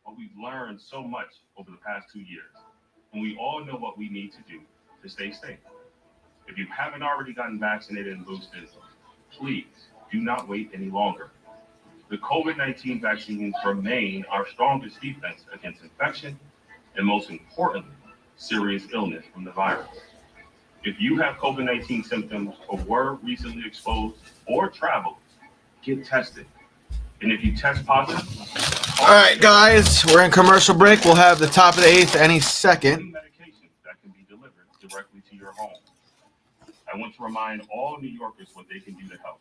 but we've learned so much over the past 2 years, and we all know what we need to do to stay safe. If you haven't already gotten vaccinated and boosted, please do not wait any longer. The COVID-19 vaccines remain our strongest defense against infection and, most importantly, serious illness from the virus. If you have COVID-19 symptoms or were recently exposed or traveled, get tested. And if you test positive... All right, guys, we're in commercial break. We'll have the top of the 8th any second. Medications that can be delivered directly to your home. I want to remind all New Yorkers what they can do to help.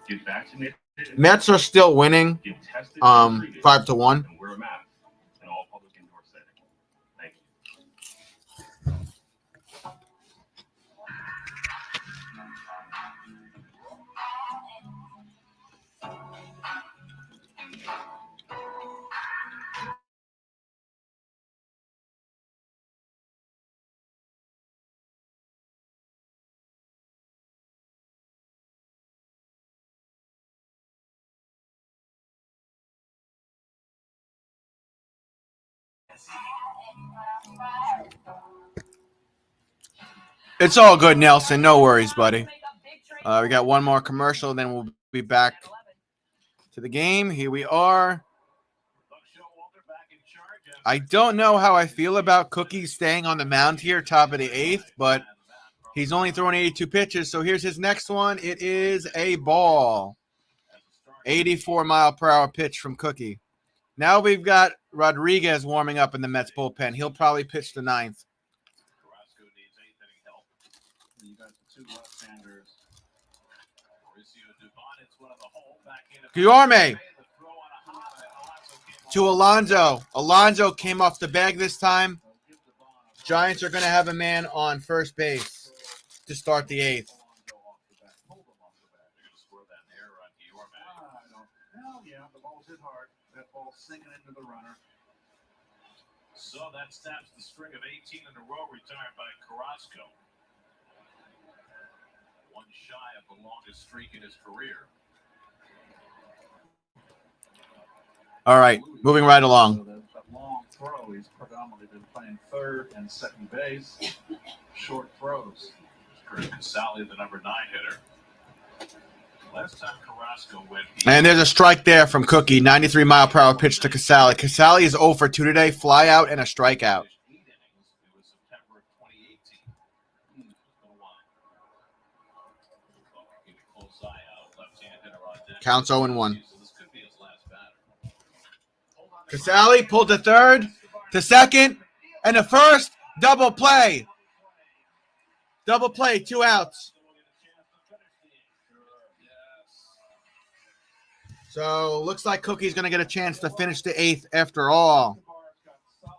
Get vaccinated. Mets are still winning, 5-1. And wear a mask in all public indoor settings. Thank you. It's all good, Nelson. No worries, buddy. We got one more commercial, then we'll be back to the game. Here we are. I don't know how I feel about Cookie staying on the mound here, top of the 8th, but he's only throwing 82 pitches, so here's his next one. It is a ball. 84-mile-per-hour pitch from Cookie. Now we've got Rodriguez warming up in the Mets bullpen. He'll probably pitch the 9th. You got the 2 left-handers. Guillorme to Alonso. Alonso came off the bag this time. Giants are going to have a man on first base to start the 8th. Hell yeah, the ball's hit hard. That ball sinking into the runner. So that snaps the string of 18 in a row retired by Carrasco. One shy of the longest streak in his career. All right, moving right along. So that long throw, he's predominantly been playing third and second base. Short throws. Casali, the number 9 hitter. Last time Carrasco went. And there's a strike there from Cookie. 93-mile-per-hour pitch to Casali. Casali is 0 for 2 today. Fly out and a strikeout. It was September of 2018. Keep a close eye out. Left-hand hitter on deck. Counts 0-1. So this could be his last batter. Casali pulled to third, to second, and to first. Double play. Double play, 2 outs. So looks like Cookie's going to get a chance to finish the 8th after all.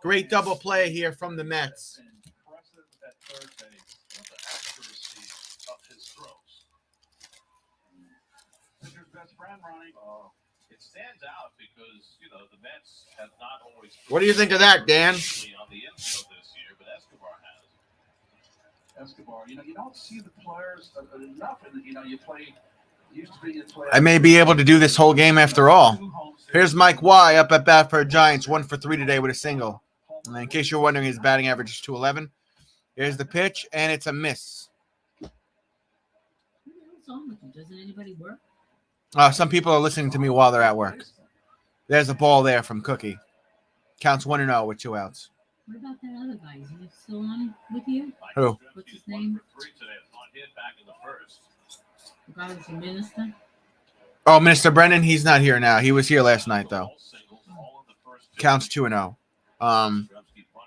Great double play here from the Mets. Impressive at third base. What the accuracy of his throws. Pitcher's best friend, Ronnie. It stands out because, you know, the Mets have not always. What do you think of that, Dan? On the infield this year, but Escobar has. Escobar, you know, you don't see the players enough. And you know, you play. Used to be you play. I may be able to do this whole game after all. Here's Mike Y up at bat for Giants, 1 for 3 today with a single. And in case you're wondering, his batting average is 211. Here's the pitch, and it's a miss. What's wrong with him? Doesn't anybody work? Some people are listening to me while they're at work. There's a ball there from Cookie. Counts 1-0 with 2 outs. What about that other guy? Is he still on with you? Who? What's his name? 3 today. Not hit back in the first. The guy was a minister? Oh, Minister Brennan, he's not here now. He was here last night, though. Counts 2-0.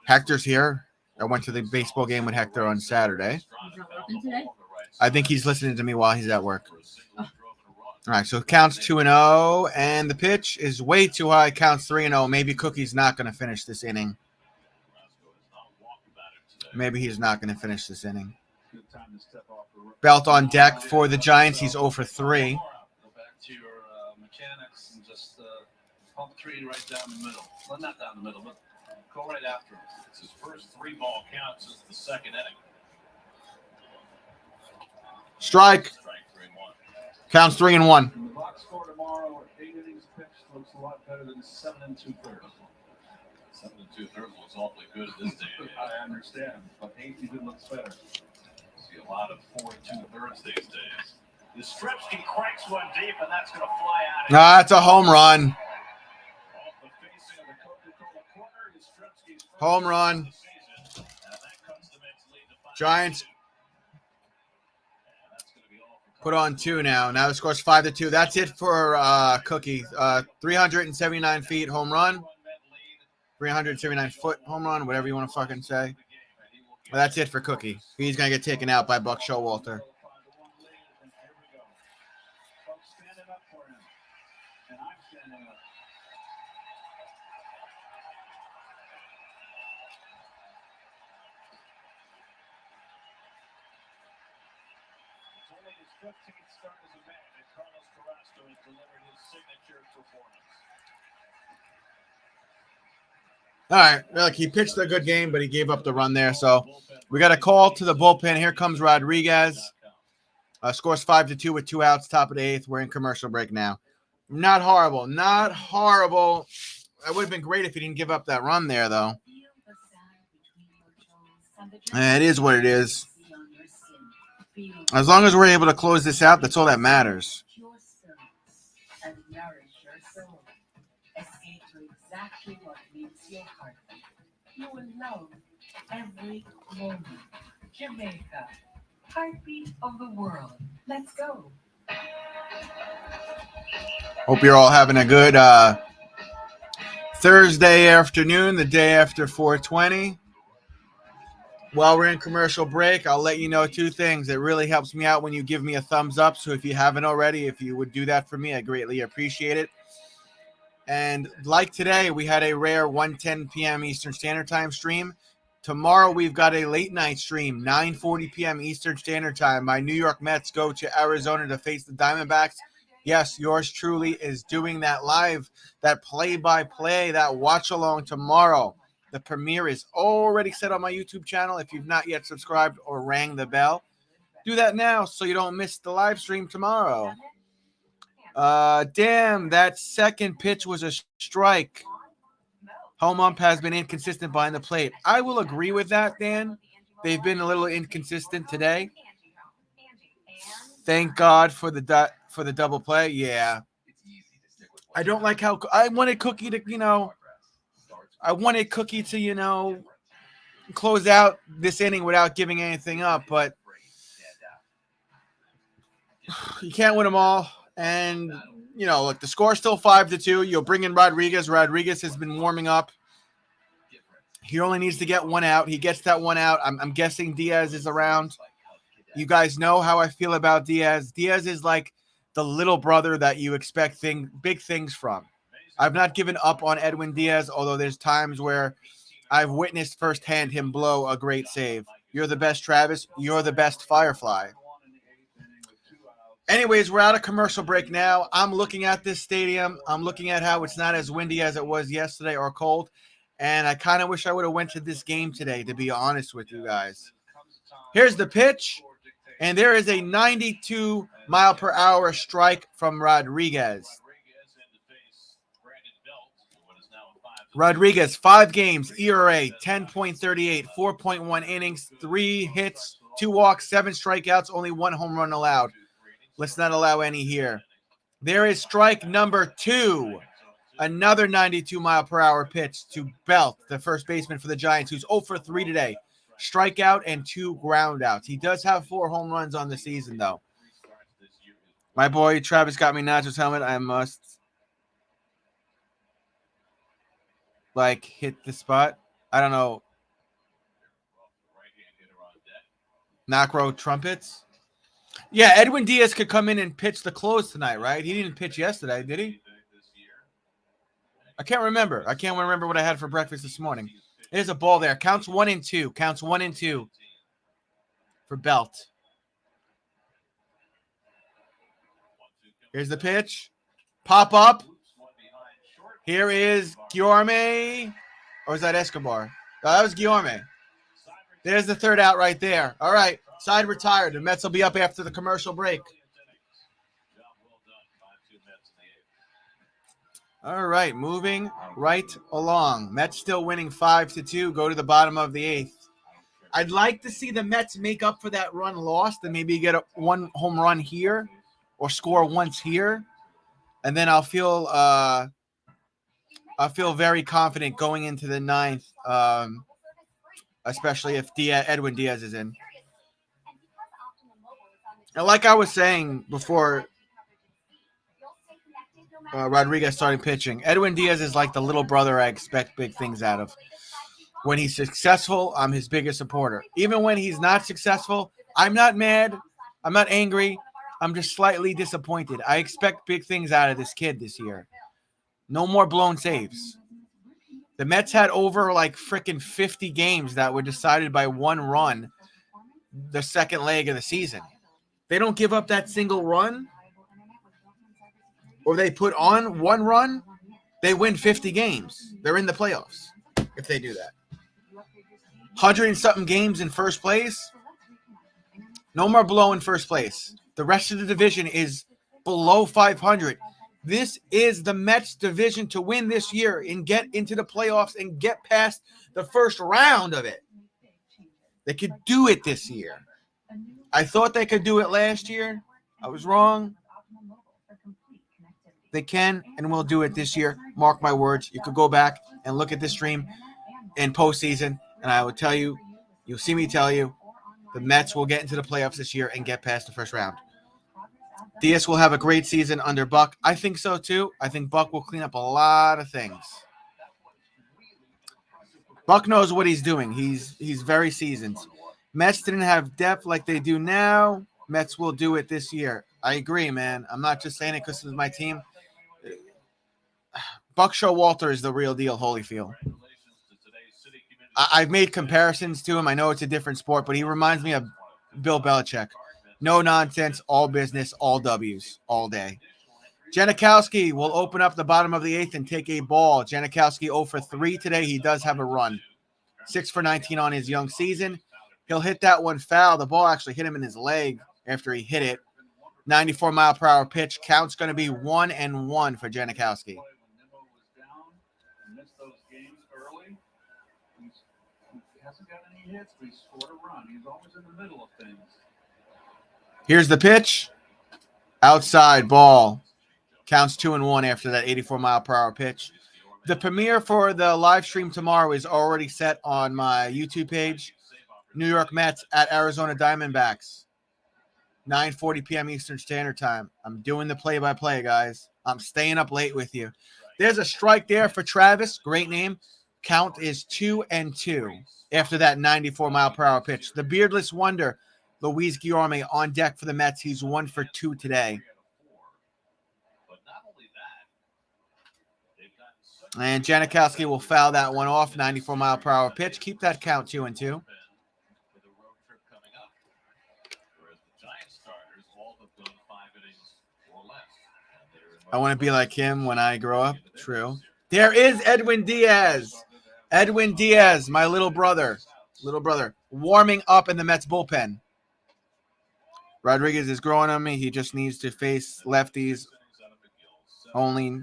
Hector's here. I went to the baseball game with Hector on Saturday. He's not working today? I think he's listening to me while he's at work. All right, so it counts 2-0, and the pitch is way too high. Counts 3-0. Maybe Cookie's not going to finish this inning. Maybe he's not going to finish this inning. Belt on deck for the Giants. He's 0 for 3. Go back to your mechanics and just pump 3 right down the middle. Well, not down the middle, but go right after him. It's his first 3-ball count since the second inning. Strike. Counts 3-1. And the box score tomorrow at 8 innings pitched looks a lot better than 7 2/3. 7 2/3 looks awfully good at this day. I understand, but 8 even looks better. See a lot of 4 2/3 these days. Yastrzemski cranks one deep, and that's going to fly out. That's a home run. Off the facing of the Coca-Cola corner, Yastrzemski's first Home run. of the season. And that cuts the Mets' lead to 5. Giants That's going to be all for put on 2 now. Now the score's 5-2. That's it for Cookie. 379 feet home run. 379 foot home run, whatever you want to fucking say. Well, that's it for Cookie. He's going to get taken out by Buck Showalter. Standing up for him, and I'm standing up. It's only his 15th start as a man, and Carlos Carrasco has delivered his signature performance. All right. Look, he pitched a good game, but he gave up the run there. So we got a call to the bullpen. Here comes Rodriguez. Scores 5-2 with 2 outs, top of the 8th. We're in commercial break now. Not horrible. Not horrible. That would have been great if he didn't give up that run there, though. It is what it is. As long as we're able to close this out, that's all that matters. And nourish your soul. Escape to exactly what meets your heart. You will love every moment. Jamaica, heartbeat of the world. Let's go. Hope you're all having a good Thursday afternoon, the day after 420. While we're in commercial break, I'll let you know 2 things. It really helps me out when you give me a thumbs up. So if you haven't already, if you would do that for me, I greatly appreciate it. And like today, we had a rare 1:10 p.m. Eastern Standard Time stream. Tomorrow, we've got a late night stream, 9:40 p.m. Eastern Standard Time. My New York Mets go to Arizona to face the Diamondbacks. Yes, yours truly is doing that live, that play-by-play, that watch-along tomorrow. The premiere is already set on my YouTube channel. If you've not yet subscribed or rang the bell, do that now so you don't miss the live stream tomorrow. Damn, that second pitch was a strike. Home ump has been inconsistent behind the plate. I will agree with that, Dan. They've been a little inconsistent today. Thank God for the double play. Yeah. I don't like how I wanted Cookie to, close out this inning without giving anything up, but you can't win them all. And, look, the score's still 5-2. You'll bring in Rodriguez. Rodriguez has been warming up. He only needs to get one out. He gets that one out. I'm guessing Diaz is around. You guys know how I feel about Diaz. Diaz is like the little brother that you expect big things from. I've not given up on Edwin Diaz, although there's times where I've witnessed firsthand him blow a great save. You're the best, Travis. You're the best, Firefly. Anyways, we're out of commercial break now. I'm looking at this stadium. I'm looking at how it's not as windy as it was yesterday or cold. And I kind of wish I would have went to this game today, to be honest with you guys. Here's the pitch. And there is a 92-mile-per-hour strike from Rodriguez. Rodriguez, 5 games, ERA, 10.38, 4.1 innings, 3 hits, 2 walks, 7 strikeouts, only 1 home run allowed. Let's not allow any here. There is strike number 2. Another 92-mile-per-hour pitch to Belt, the first baseman for the Giants, who's 0 for 3 today. Strikeout and 2 groundouts. He does have 4 home runs on the season, though. My boy Travis got me Nacho's helmet. I must, hit the spot. I don't know. Knockrow trumpets. Yeah, Edwin Diaz could come in and pitch the close tonight, right? He didn't pitch yesterday, did he? I can't remember. I can't remember what I had for breakfast this morning. There's a ball there. Counts 1-2. Counts 1-2 for Belt. Here's the pitch. Pop up. Here is Guillorme. Or is that Escobar? Oh, that was Guillorme. There's the third out right there. All right. Side retired. The Mets will be up after the commercial break. All right, moving right along. Mets still winning 5-2. Go to the bottom of the 8th. I'd like to see the Mets make up for that run lost and maybe get one home run here or score once here, and then I'll feel very confident going into the 9th, especially if Edwin Diaz is in. And like I was saying before. Rodriguez starting pitching. Edwin Diaz is like the little brother I expect big things out of. When he's successful, I'm his biggest supporter. Even when he's not successful, I'm not mad. I'm not angry. I'm just slightly disappointed. I expect big things out of this kid this year. No more blown saves. The Mets had over freaking 50 games that were decided by 1 run the second leg of the season. They don't give up that single run, or they put on 1 run, they win 50 games. They're in the playoffs if they do that. 100 and something games in first place. No more blow in first place. The rest of the division is below 500. This is the Mets division to win this year and get into the playoffs and get past the first round of it. They could do it this year. I thought they could do it last year. I was wrong. They can and will do it this year. Mark my words. You could go back and look at this stream in postseason, and I will tell you, you'll see me tell you, the Mets will get into the playoffs this year and get past the first round. Diaz will have a great season under Buck. I think so, too. I think Buck will clean up a lot of things. Buck knows what he's doing. He's very seasoned. Mets didn't have depth like they do now. Mets will do it this year. I agree, man. I'm not just saying it because it's my team. Buck Showalter is the real deal, Holyfield. I've made comparisons to him. I know it's a different sport, but he reminds me of Bill Belichick. No nonsense, all business, all W's, all day. Janikowski will open up the bottom of the 8th and take a ball. Janikowski 0 for 3 today. He does have a run. 6 for 19 on his young season. He'll hit that one foul. The ball actually hit him in his leg after he hit it. 94-mile-per-hour pitch. Count's going to be 1-1 for Janikowski. He hasn't got any hits, but he scored a run. He's always in the middle of things. Here's the pitch. Outside ball. Counts 2-1 after that 84-mile-per-hour pitch. The premiere for the live stream tomorrow is already set on my YouTube page. New York Mets at Arizona Diamondbacks. 9:40 p.m. Eastern Standard Time. I'm doing the play-by-play, guys. I'm staying up late with you. There's a strike there for Travis. Great name. Count is 2-2 after that 94-mile-per-hour pitch. The beardless wonder, Luis Guillorme, on deck for the Mets. He's 1 for 2 today. And Janikowski will foul that one off. 94-mile-per-hour pitch. Keep that count 2-2. I want to be like him when I grow up. True. There is Edwin Diaz. Edwin Diaz, my little brother, warming up in the Mets bullpen. Rodriguez is growing on me. He just needs to face lefties only.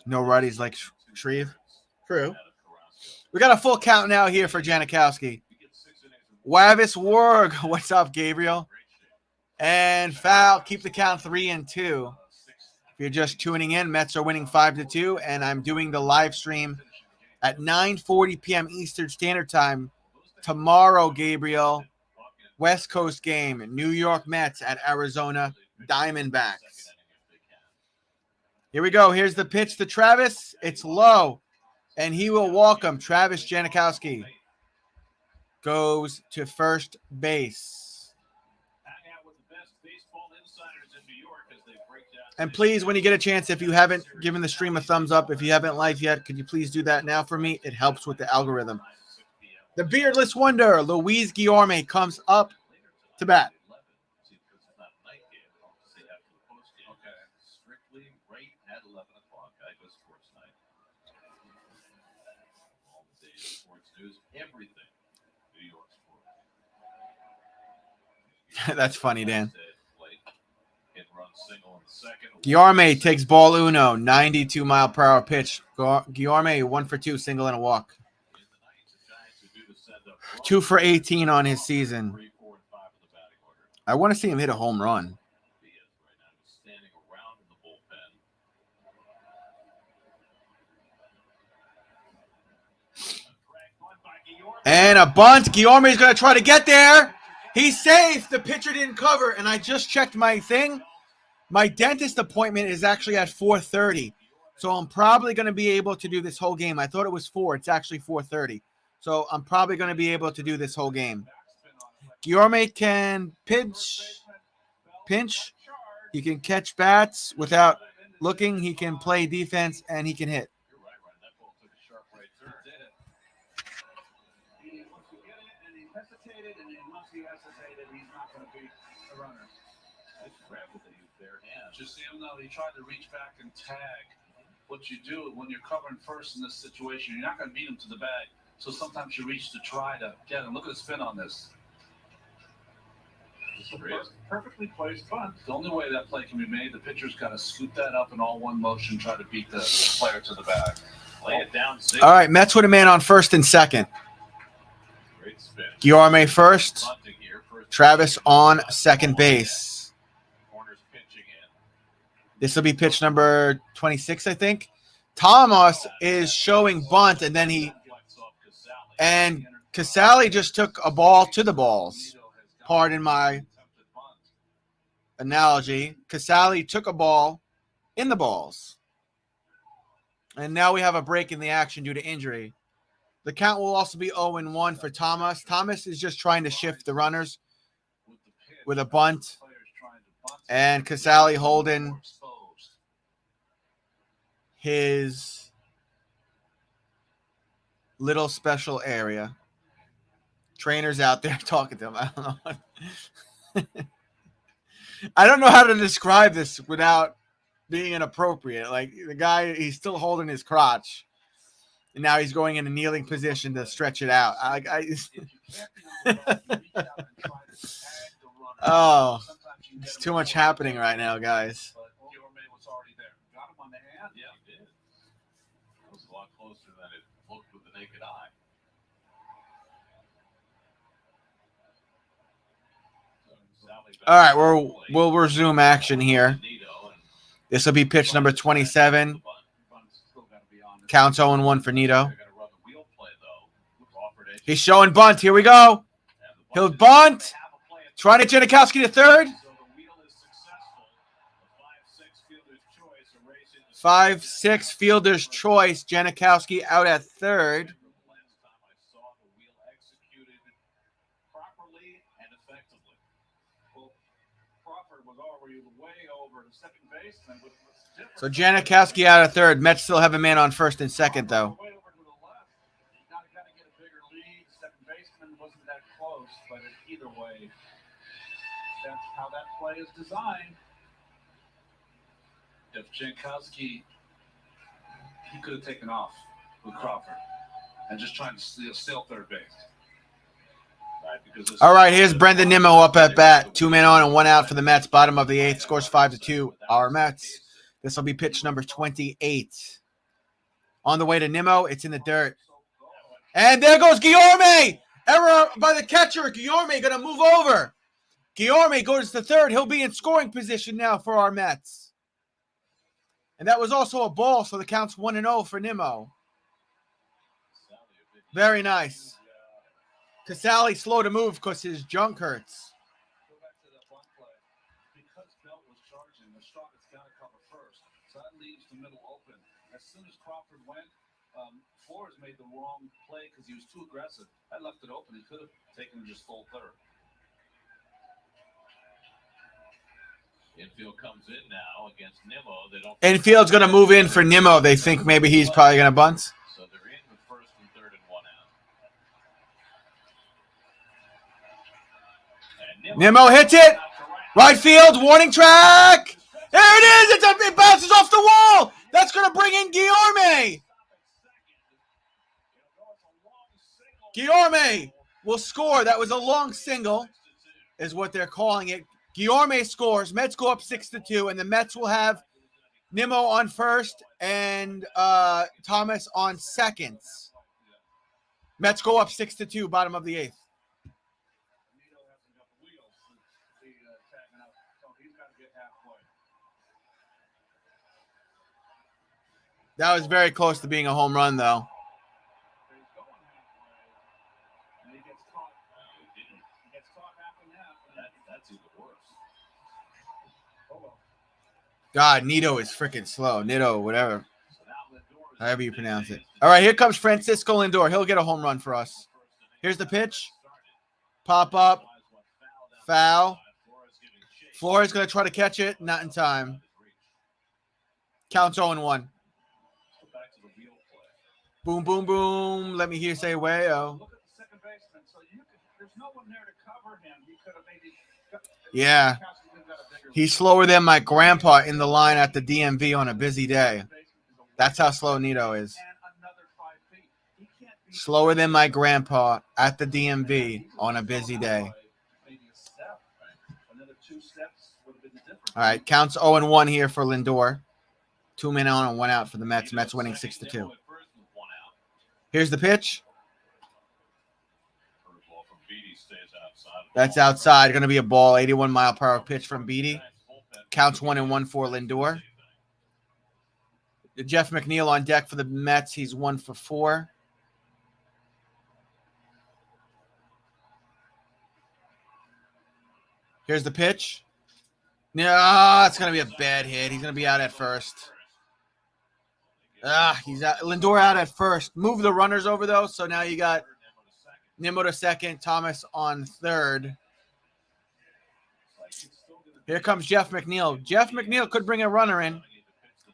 No righties like Shreve. True. We got a full count now here for Janikowski. Wavis Warg. What's up, Gabriel? And foul. Keep the count 3-2. If you're just tuning in, Mets are winning 5-2, and I'm doing the live stream at 9:40 p.m. Eastern Standard Time tomorrow, Gabriel. West Coast game, New York Mets at Arizona Diamondbacks. Here we go. Here's the pitch to Travis. It's low, and he will walk him. Travis Janikowski goes to first base. And please, when you get a chance, if you haven't given the stream a thumbs up, if you haven't liked yet, could you please do that now for me? It helps with the algorithm. The beardless wonder, Luis Guillorme, comes up to bat. That's funny, Dan. Guillorme takes ball uno, 92-mile-per-hour pitch. Guillorme 1 for 2, single and a walk. 2 for 18 on his season. I want to see him hit a home run. And a bunt. Guillorme is going to try to get there. He's safe. The pitcher didn't cover, and I just checked my thing. My dentist appointment is actually at 4:30, so I'm probably going to be able to do this whole game. I thought it was 4. It's actually 4:30, so I'm probably going to be able to do this whole game. Guillorme can pinch. He can catch bats without looking. He can play defense, and he can hit. You see him though, he tried to reach back and tag. What you do when you're covering first in this situation, you're not going to beat him to the bag. So sometimes you reach to try to get him. Look at the spin on this. It's a perfectly placed bunt. The only way that play can be made, the pitcher's got to scoop that up in all one motion, try to beat the player to the bag. Lay it down. All right, Mets with a man on first and second. Guillorme first. Travis on second base. This will be pitch number 26, I think. Thomas is showing bunt, and then Casale just took a ball to the balls. Pardon my analogy. Casale took a ball in the balls. And now we have a break in the action due to injury. The count will also be 0-1 for Thomas. Thomas is just trying to shift the runners with a bunt. And Casale holding his little special area. Trainers out there talking to him. I don't know. I don't know how to describe this without being inappropriate. Like the guy, he's still holding his crotch, and now he's going in a kneeling position to stretch it out. Oh, it's too much happening right now, guys. Was already there. Got him on the hand. Yeah, he did. It was a lot closer than it looked with the naked eye. All right, we'll resume action here. This will be pitch number 27. Counts 0-1 for Nito. He's showing bunt. Here we go. He'll bunt. Trying to Janikowski to third. 5-6 fielder's choice. Janikowski out at third. So Janikowski out at third. Mets still have a man on first and second, though. But either way, that's how that play is designed. If Jankowski, he could have taken off with Crawford and just trying to steal third base. Right, all right, here's Brendan Nimmo up at bat. 2 men on and 1 out for the Mets. Bottom of the 8th. Scores 5-2. Our Mets. This will be pitch number 28. On the way to Nimmo. It's in the dirt. And there goes Guillorme. Error by the catcher. Guillorme going to move over. Guillorme goes to third. He'll be in scoring position now for our Mets. And that was also a ball, so the count's 1-0 for Nimmo. Very nice. Casale slow to move because his junk hurts. Go back to that bunt play. Because Belt was charging, the Strongest got to cover first. So that leaves the middle open. As soon as Crawford went, Flores made the wrong play because he was too aggressive. That left it open. He could have taken and just full third. Infield comes in now against Nimmo. They don't. Infield's going to move in for Nimmo. They think maybe he's probably going to bunt. So they're in with first and third and 1 out. Nimmo hits it. Right field, warning track. There it is. It bounces off the wall. That's going to bring in Guillorme. Guillorme will score. That was a long single, is what they're calling it. Guillorme scores. Mets go up 6-2, and the Mets will have Nimmo on first and Thomas on second. Mets go up 6-2, bottom of the 8th. That was very close to being a home run, though. That's even worse. God, Nito is freaking slow. Nito, whatever. However you pronounce it. All right, here comes Francisco Lindor. He'll get a home run for us. Here's the pitch. Pop up. Foul. Flores going to try to catch it. Not in time. Counts 0-1. Boom, boom, boom. Let me hear say way-oh. Look at the second baseman. So there's no one there to cover him. He could have maybe Yeah. He's slower than my grandpa in the line at the DMV on a busy day. That's how slow Nito is. Slower than my grandpa at the DMV on a busy day. All right, counts 0-1 here for Lindor. 2 men on and 1 out for the Mets. Mets winning 6-2. Here's the pitch. That's outside. Going to be a ball. 81-mile-per-hour pitch from Beatty. Counts 1-1 for Lindor. Jeff Mcneil on deck for the Mets. He's 1 for 4. Here's the pitch. No, it's going to be a bad hit. He's going to be out at first. He's out. Lindor out at first. Move the runners over, though. So now you got Nimmo to second, Thomas on third. Here comes Jeff Mcneil. Jeff Mcneil could bring a runner in.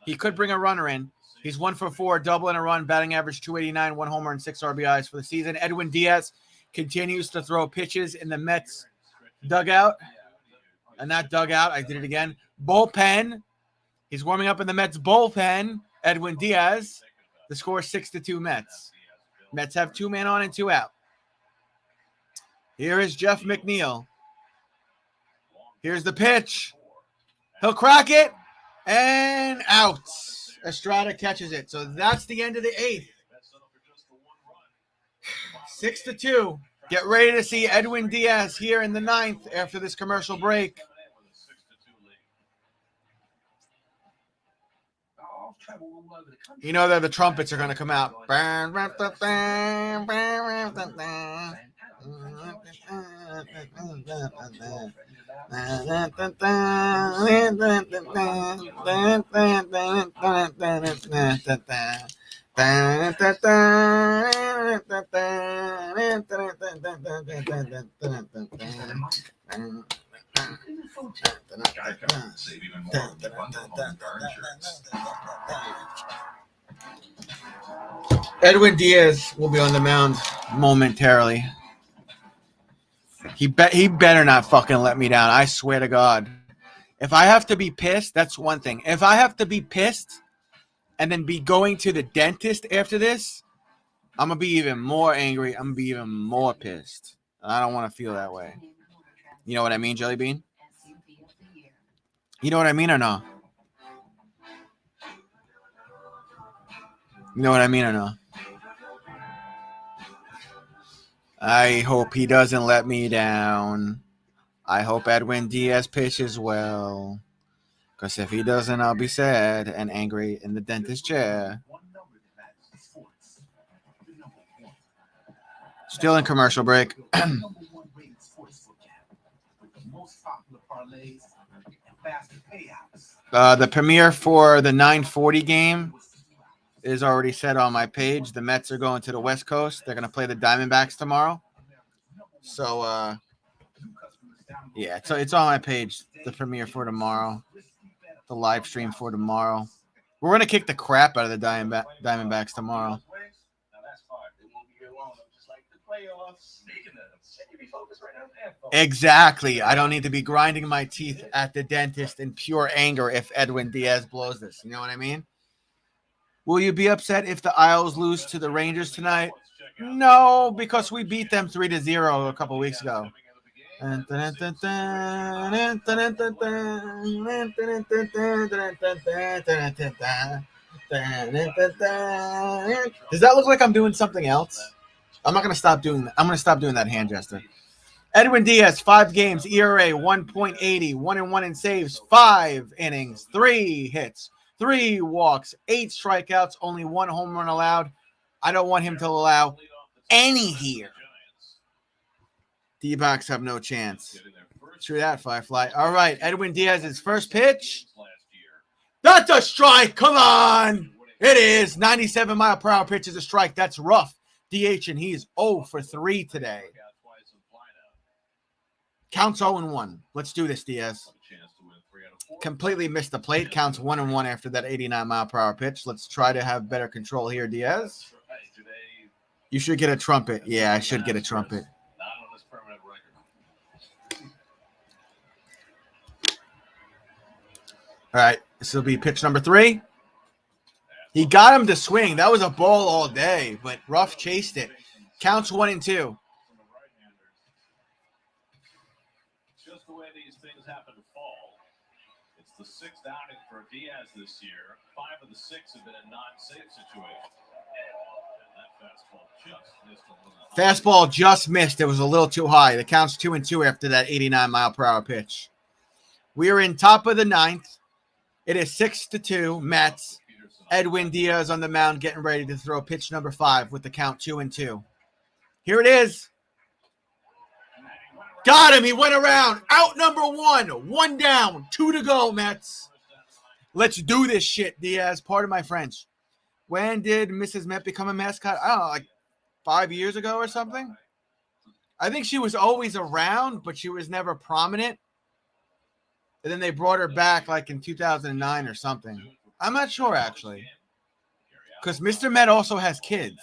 He could bring a runner in. He's 1 for 4, double and a run, batting average 289, 1 homer and 6 RBIs for the season. Edwin Diaz continues to throw pitches in the Mets dugout. And not dugout, I did it again. Bullpen. He's warming up in the Mets bullpen. Edwin Diaz. The score is 6-2 Mets. Mets have 2 men on and 2 out. Here is Jeff McNeil. Here's the pitch. He'll crack it. And out. Estrada catches it. So that's the end of the 8th. 6-2. Get ready to see Edwin Diaz here in the 9th after this commercial break. You know that the trumpets are going to come out. Edwin Diaz will be on the mound momentarily. He better not fucking let me down. I swear to God. If I have to be pissed, that's one thing. If I have to be pissed and then be going to the dentist after this, I'm going to be even more angry. I'm going to be even more pissed. I don't want to feel that way. You know what I mean, Jelly Bean? You know what I mean or no? You know what I mean or no? I hope he doesn't let me down. I hope Edwin Diaz pitches well. Because if he doesn't, I'll be sad and angry in the dentist chair. Still in commercial break. The premiere for the 9:40 game is already set on my page. The Mets are going to the West Coast. They're going to play the Diamondbacks tomorrow. So, yeah, so it's on my page, the premiere for tomorrow, the live stream for tomorrow. We're going to kick the crap out of the Diamondbacks tomorrow. Exactly. I don't need to be grinding my teeth at the dentist in pure anger if Edwin Diaz blows this. You know what I mean? Will you be upset if the Isles lose to the Rangers tonight? No, because we beat them 3-0 a couple weeks ago. Does that look like I'm doing something else? I'm not going to stop doing that. I'm going to stop doing that hand gesture. Edwin Diaz, 5 games, ERA 1.80, 1-1 in saves, 5 innings, 3 hits, 3 walks, 8 strikeouts, only 1 home run allowed. I don't want him to allow any here. D-backs have no chance. True that, Firefly. All right, Edwin Diaz's first pitch. That's a strike. Come on. It is. 97-mile-per-hour pitch is a strike. That's rough. DH, and he's 0 for 3 today. Counts 0-1. Let's do this, Diaz. Completely missed the plate. Counts 1-1 after that 89-mile-per-hour pitch. Let's try to have better control here, Diaz. You should get a trumpet. Yeah, I should get a trumpet. All right, this will be pitch number 3. He got him to swing. That was a ball all day, but Ruff chased it. Counts 1-2. Just the way these things happen to fall. It's the 6th outing for Diaz this year. 5 of the 6 have been in non-save situations. And that fastball just missed. It was a little too high. The count's 2-2 after that 89-mile-per-hour pitch. We are in top of the 9th. It is 6-2 Mets. Edwin Diaz on the mound getting ready to throw pitch number 5 with the count 2-2. Here it is. Got him. He went around. Out number 1. 1 down. 2 to go, Mets. Let's do this shit, Diaz. Pardon my French. When did Mrs. Met become a mascot? I don't know, like 5 years ago or something? I think she was always around, but she was never prominent. And then they brought her back like in 2009 or something. I'm not sure, actually. Because Mr. Met also has kids.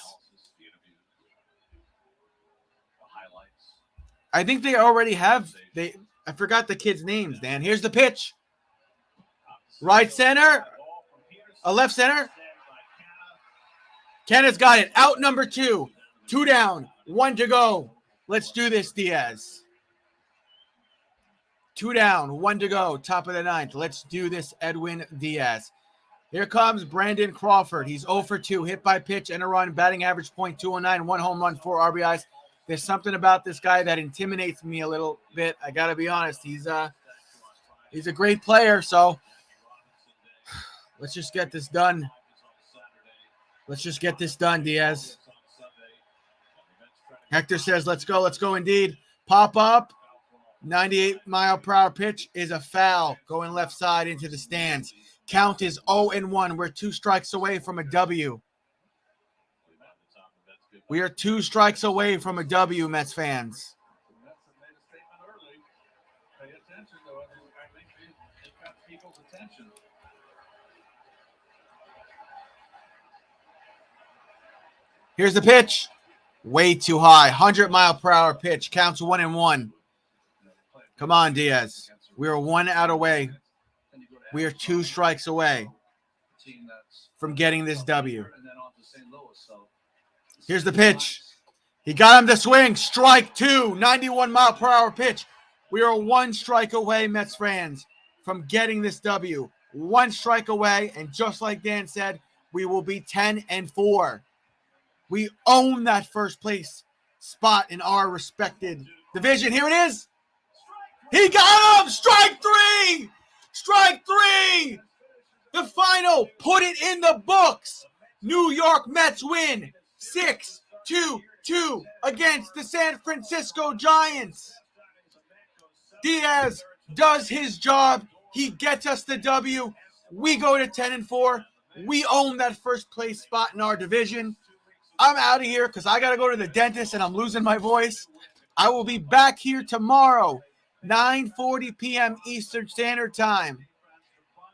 I think they already have. I forgot the kids' names, Dan. Here's the pitch. Right center. A left center. Kenna's got it. Out number 2. 2 down. 1 to go. Let's do this, Diaz. 2 down. 1 to go. Top of the 9th. Let's do this, Edwin Diaz. Here comes Brandon Crawford. He's 0 for 2. Hit by pitch and a run. Batting average .209. 1 home run, 4 RBIs. There's something about this guy that intimidates me a little bit. I got to be honest. He's a great player, so let's just get this done. Let's just get this done, Diaz. Hector says, let's go indeed. Pop up. 98-mile-per-hour pitch is a foul. Going left side into the stands. Count is 0-1. We're 2 strikes away from a W. We are 2 strikes away from a W, Mets fans. Pay attention, though. I think it got people's attention. Here's the pitch. Way too high. 100-mile-per-hour pitch. Counts 1-1. Come on, Diaz. We are 1 out away. We are 2 strikes away from getting this W. Here's the pitch. He got him to swing. Strike 2. 91-mile-per-hour pitch. We are 1 strike away, Mets fans, from getting this W. 1 strike away, and just like Dan said, we will be 10-4. We own that first place spot in our respected division. Here it is. He got him. Strike 3. Strike 3. The final. Put it in the books. New York Mets win 6-2 against the San Francisco Giants. Diaz does his job. He gets us the W. We go to 10-4. We own that first place spot in our division. I'm out of here because I got to go to the dentist and I'm losing my voice. I will be back here tomorrow, 9:40 p.m. Eastern Standard Time.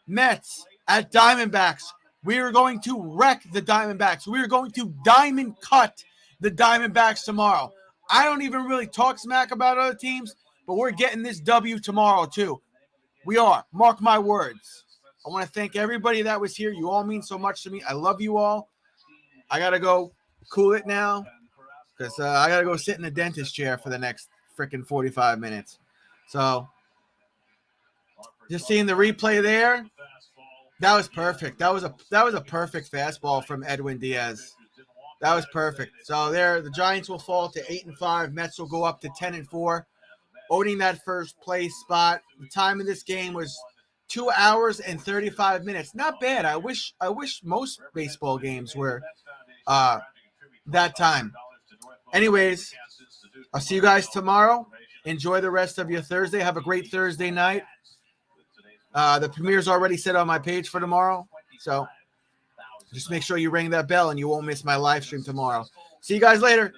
Mets at Diamondbacks. We are going to wreck the Diamondbacks. We are going to diamond cut the Diamondbacks tomorrow. I don't even really talk smack about other teams, but we're getting this W tomorrow too. We are. Mark my words. I want to thank everybody that was here. You all mean so much to me. I love you all. I got to go cool it now because I got to go sit in the dentist chair for the next freaking 45 minutes. So just seeing the replay there, that was perfect. That was a perfect fastball from Edwin Diaz. That was perfect. So there, the Giants will fall to 8-5. Mets will go up to 10-4, owning that first place spot. The time of this game was 2 hours and 35 minutes. Not bad. I wish most baseball games were that time. Anyways, I'll see you guys tomorrow. Enjoy the rest of your Thursday. Have a great Thursday night. The premiere's already set on my page for tomorrow. So just make sure you ring that bell and you won't miss my live stream tomorrow. See you guys later.